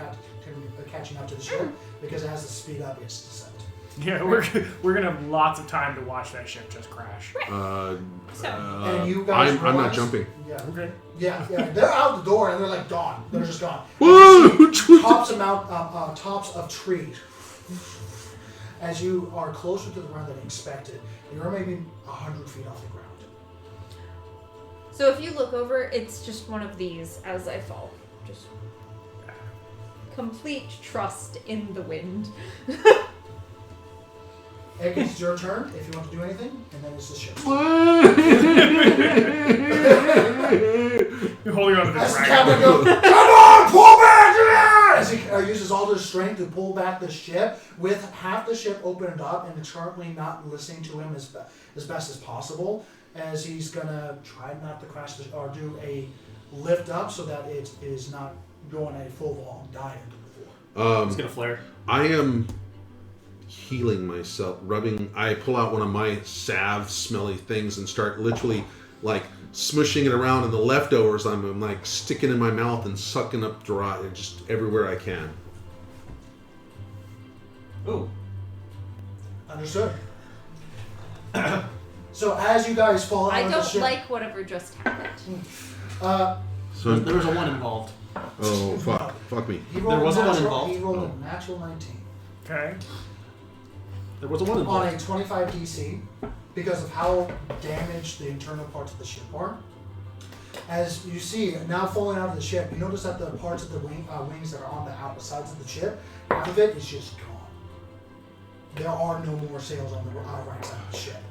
catching up to the ship because it has to speed up its descent. Yeah, we're gonna have lots of time to watch that ship just crash. And you guys I'm not jumping. Yeah. Okay. Yeah, they're out the door and they're like gone. They're just gone. Whoa! Tops of trees. As you are closer to the ground than expected, you're maybe 100 feet off the ground. So if you look over, it's just one of these as I fall. Just complete trust in the wind. Egg, it's your turn if you want to do anything, and then it's the ship. You're holding on to the As the dragon. captain goes, come on, pull back! As he uses all his strength to pull back the ship, with half the ship opened up, and it's currently not listening to him as best as possible, as he's gonna try not to crash or do a lift up so that it is not going a full long dive into the floor. It's gonna flare. I am healing myself, I pull out one of my salve smelly things and start literally like smushing it around, and the leftovers I'm like sticking in my mouth and sucking up dry just everywhere I can. Ooh. Understood. So as you guys fall out of the ship... I don't like whatever just happened. So There was a 1 involved. oh fuck me. He rolled There was a 1 natural, involved. He rolled a natural 19. Okay. There was a 1 On involved. a 25 DC, because of how damaged the internal parts of the ship are. As you see, now falling out of the ship, you notice that the parts of the wings that are on the outsides of the ship, half of it is just gone. There are no more sails on the right side of the ship.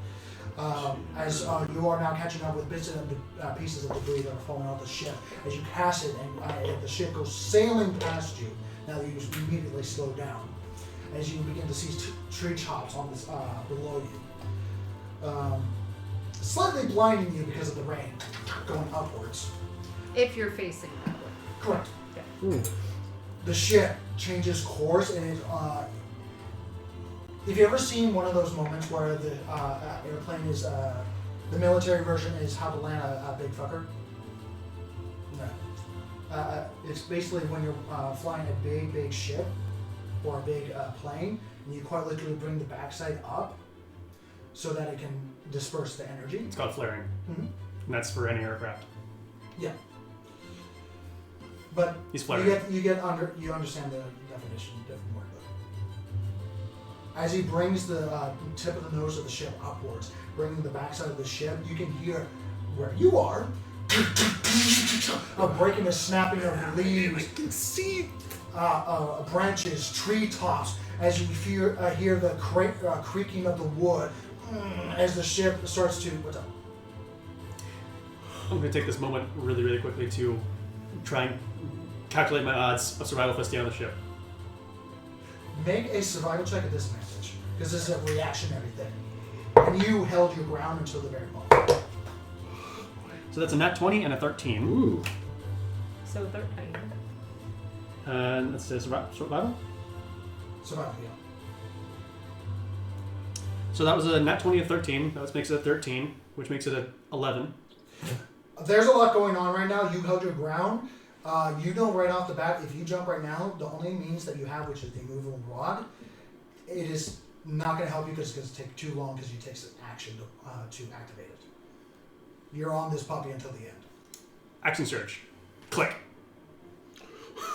As you are now catching up with bits and pieces of debris that are falling off the ship, as you pass it and the ship goes sailing past you, now that you immediately slow down, as you begin to see tree chops on this below you, slightly blinding you because of the rain going upwards. If you're facing that way. Correct. Yeah. The ship changes course, and it. If you ever seen one of those moments where the airplane is the military version is how to land a big fucker? No. It's basically when you're flying a big ship or a big plane, and you quite literally bring the backside up so that it can disperse the energy. It's called flaring. Mm-hmm. And that's for any aircraft. Yeah. But He's flaring. you understand the definition, different word though. As he brings the tip of the nose of the ship upwards, bringing the backside of the ship, you can hear where you are breaking the snapping of leaves. I can see branches, tree tops, as you hear the creaking of the wood as the ship starts to. What's up? I'm going to take this moment really quickly to try and calculate my odds of survival if I stay on the ship. Make a survival check at disadvantage, because this is a reactionary thing. And you held your ground until the very moment. So that's a nat 20 and a 13. Ooh. So 13. And that's the survival? Survival, yeah. So that was a nat 20 of 13. That makes it a 13, which makes it a 11. There's a lot going on right now. You held your ground. You know right off the bat, if you jump right now, the only means that you have, which is the immovable rod, it is not going to help you because it's going to take too long because it takes an action to activate it. You're on this puppy until the end. Action surge. Click.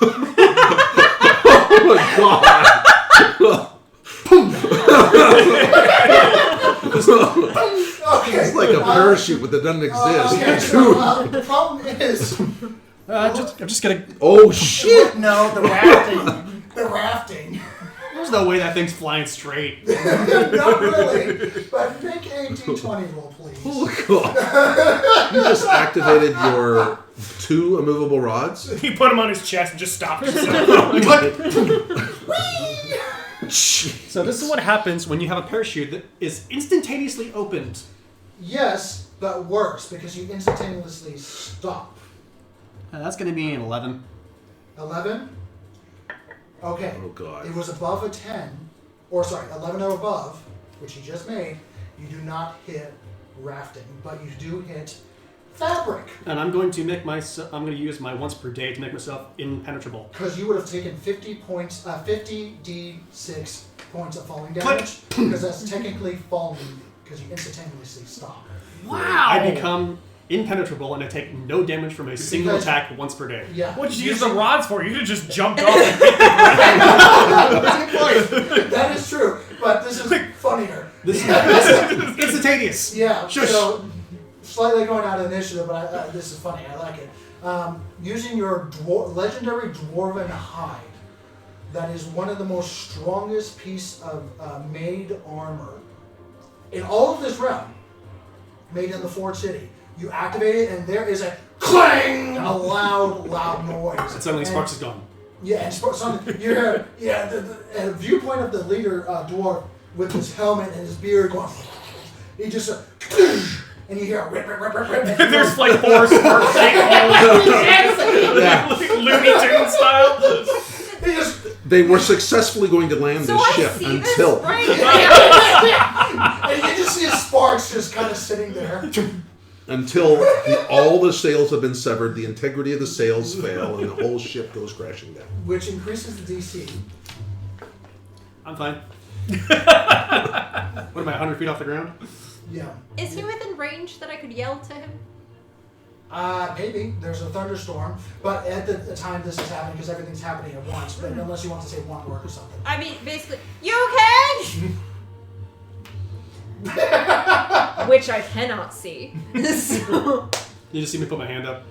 Oh my god! Okay. It's like a parachute, but that doesn't exist. Okay, so, the problem is... I'm just gonna. Oh shit! No, the rafting. The rafting. There's no way that thing's flying straight. Not really. But make an 18-20 roll, please. Oh god! You just activated your 2 immovable rods. He put him on his chest and just stopped himself. So this is what happens when you have a parachute that is instantaneously opened. Yes, but worse, because you instantaneously stop. That's going to be an 11. 11? Okay. Oh god. It was above a 10, or sorry, 11 or above, which you just made, You do not hit rafting, but you do hit fabric. And I'm going to use my once per day to make myself impenetrable. Because you would have taken 50 points, 50 d6 points of falling damage. Because that's technically falling, because you instantaneously stop. Wow! I become impenetrable and I take no damage from a single attack once per day. Yeah. What did you use the rods for? You could have just jumped off and hit the ground. That is true, but this is funnier. This is instantaneous. Yeah, Shush. so slightly going out of initiative, but this is funny. I like it. Using your legendary dwarven hide, that is one of the most strongest piece of made armor in all of this realm, made in the Fort City. You activate it, and there is a clang, a loud noise. And suddenly Sparks is gone. Yeah, and you hear the viewpoint of the leader dwarf with his helmet and his beard going. He just and you hear a rip. There's like 4 spark shaped holes. Looney Tunes style. They were successfully going to land this ship until. And you just see sparks just kind of sitting there. Until all the sails have been severed, the integrity of the sails fail, and the whole ship goes crashing down. Which increases the DC. I'm fine. What am I, 100 feet off the ground? Yeah. Is he within range that I could yell to him? Maybe. There's a thunderstorm, but at the time this is happening, because everything's happening at once, but unless you want to say one word or something. I mean, basically, you okay? Which I cannot see. So, You just see me put my hand up.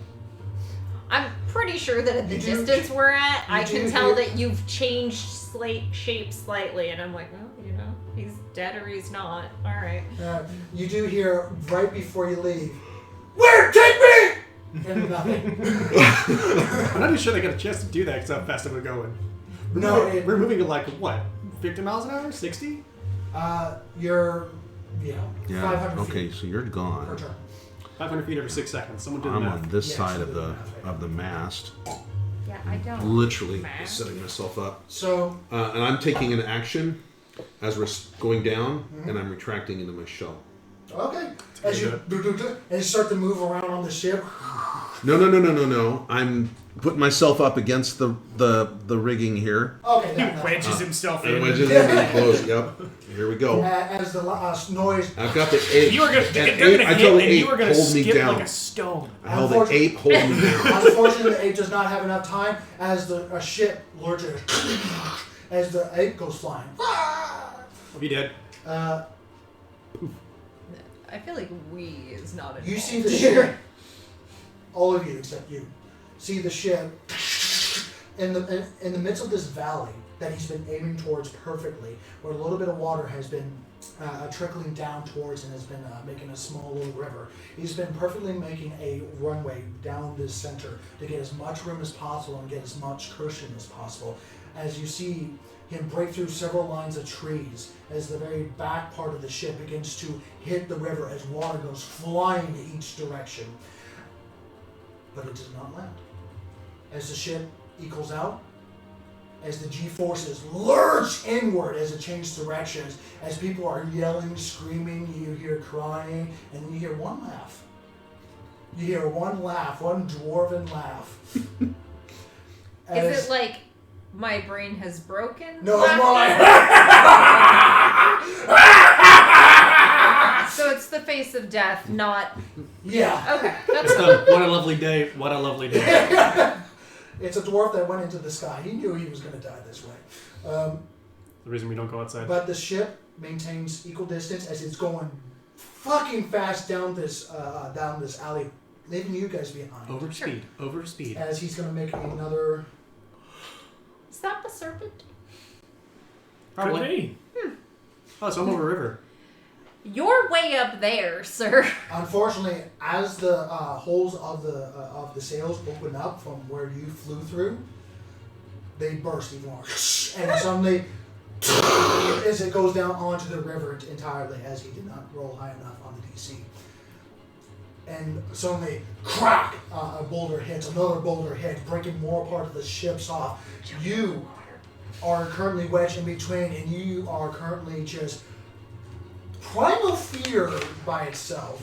I'm pretty sure that at the distance we're at, I can tell that you've changed shape slightly, and I'm like, well, he's dead or he's not. All right. You do hear right before you leave, "Where? Take me!" And nothing. I'm not even sure they got a chance to do that because how fast I'm going. We're moving at like what? 50 miles an hour? 60? You're, 500 Okay, feet so you're per gone. turn. 500 feet every 6 seconds. Someone do the I'm math. on this Yeah, side so of the right. mast, Yeah, I don't. literally Math. setting myself up. So, And I'm taking an action as we're going down, and I'm retracting into my shell. okay. As you start to move around on the ship. No. I'm putting myself up against the rigging here. Okay. He wedges himself in. And wedges in close. Yep. Here we go. As the noise. I've got the ape. You were gonna, and they're ape, gonna I hit, told the and ape, you were gonna hold me skip down. like a stone. I held the ape holding me down. Unfortunately, the ape does not have enough time as the ship lurches. As the ape goes flying. I'll be dead. I feel like we is not involved. You see the ship. All of you except you see the ship in the midst of this valley that he's been aiming towards perfectly, where a little bit of water has been trickling down towards and has been making a small little river. He's been perfectly making a runway down this center to get as much room as possible and get as much cushion as possible. As you see him break through several lines of trees as the very back part of the ship begins to hit the river as water goes flying in each direction. But it does not land. As the ship equals out, as the G-forces lurch inward as it changes directions, as people are yelling, screaming, you hear crying, and then you hear one laugh. You hear one laugh, one dwarven laugh. Is it like my brain has broken? No, it's more like... So it's the face of death, not... Yeah. Okay, that's It's the what a lovely day, what a lovely day. It's a dwarf that went into the sky. He knew he was going to die this way. The reason we don't go outside. But the ship maintains equal distance as it's going fucking fast down this alley, leaving you guys behind. Over speed. As he's going to make another... Is that the serpent? Probably. Could be. Oh, so I'm over a river. You're way up there, sir. Unfortunately, as the holes of the sails open up from where you flew through, they burst even more. And suddenly, as it goes down onto the river entirely, as he did not roll high enough on the DC. And suddenly, crack! A boulder hits, another boulder hits, breaking more part of the ships off. You are currently wedged in between, and you are currently just primal fear by itself.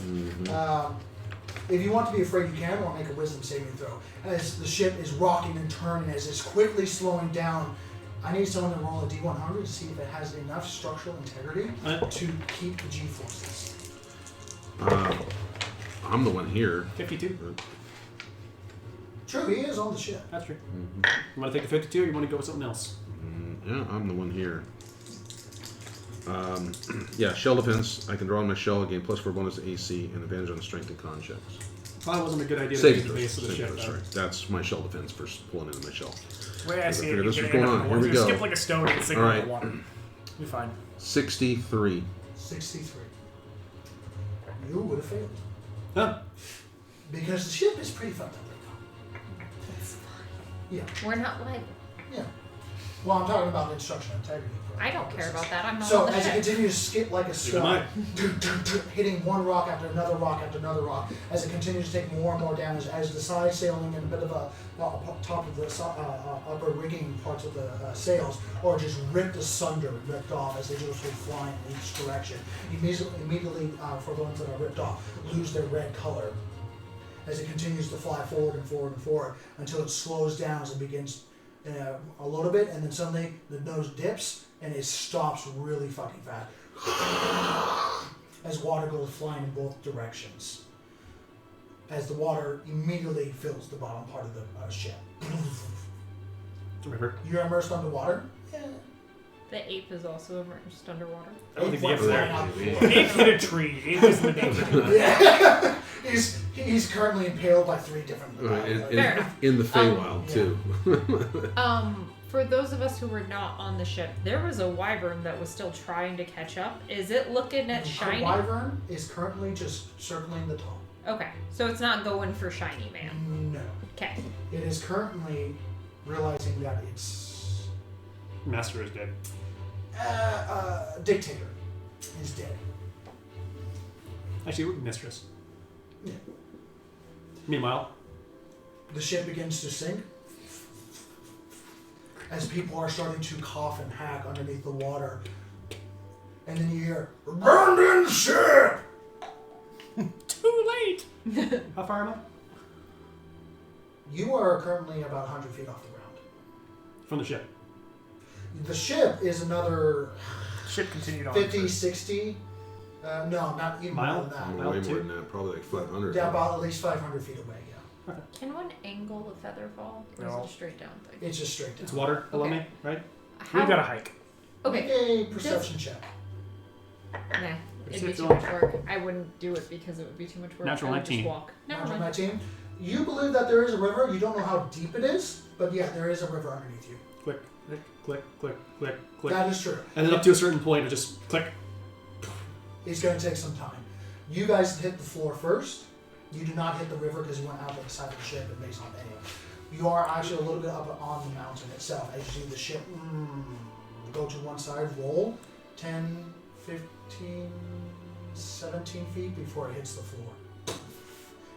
If you want to be afraid, you can, or make a wisdom saving throw. As the ship is rocking and turning, as it's quickly slowing down, I need someone to roll a D100 to see if it has enough structural integrity to keep the G-forces. I'm the one here. 52. True, he is on the ship. That's true. You want to take the 52 or you want to go with something else? Yeah, I'm the one here. Yeah, shell defense. I can draw on my shell, gain +4 bonus to AC, and advantage on strength and con checks. Probably wasn't a good idea to Saving use the base of the throws. ship. Sorry. That's my shell defense for pulling into my shell. Wait, I see it. Figure this You're was gonna going end up on. in the Here we water. go. Skip like a stone and sink in Alright. the water. You're fine. 63. 63. You would have failed. Huh? Because the ship is pretty fucked up right now. It's fine. Yeah, We're not liable. yeah. Well, I'm talking about instructional integrity. I don't care about that. I'm not So on the as ship. it continues to skip like a Neither stone, hitting one rock after another rock after another rock, as it continues to take more and more damage, as the side sailing and a bit of a top of the upper rigging parts of the sails are just ripped asunder, ripped off as they just go flying in each direction. Immediately, for the ones that are ripped off, lose their red color as it continues to fly forward and forward and forward until it slows down as it begins a little bit, and then suddenly the nose dips and it stops really fucking fast as water goes flying in both directions. As the water immediately fills the bottom part of the ship. It's a river. You're immersed underwater? Yeah. The ape is also immersed underwater. I don't think the Ape F's flying there. out the Ape hit a tree. Ape is in the danger. Yeah. He's currently impaled by 3 different Fair enough. In the Feywild, yeah. too. For those of us who were not on the ship, there was a wyvern that was still trying to catch up. Is it looking at shiny? The wyvern is currently just circling the top. Okay, so it's not going for shiny man. No. Okay. It is currently realizing that its Master is dead. dictator is dead. Actually, mistress. Yeah. Meanwhile, The ship begins to sink as people are starting to cough and hack underneath the water. And then you hear, "Abandon ship!" Too late. how far am I? You are currently about 100 feet off the ground. From the ship. The ship is another Ship continued on. 50, 60. No, not even Mile? more than that. Mile Way two? more than that. Probably like 500. Yeah, about at least 500 feet away, yeah. Can one angle a feather fall? Or No. is it a straight down thing? It's just straight down. It's water below Okay. me, right? We've got to hike. Okay. Make a perception check. Nah. It'd be Perception. too much work. I wouldn't do it because it would be too much work. Natural I would 19. just walk. Never Natural mind. 19. You believe that there is a river. You don't know how deep it is, but yeah, there is a river underneath you. Click, click, click, click, click, click. That is true. And then up to a certain point, it just click. It's going to take some time. You guys hit the floor first. You do not hit the river because you went out to the side of the ship and based on any. You are actually a little bit up on the mountain itself as you see the ship go to one side, roll 10, 15, 17 feet before it hits the floor.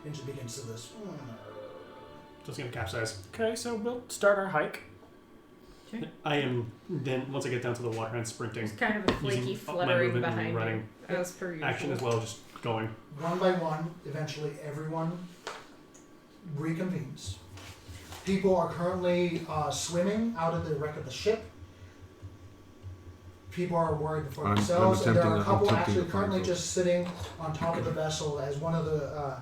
And it begins to this. So it's gonna capsize. Okay, so we'll start our hike. I am then once I get down to the water, I'm sprinting. It's kind of a flaky Using my fluttering movement and behind running. you, as per usual. Action as well, just going. One by one, eventually everyone reconvenes. People are currently swimming out of the wreck of the ship. People are worried for I'm themselves, and there are a attempting couple to actually find currently folks. just sitting on top of the vessel as one of the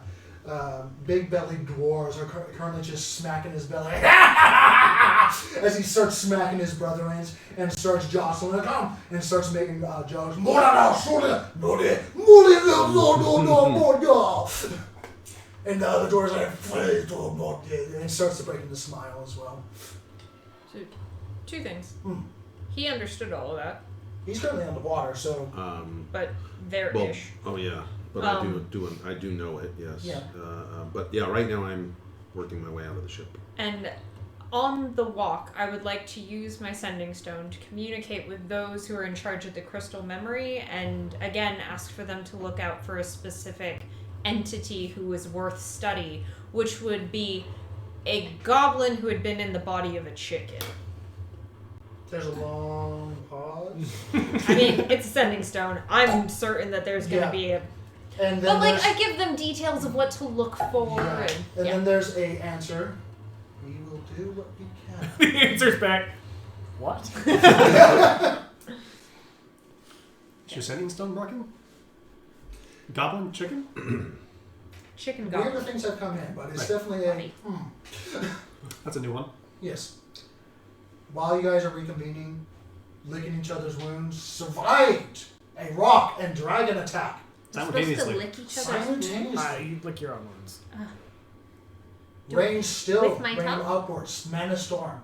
big-bellied dwarves are currently just smacking his belly as he starts smacking his brother ends and starts jostling them and starts making jokes. And the other dwarves are like, and starts to break into smile as well. So, 2 things. Hmm. He understood all of that, He's currently underwater, so but they're Well, ish. oh yeah, but I do know it. Yes. Yeah. But yeah, right now I'm working my way out of the ship. And on the walk, I would like to use my sending stone to communicate with those who are in charge of the crystal memory, and again ask for them to look out for a specific entity who was worth study, which would be a goblin who had been in the body of a chicken. There's a long pause. I mean, it's a sending stone. I'm certain that there's going to be a... And then But, like, I give them details of what to look for. Yeah. And then there's a answer. We will do what we can. The answer's back. What? Is your sending stone broken? Goblin chicken? Chicken Weirder goblin. things have come in, but it's Right. definitely a... That's a new one. Yes. While you guys are reconvening, licking each other's wounds, survived a rock and dragon attack. We're supposed to Simultaneously. lick each other's wounds. Simultaneously. You lick your own wounds. Rain still With my raining tongue? upwards. Mana storm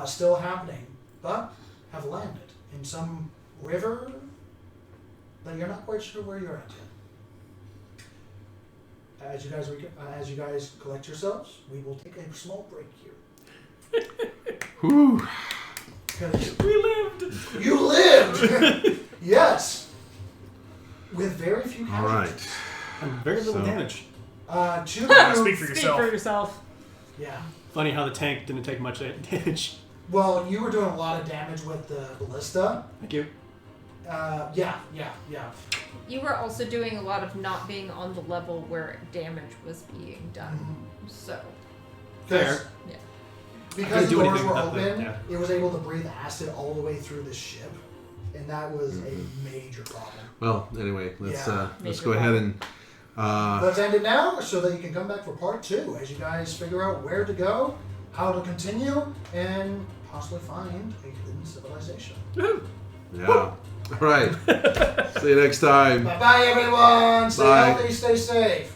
still happening, but have landed in some river that you're not quite sure where you're at yet. As you guys collect yourselves, we will take a small break here. Whew. Because We lived! you lived. Yes, with very few All right. casualties. And very little So- damage. Two Speak for Speak yourself. for yourself. Yeah. Funny how the tank didn't take much damage. Well, you were doing a lot of damage with the ballista. Thank you. Yeah. You were also doing a lot of not being on the level where damage was being done. Mm-hmm. So, Fair. yeah. Because couldn't the do doors anything were without the- open, yeah. it was able to breathe acid all the way through the ship, and that was a major problem. Well, anyway, let's Major go ahead and Let's end it now so that you can come back for part 2 as you guys figure out where to go, how to continue, and possibly find a hidden civilization. yeah. All right. See you next time. Bye-bye, everyone. Stay Bye. healthy, stay safe.